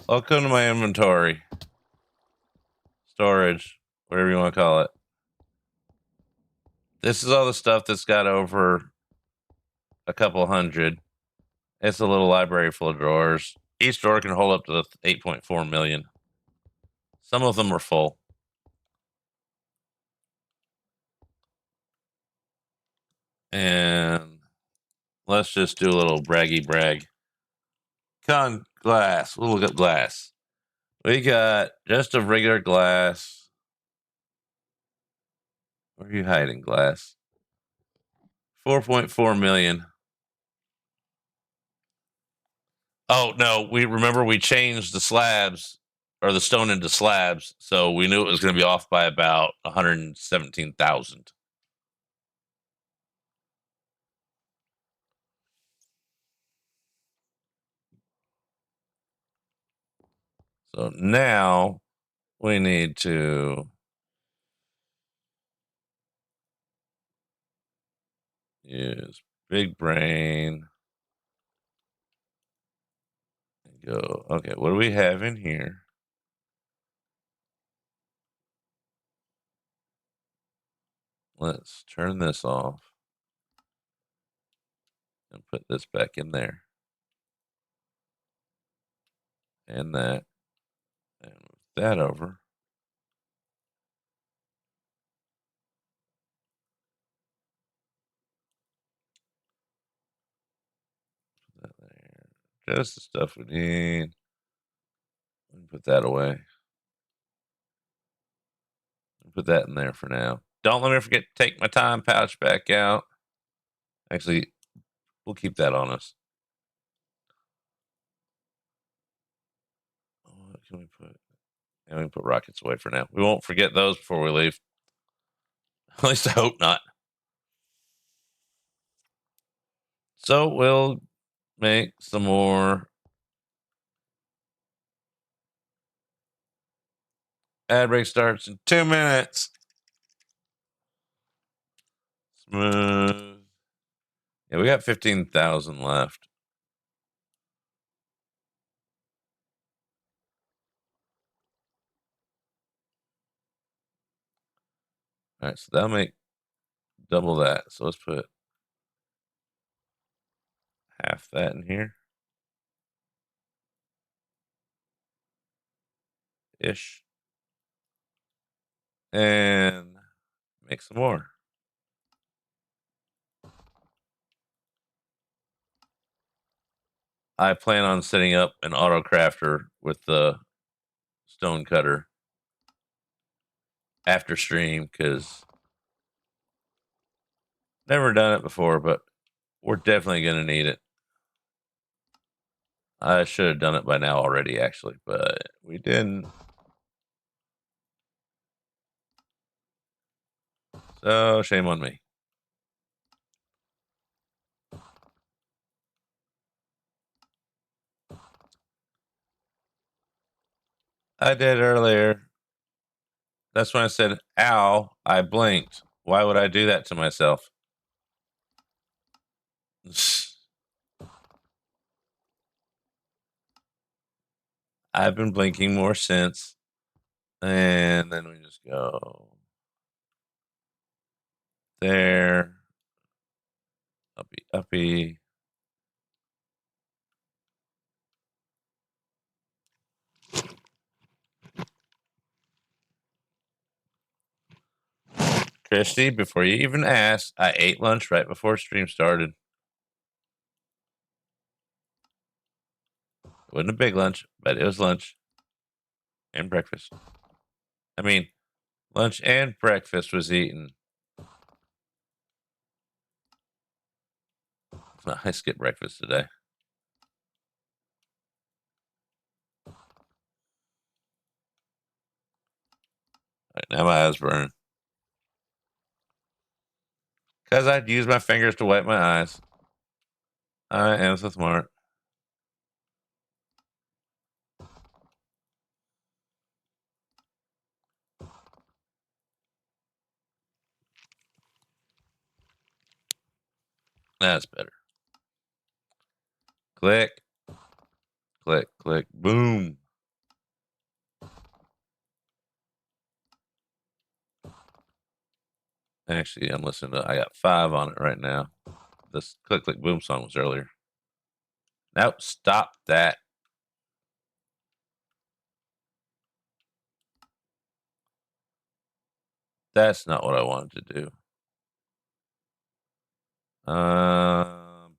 S1: Welcome to my inventory. Storage, whatever you want to call it. This is all the stuff that's got over a couple hundred. It's a little library full of drawers. Each drawer can hold up to 8.4 million. Some of them are full. And let's just do a little braggy brag. Glass. We'll look up glass. We got just a regular glass. Where are you hiding, glass? 4.4 million. Oh no, we changed the slabs or the stone into slabs, so we knew it was going to be off by about 117,000. So now we need to use big brain and go, okay, what do we have in here? Let's turn this off and put this back in there. And that. And move that over. Put that there. Just the stuff we need. Put that away. Put that in there for now. Don't let me forget to take my time pouch back out. Actually, we'll keep that on us. What can we put? Yeah, we can put rockets away for now. We won't forget those before we leave. At least I hope not. So we'll make some more. Ad break starts in 2 minutes. Smooth. Yeah, we got 15,000 left. All right, so that'll make double that. So let's put half that in here. Ish. And make some more. I plan on setting up an auto crafter with the stone cutter after stream because never done it before, but we're definitely going to need it. I should have done it by now already, actually, but we didn't. So shame on me. I did earlier. That's when I said, ow, I blinked. Why would I do that to myself? I've been blinking more since. And then we just go there. Uppy, uppy. Christy, before you even asked, I ate lunch right before stream started. It wasn't a big lunch, but it was lunch and breakfast. I mean, lunch and breakfast was eaten. I skipped breakfast today. Right, now my eyes burn. Because I'd use my fingers to wipe my eyes. I am so smart. That's better. Click, click, click, boom. Actually, I'm listening to. I got 5 on it right now. This click, click, boom song was earlier. Nope, stop that. That's not what I wanted to do.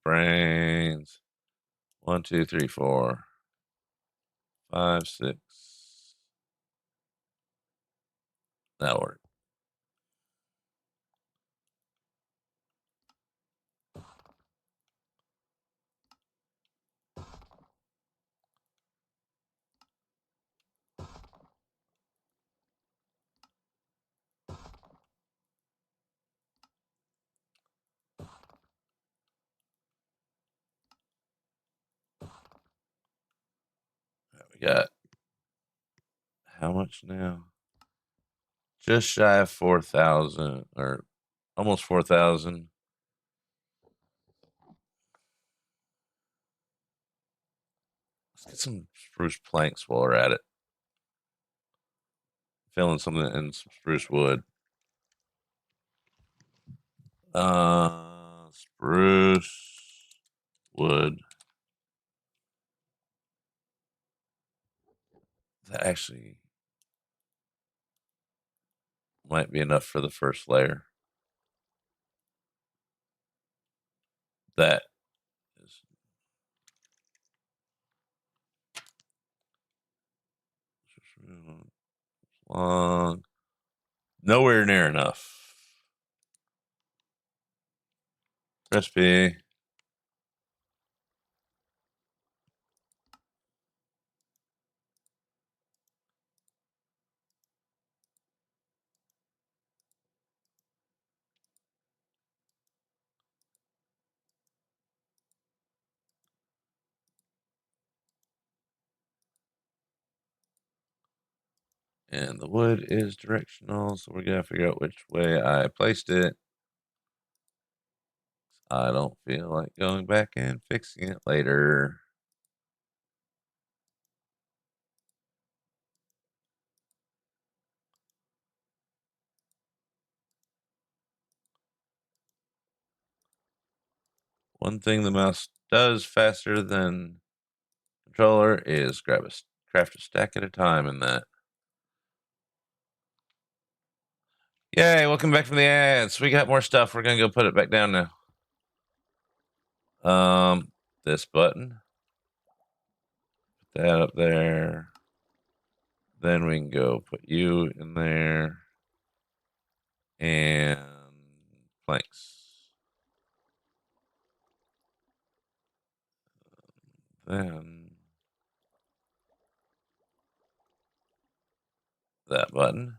S1: Brains. 1, 2, 3, 4, 5, 6. That'll work. We got how much now? Just shy of 4,000 or almost 4,000. Let's get some spruce planks while we're at it. Feeling something in some spruce wood. Spruce wood. That actually might be enough for the first layer. That is long. Nowhere near enough. Crispy. And the wood is directional, so we're gonna figure out which way I placed it. I don't feel like going back and fixing it later. One thing the mouse does faster than controller is craft a stack at a time in that. Yay, welcome back from the ads. We got more stuff. We're gonna go put it back down now. This button. Put that up there. Then we can go put you in there. And planks. Then that button.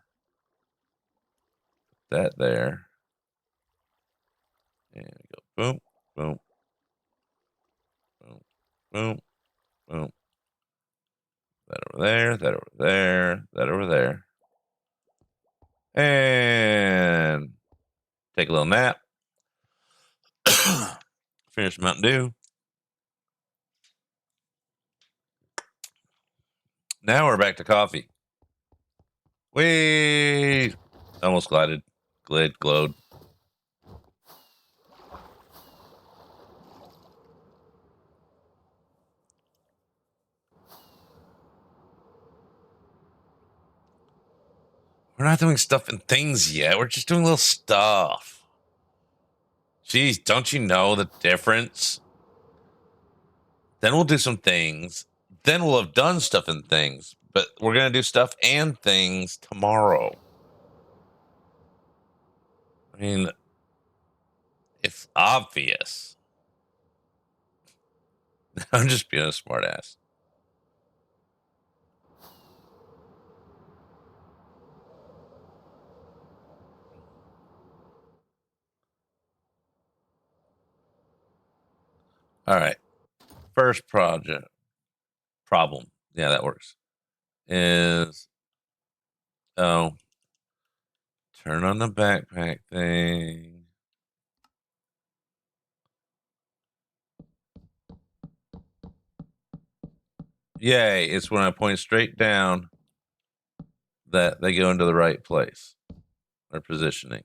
S1: That there. And go boom, boom, boom, boom, boom. That over there, that over there, that over there. And take a little nap. Finish Mountain Dew. Now we're back to coffee. We almost glowed. We're not doing stuff and things yet. We're just doing little stuff. Jeez, don't you know the difference? Then we'll do some things. Then we'll have done stuff and things. But we're going to do stuff and things tomorrow. I mean, it's obvious. I'm just being a smart ass. All right. First project problem. Yeah, that works. Is oh, turn on the backpack thing. Yay. It's when I point straight down that they go into the right place or positioning.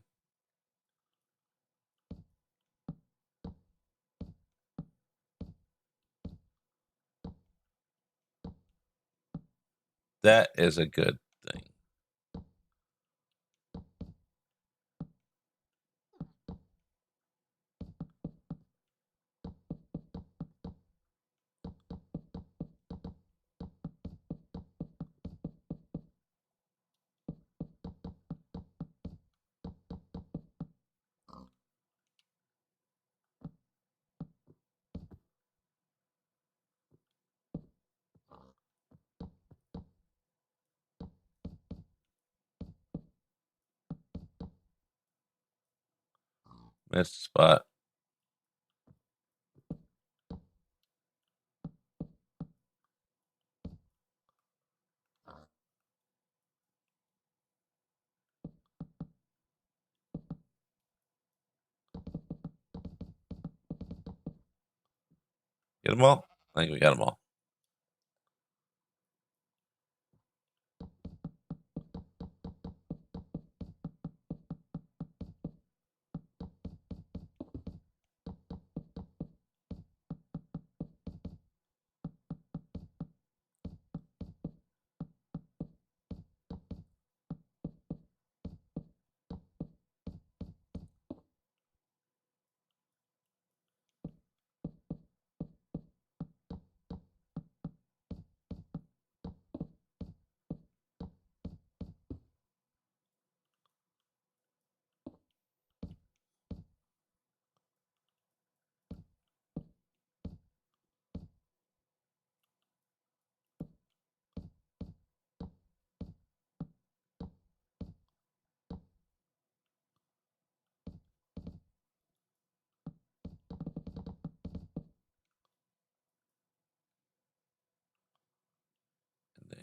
S1: That is a good thing. Missed spot. Get them all? I think we got them all.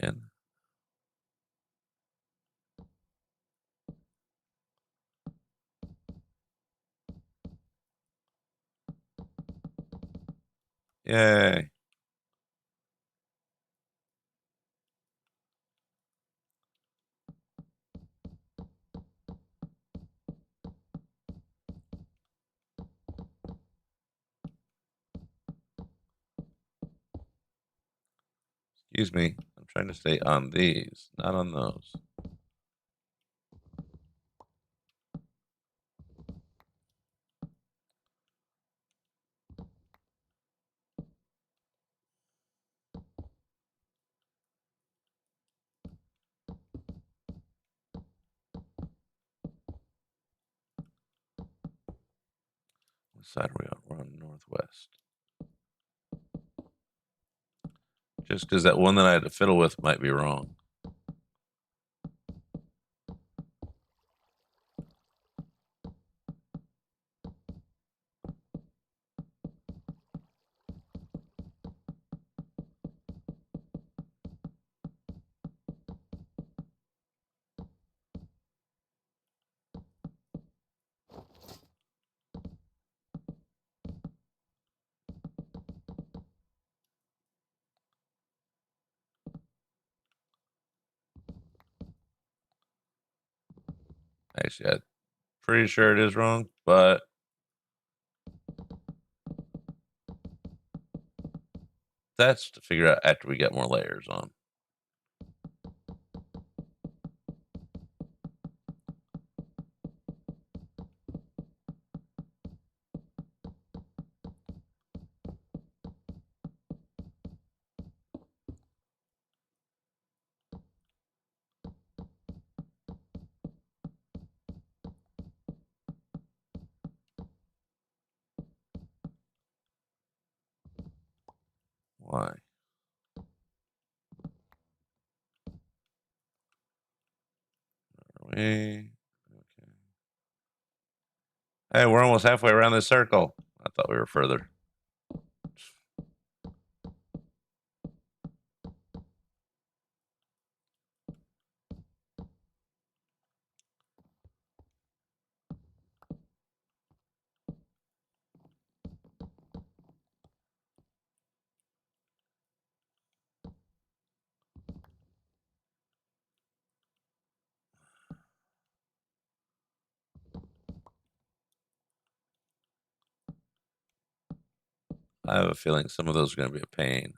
S1: And then yay. Excuse me. I'm trying to stay on these, not on those. What side are we on? We're on northwest. Just because that one that I had to fiddle with might be wrong. Actually, I'm pretty sure it is wrong, but that's to figure out after we get more layers on. Why? Are we? Okay. Hey, we're almost halfway around this circle. I thought we were further. I have a feeling some of those are going to be a pain.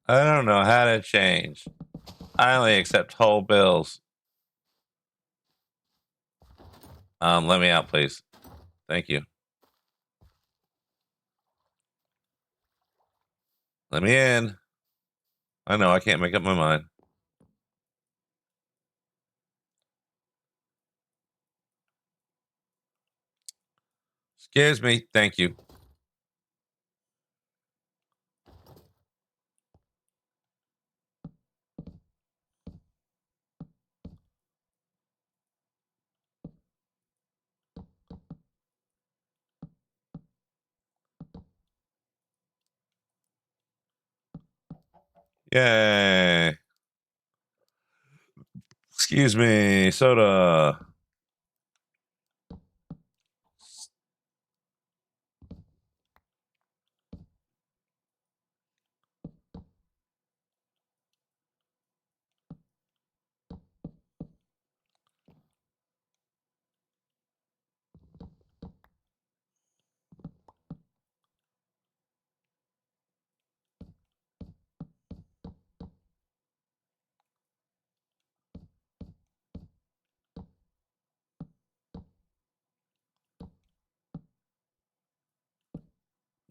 S1: I don't know how to change. I only accept whole bills. Let me out, please. Thank you. Let me in. I know I can't make up my mind. Excuse me. Thank you. Yay. Excuse me. Soda.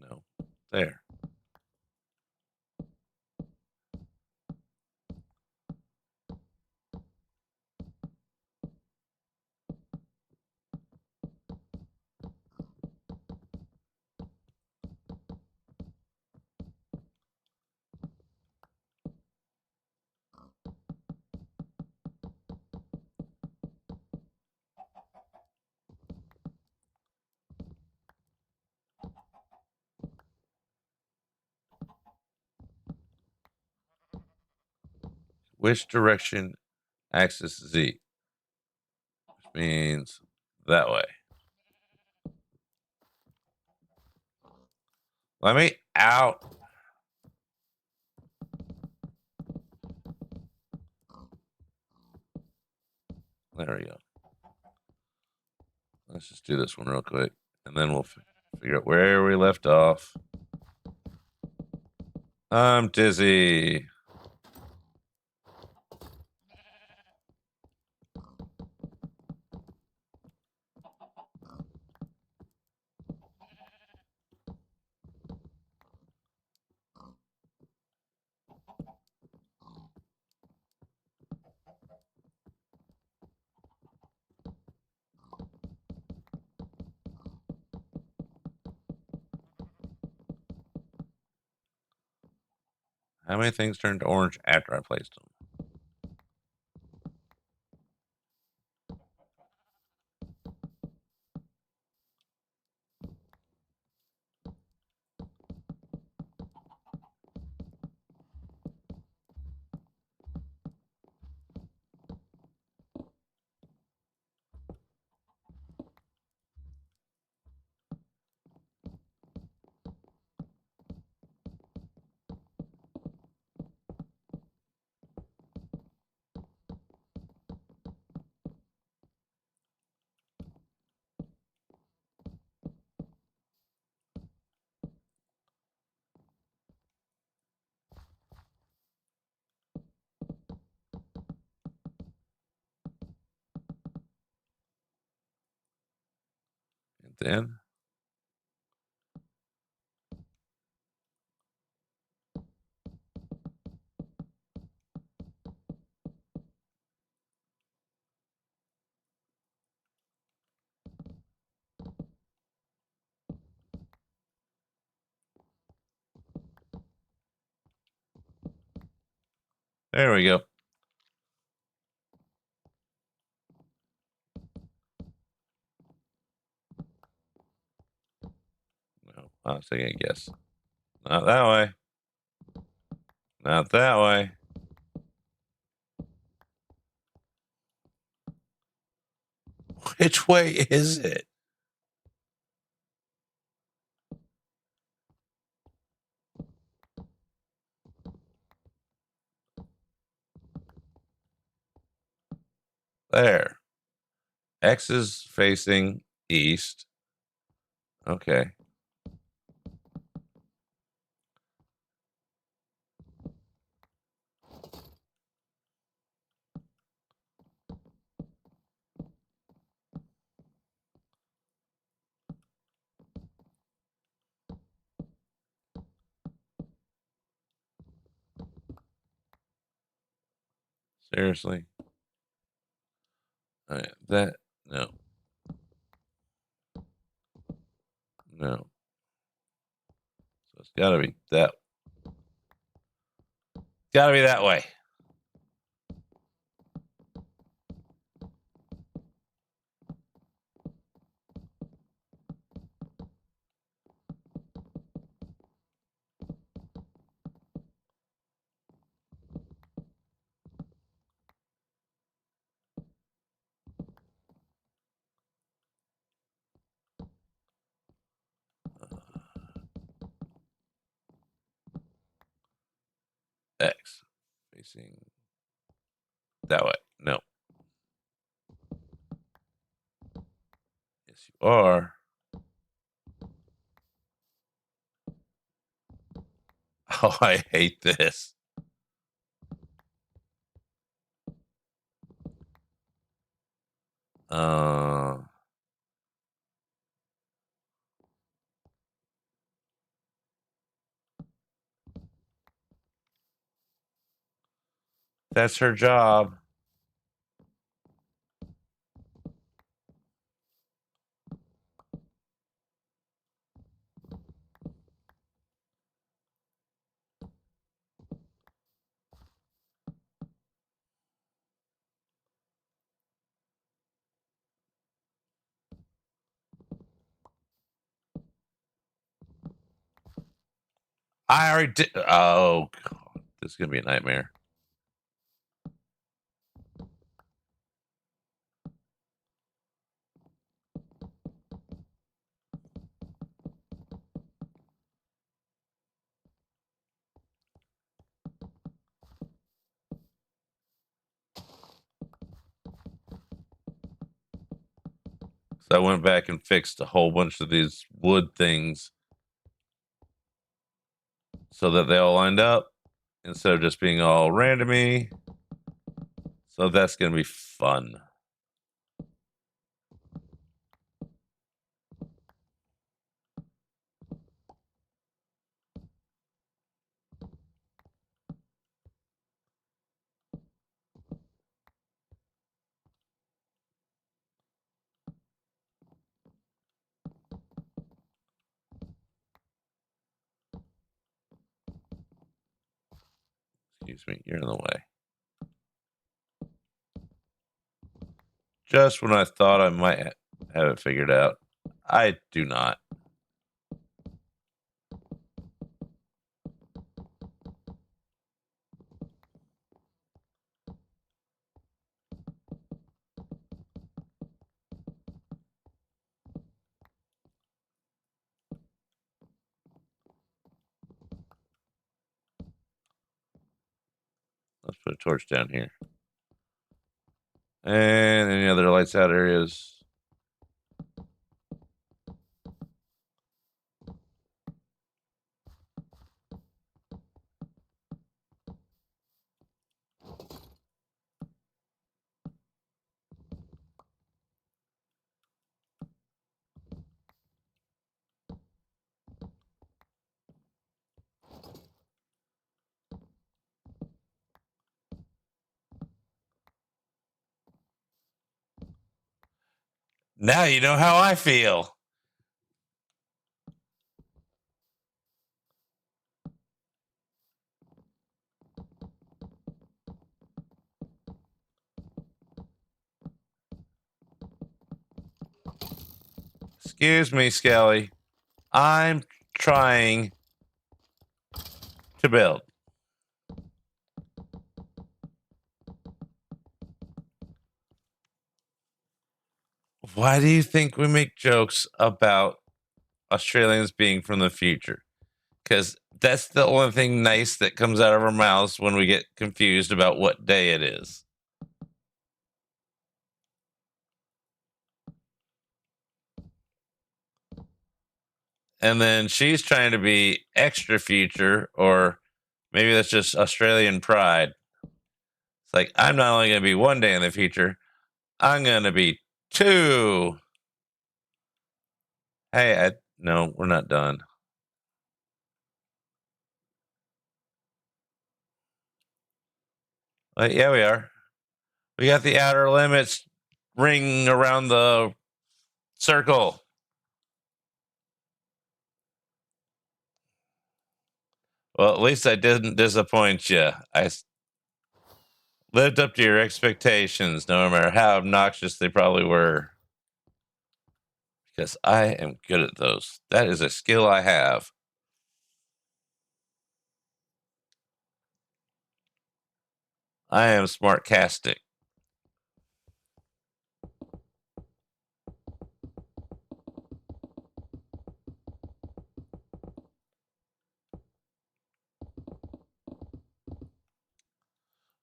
S1: No. There. Which direction axis Z? Which means that way. Let me out. There we go. Let's just do this one real quick, and then we'll figure out where we left off. I'm dizzy. How many things turned orange after I placed them? And then There we go. No, I was thinking, guess. Not that way. Not that way. Which way is it? There. X is facing east. Okay. Seriously. All right. That no. No. So it's gotta be that. Gotta be that way. X facing that way. No. Yes, you are. Oh, I hate this. Uh, that's her job. I already did. Oh, God. This is gonna be a nightmare. So I went back and fixed a whole bunch of these wood things so that they all lined up instead of just being all randomy. So that's gonna be fun. Excuse me, you're in the way. Just when I thought I might have it figured out, I do not. Let's put a torch down here. And any other lights out areas? Now you know how I feel. Excuse me, Skelly. I'm trying to build. Why do you think we make jokes about Australians being from the future? Because that's the only thing nice that comes out of our mouths when we get confused about what day it is. And then she's trying to be extra future, or maybe that's just Australian pride. It's like, I'm not only going to be one day in the future, I'm going to be two. Hey, no, we're not done. Yeah, we are. We got the outer limits ring around the circle. Well, at least I didn't disappoint you. I lived up to your expectations, no matter how obnoxious they probably were. Because I am good at those. That is a skill I have. I am smart-castic.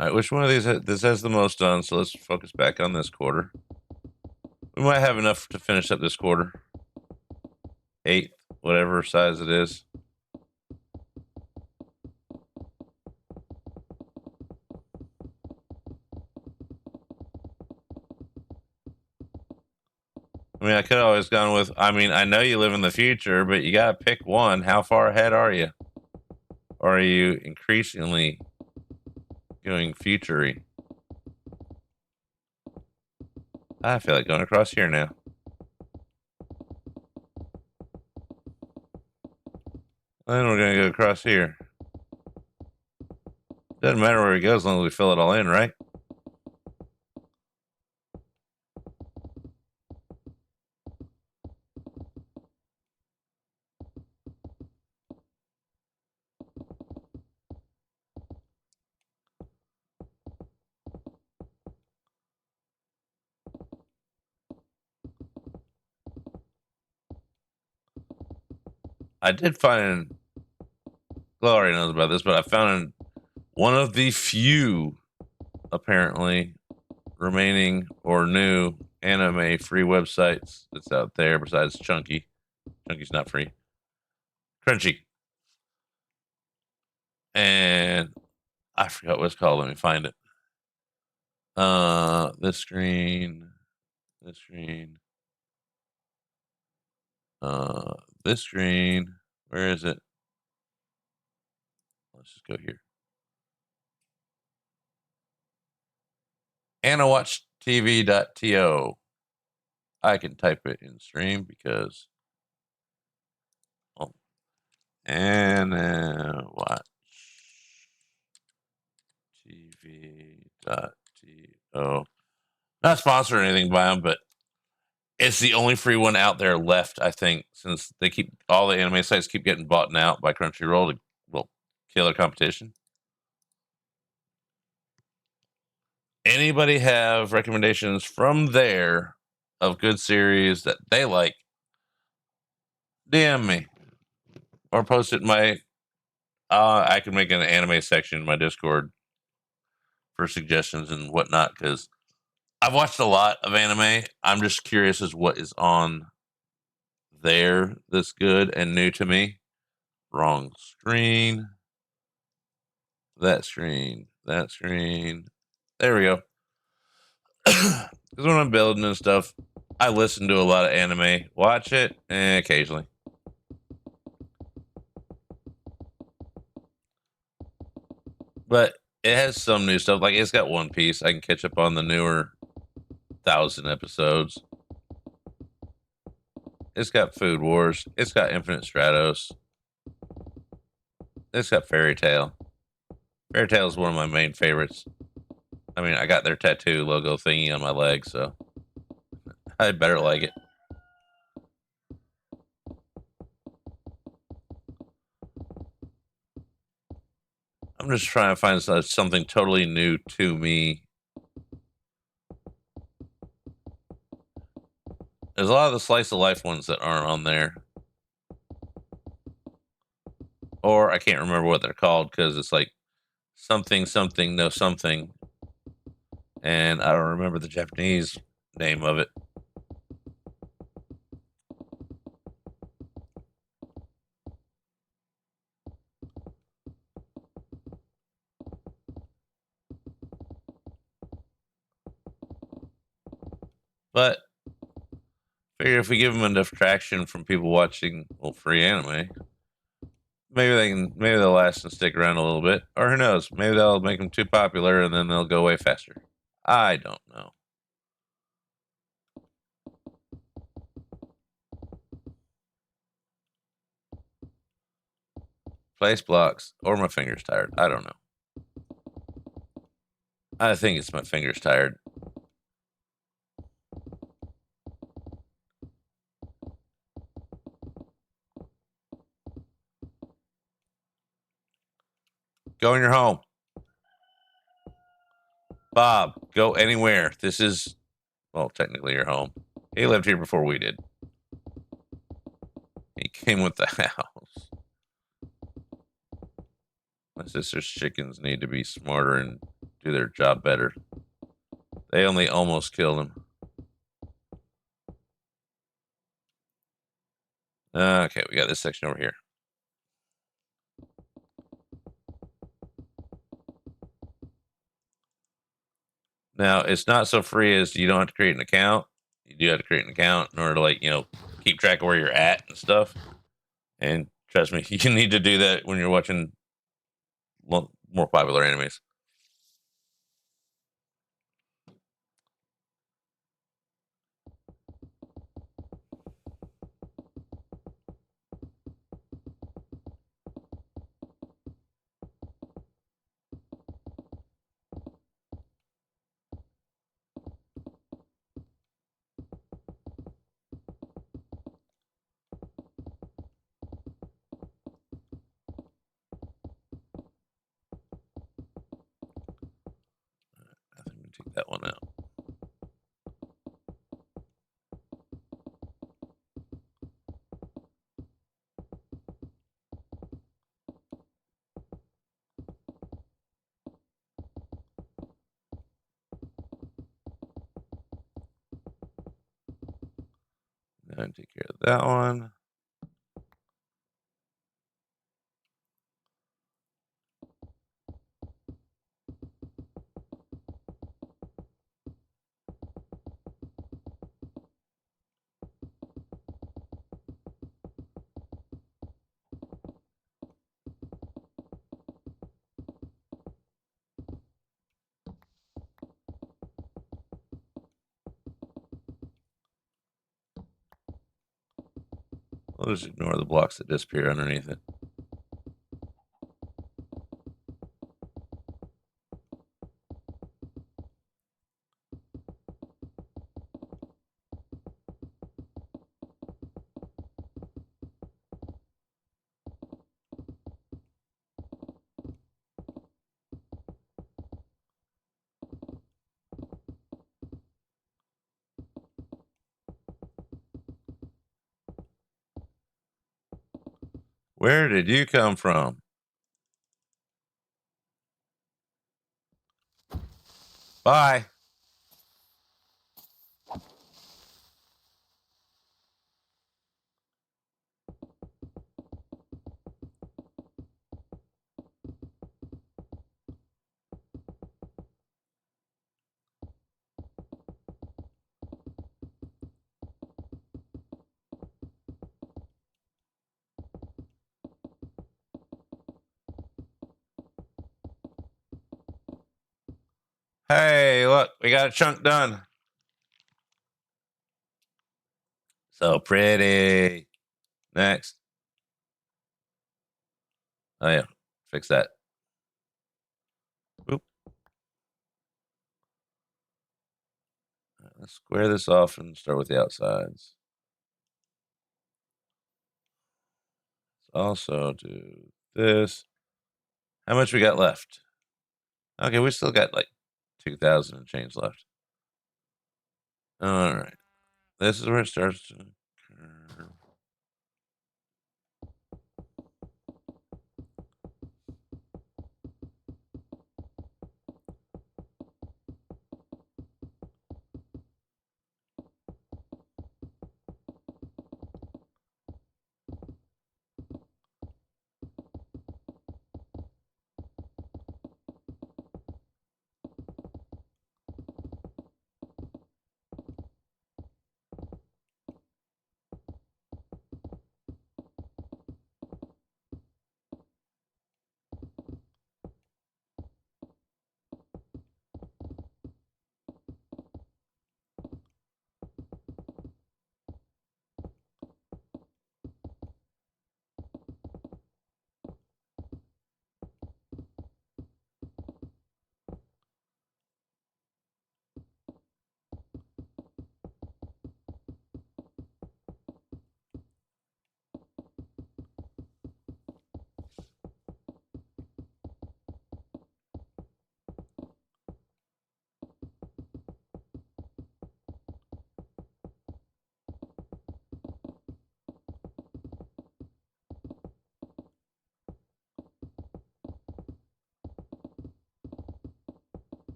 S1: All right, which one of these this has the most on? So let's focus back on this quarter. We might have enough to finish up this quarter. 8, whatever size it is. I mean, I could have always gone with, I mean, I know you live in the future, but you got to pick one. How far ahead are you? Or are you increasingly going futury? I feel like going across here now. Then we're going to go across here. Doesn't matter where he goes as long as we fill it all in, right? I did find, Glory knows about this, but I found one of the few, apparently, remaining or new anime free websites that's out there besides Chunky. Chunky's not free. Crunchy. And I forgot what it's called. Let me find it. This screen. This screen. This screen. Where is it? Let's just go here. AnnaWatchTV.to. I can type it in stream because AnnaWatchTV.to. Not sponsored or anything by them, but it's the only free one out there left, I think, since they keep all the anime sites keep getting bought out by Crunchyroll to, well, kill their competition. Anybody have recommendations from there of good series that they like? DM me or post it in my. I can make an anime section in my Discord for suggestions and whatnot because I've watched a lot of anime. I'm just curious as what is on there that's good and new to me. Wrong screen. That screen. That screen. There we go. Because when I'm building and stuff, I listen to a lot of anime, watch it, occasionally. But it has some new stuff. Like it's got One Piece. I can catch up on the newer 1,000 episodes. It's got Food Wars. It's got Infinite Stratos. It's got Fairy Tail. Fairy Tail is one of my main favorites. I mean, I got their tattoo logo thingy on my leg, so I better like it. I'm just trying to find something totally new to me. There's a lot of the slice of life ones that aren't on there, or I can't remember what they're called because it's like something something no something, and I don't remember the Japanese name of it. But figure if we give them enough traction from people watching free anime, maybe they'll last and stick around a little bit, or who knows, maybe they'll make them too popular and then they'll go away faster. I don't know. Place blocks or my fingers tired. I don't know. I think it's my fingers tired. Go in your home. Bob, go anywhere. This is, well, technically your home. He lived here before we did. He came with the house. My sister's chickens need to be smarter and do their job better. They only almost killed him. Okay, we got this section over here. Now, it's not so free as you don't have to create an account. You do have to create an account in order to, like, keep track of where you're at and stuff. And trust me, you need to do that when you're watching more popular animes. I think we take that one out. And take care of that one. We'll just ignore the blocks that disappear underneath it. Where did you come from? Bye. Hey, look, we got a chunk done. So pretty. Next. Oh, yeah. Fix that. Oop. Let's square this off and start with the outsides. Let's also do this. How much we got left? Okay, we still got like 2,000 and change left. All right. This is where it starts to curve.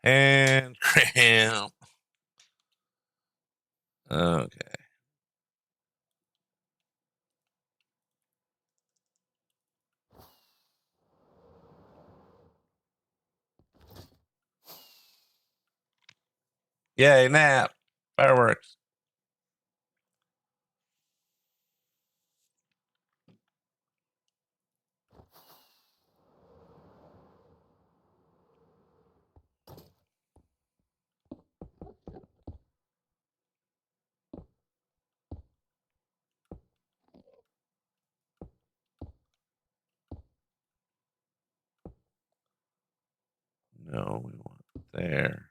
S1: And cramp. Okay. Yay, nap. Fireworks. No, we want there.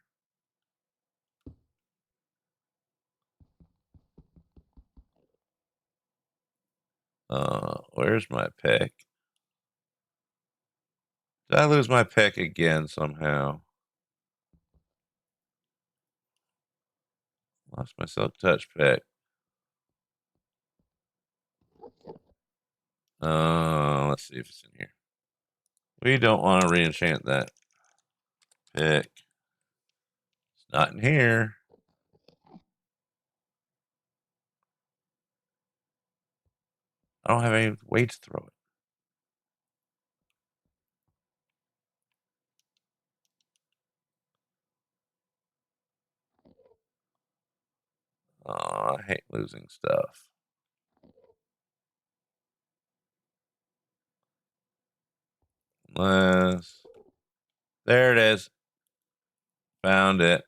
S1: Where's my pick? Did I lose my pick again somehow? Lost my silk touch pick. Let's see if it's in here. We don't want to re-enchant that pick. It's not in here. I don't have any way to throw it. Oh, I hate losing stuff. Unless there it is. Found it.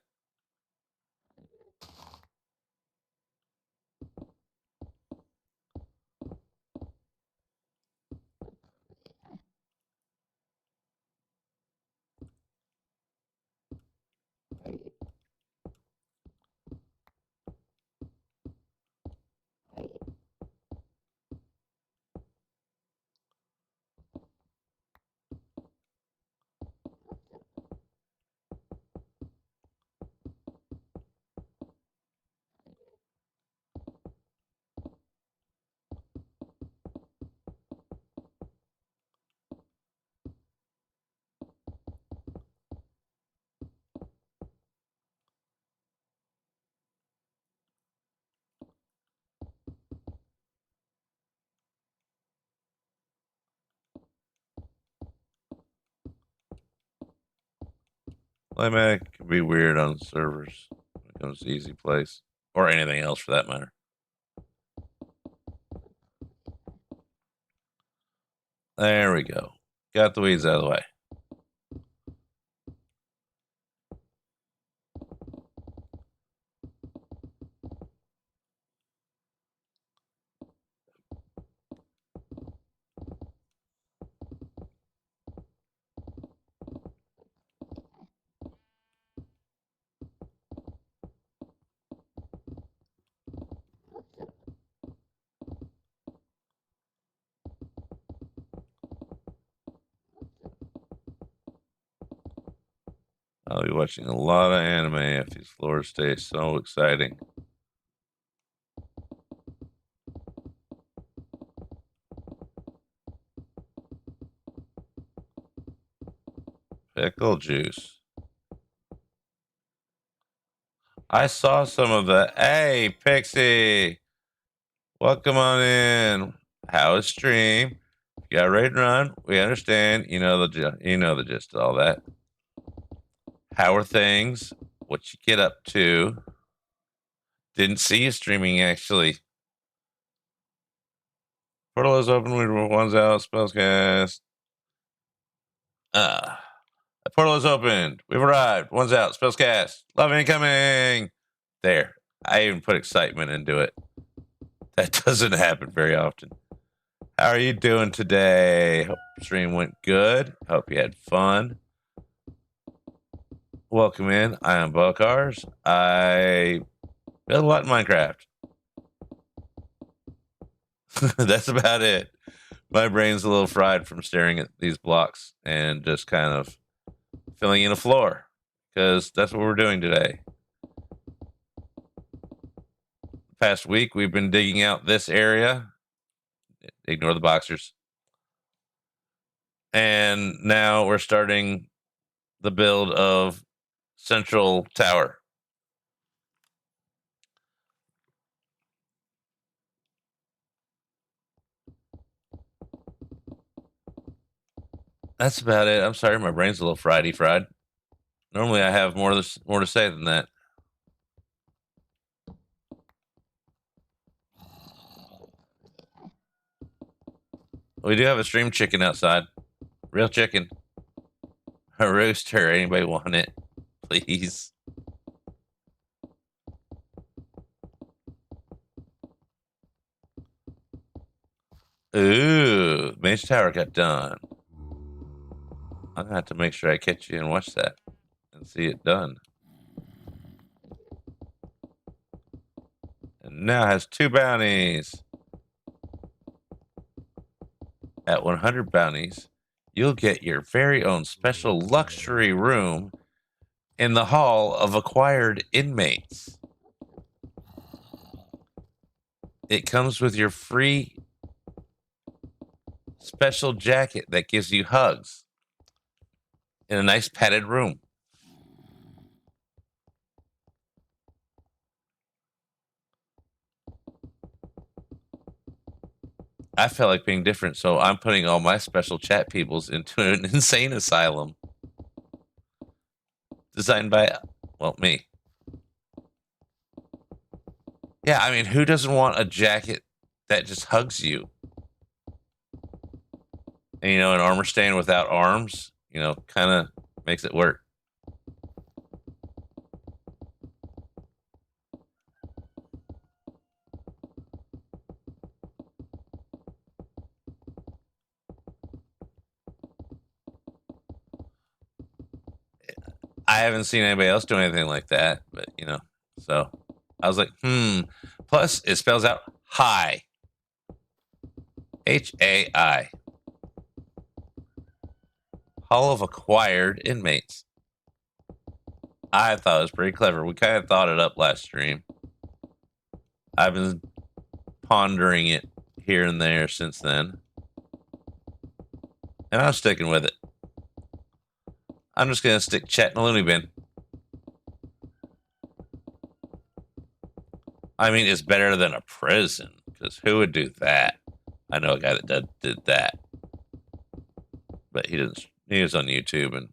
S1: Playback can be weird on servers when it comes to easy place or anything else for that matter. There we go. Got the weeds out of the way. I'll be watching a lot of anime if these floors stay so exciting. Pickle juice. I saw some of that. Hey, Pixie. Welcome on in. How is stream? You got ready to run? We understand. You know the gist of all that. How are things? What you get up to? Didn't see you streaming actually. Portal is open. One's out. Spells cast. The portal is opened. We've arrived. One's out. Spells cast. Love incoming. There. I even put excitement into it. That doesn't happen very often. How are you doing today? Hope stream went good. Hope you had fun. Welcome in. I am Bokars. I build a lot in Minecraft. That's about it. My brain's a little fried from staring at these blocks and just kind of filling in a floor because that's what we're doing today. The past week, we've been digging out this area. Ignore the boxers. And now we're starting the build of Central Tower. That's about it. I'm sorry, my brain's a little fried. Normally, I have more to say than that. We do have a stream chicken outside. Real chicken. A rooster. Anybody want it? Please. Ooh, Mage Tower got done. I'm gonna have to make sure I catch you and watch that and see it done. And now has 2 bounties. At 100 bounties, you'll get your very own special luxury room in the Hall of Acquired Inmates. It comes with your free special jacket that gives you hugs in a nice padded room. I felt like being different, so I'm putting all my special chat peoples into an insane asylum designed by, well, me. Yeah, I mean, who doesn't want a jacket that just hugs you? And, an armor stand without arms, kind of makes it work. I haven't seen anybody else do anything like that, but so I was like, Plus, it spells out high. HAI. Hall of Acquired Inmates. I thought it was pretty clever. We kind of thought it up last stream. I've been pondering it here and there since then. And I'm sticking with it. I'm just going to stick chat in a loony bin. I mean, it's better than a prison, because who would do that? I know a guy that did that. But he didn't. He was on YouTube, and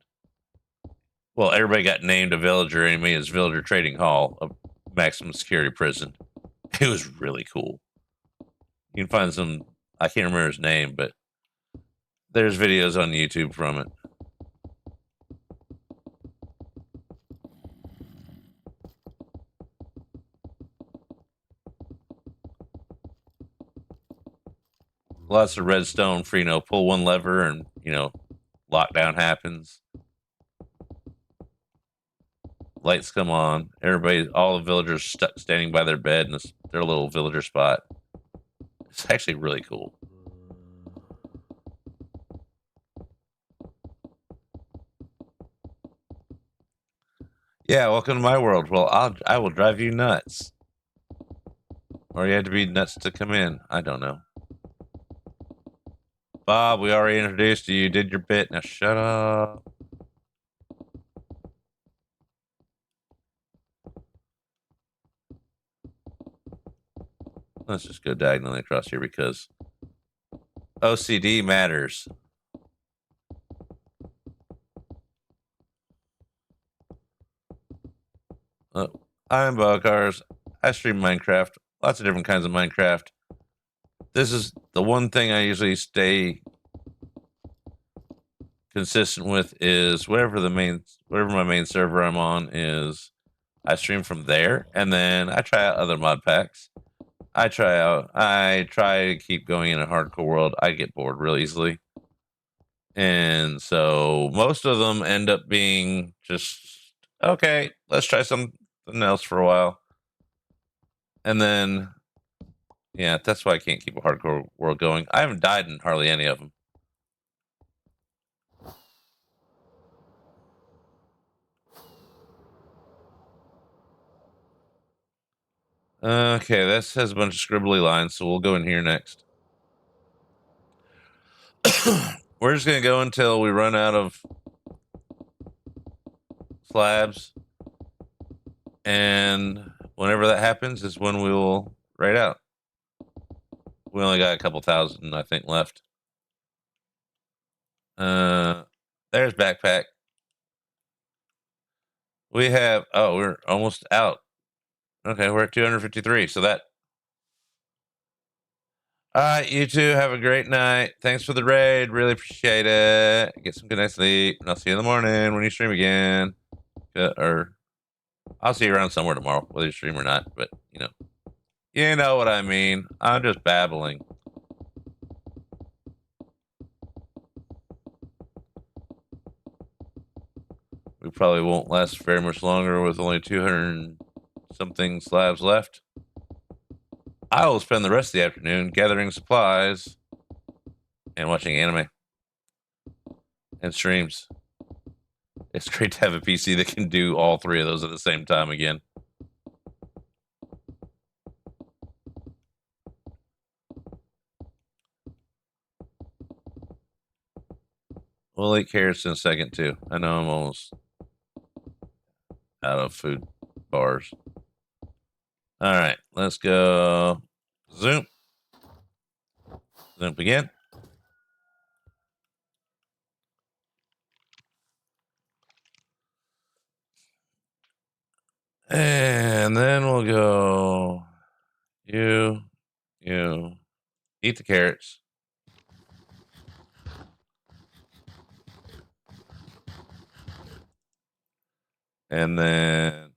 S1: well, everybody got named a villager, and made his villager trading hall a maximum security prison. It was really cool. You can find some. I can't remember his name, but There's videos on YouTube from it. Lots of redstone for, pull one lever and, lockdown happens. Lights come on. All the villagers standing by their bed in their little villager spot. It's actually really cool. Yeah, welcome to my world. Well, I will drive you nuts. Or you had to be nuts to come in. I don't know. Bob, we already introduced you. You did your bit. Now shut up. Let's just go diagonally across here because OCD matters. I'm Bocars. I stream Minecraft. Lots of different kinds of Minecraft. This is the one thing I usually stay consistent with is whatever my main server I'm on is. I stream from there, and then I try out other mod packs. I try to keep going in a hardcore world. I get bored real easily. And so most of them end up being just, okay, let's try something else for a while. And then, yeah, that's why I can't keep a hardcore world going. I haven't died in hardly any of them. Okay, this has a bunch of scribbly lines, so we'll go in here next. We're just going to go until we run out of slabs. And whenever that happens is when we will raid out. We only got a couple thousand, I think, left. There's backpack. We're almost out. Okay, we're at 253. So that. All right, you two have a great night. Thanks for the raid. Really appreciate it. Get some good night's sleep. And I'll see you in the morning when you stream again. Or I'll see you around somewhere tomorrow, whether you stream or not. But, you know what I mean. I'm just babbling. We probably won't last very much longer with only 200 something slabs left. I will spend the rest of the afternoon gathering supplies and watching anime and streams. It's great to have a PC that can do all three of those at the same time again. We'll eat carrots in a second too. I know I'm almost out of food bars. All right, let's go. Zoom. Zoom again. And then we'll go. You. Eat the carrots. And then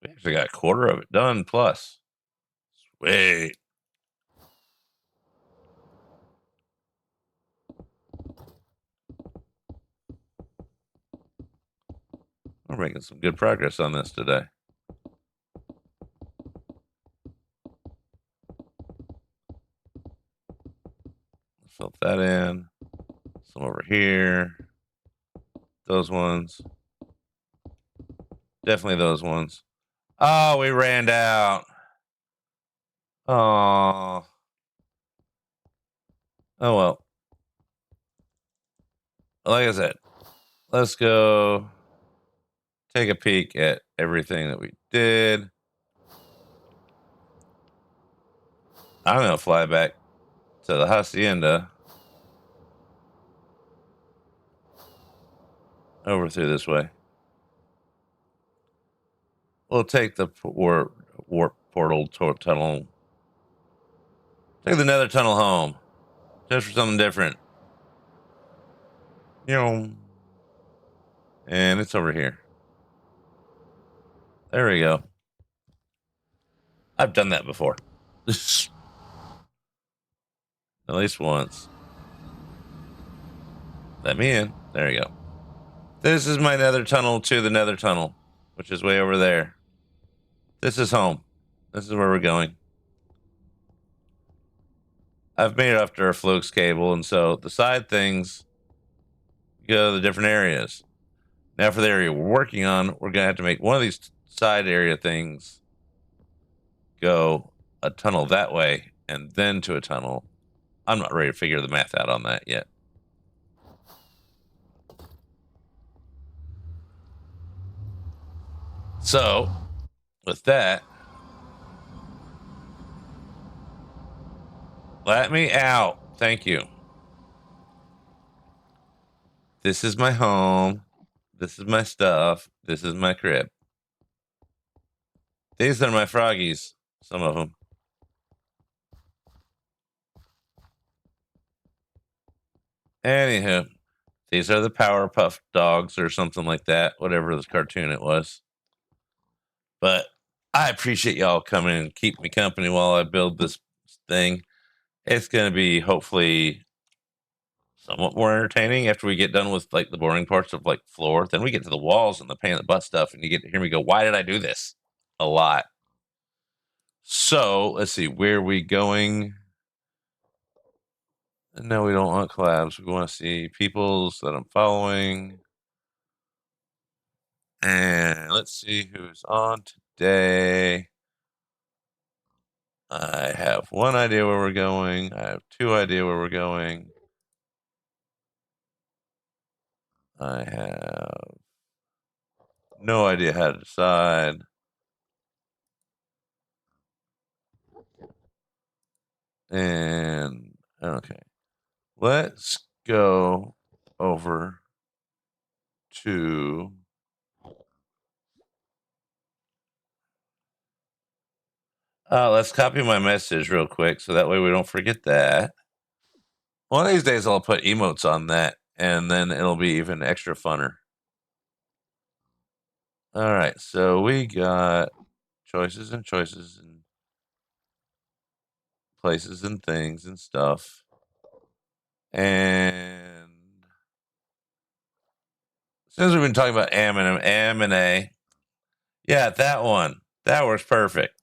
S1: we actually got a quarter of it done plus. Sweet. We're making some good progress on this today. Fill that in. Some over here. Those ones. Definitely those ones. Oh, we ran out. Oh. Oh well. Like I said, let's go take a peek at everything that we did. I'm gonna fly back to the hacienda over through this way. We'll take the warp portal tunnel. Take the nether tunnel home. Just for something different. And it's over here. There we go. I've done that before. At least once. Let me in. There you go. This is my nether tunnel to the nether tunnel, which is way over there. This is home. This is where we're going. I've made it after a flux cable, and so the side things go to the different areas. Now, for the area we're working on, we're going to have to make one of these side area things go a tunnel that way and then to a tunnel. I'm not ready to figure the math out on that yet. So, with that, let me out. Thank you. This is my home. This is my stuff. This is my crib. These are my froggies. Some of them. Anywho, these are the Powerpuff Dogs or something like that, whatever this cartoon it was. But I appreciate y'all coming and keep me company while I build this thing. It's going to be hopefully somewhat more entertaining after we get done with like the boring parts of like floor. Then we get to the walls and the pain in the butt stuff, and you get to hear me go, "Why did I do this?" A lot. So let's see, where are we going? No, we don't want collabs. We want to see peoples that I'm following. And let's see who's on today. I have one idea where we're going. I have two idea where we're going. I have no idea how to decide. And okay, let's go over to let's copy my message real quick so that way we don't forget that. One of these days I'll put emotes on that and then it'll be even extra funner. All right, so we got choices and places and things and stuff. And since we've been talking about M and A, yeah, that one. That works perfect.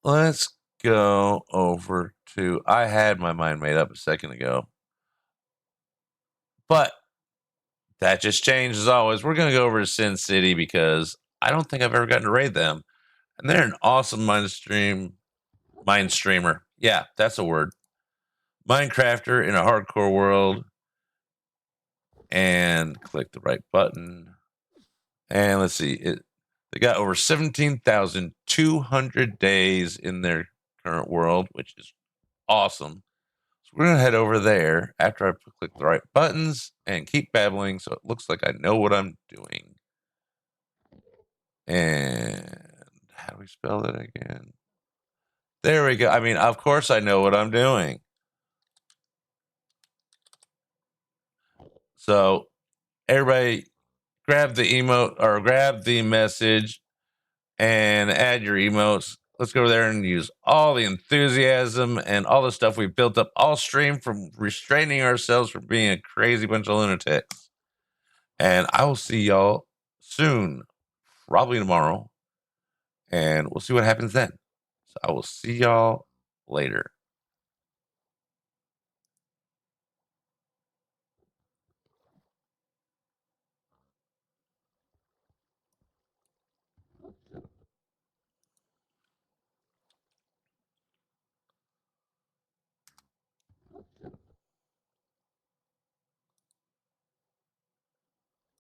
S1: Let's go over to. I had my mind made up a second ago, but that just changed as always. We're going to go over to Sin City because I don't think I've ever gotten to raid them. And they're an awesome mind streamer. Yeah, that's a word. Minecrafter in a hardcore world. And click the right button. And let's see. They got over 17,200 days in their current world, which is awesome. So we're going to head over there after I click the right buttons and keep babbling so it looks like I know what I'm doing. And how do we spell that again? There we go. I mean, of course I know what I'm doing. So everybody grab the emote or grab the message and add your emotes. Let's go over there and use all the enthusiasm and all the stuff we've built up all stream from restraining ourselves from being a crazy bunch of lunatics. And I will see y'all soon, probably tomorrow. And we'll see what happens then. So I will see y'all later.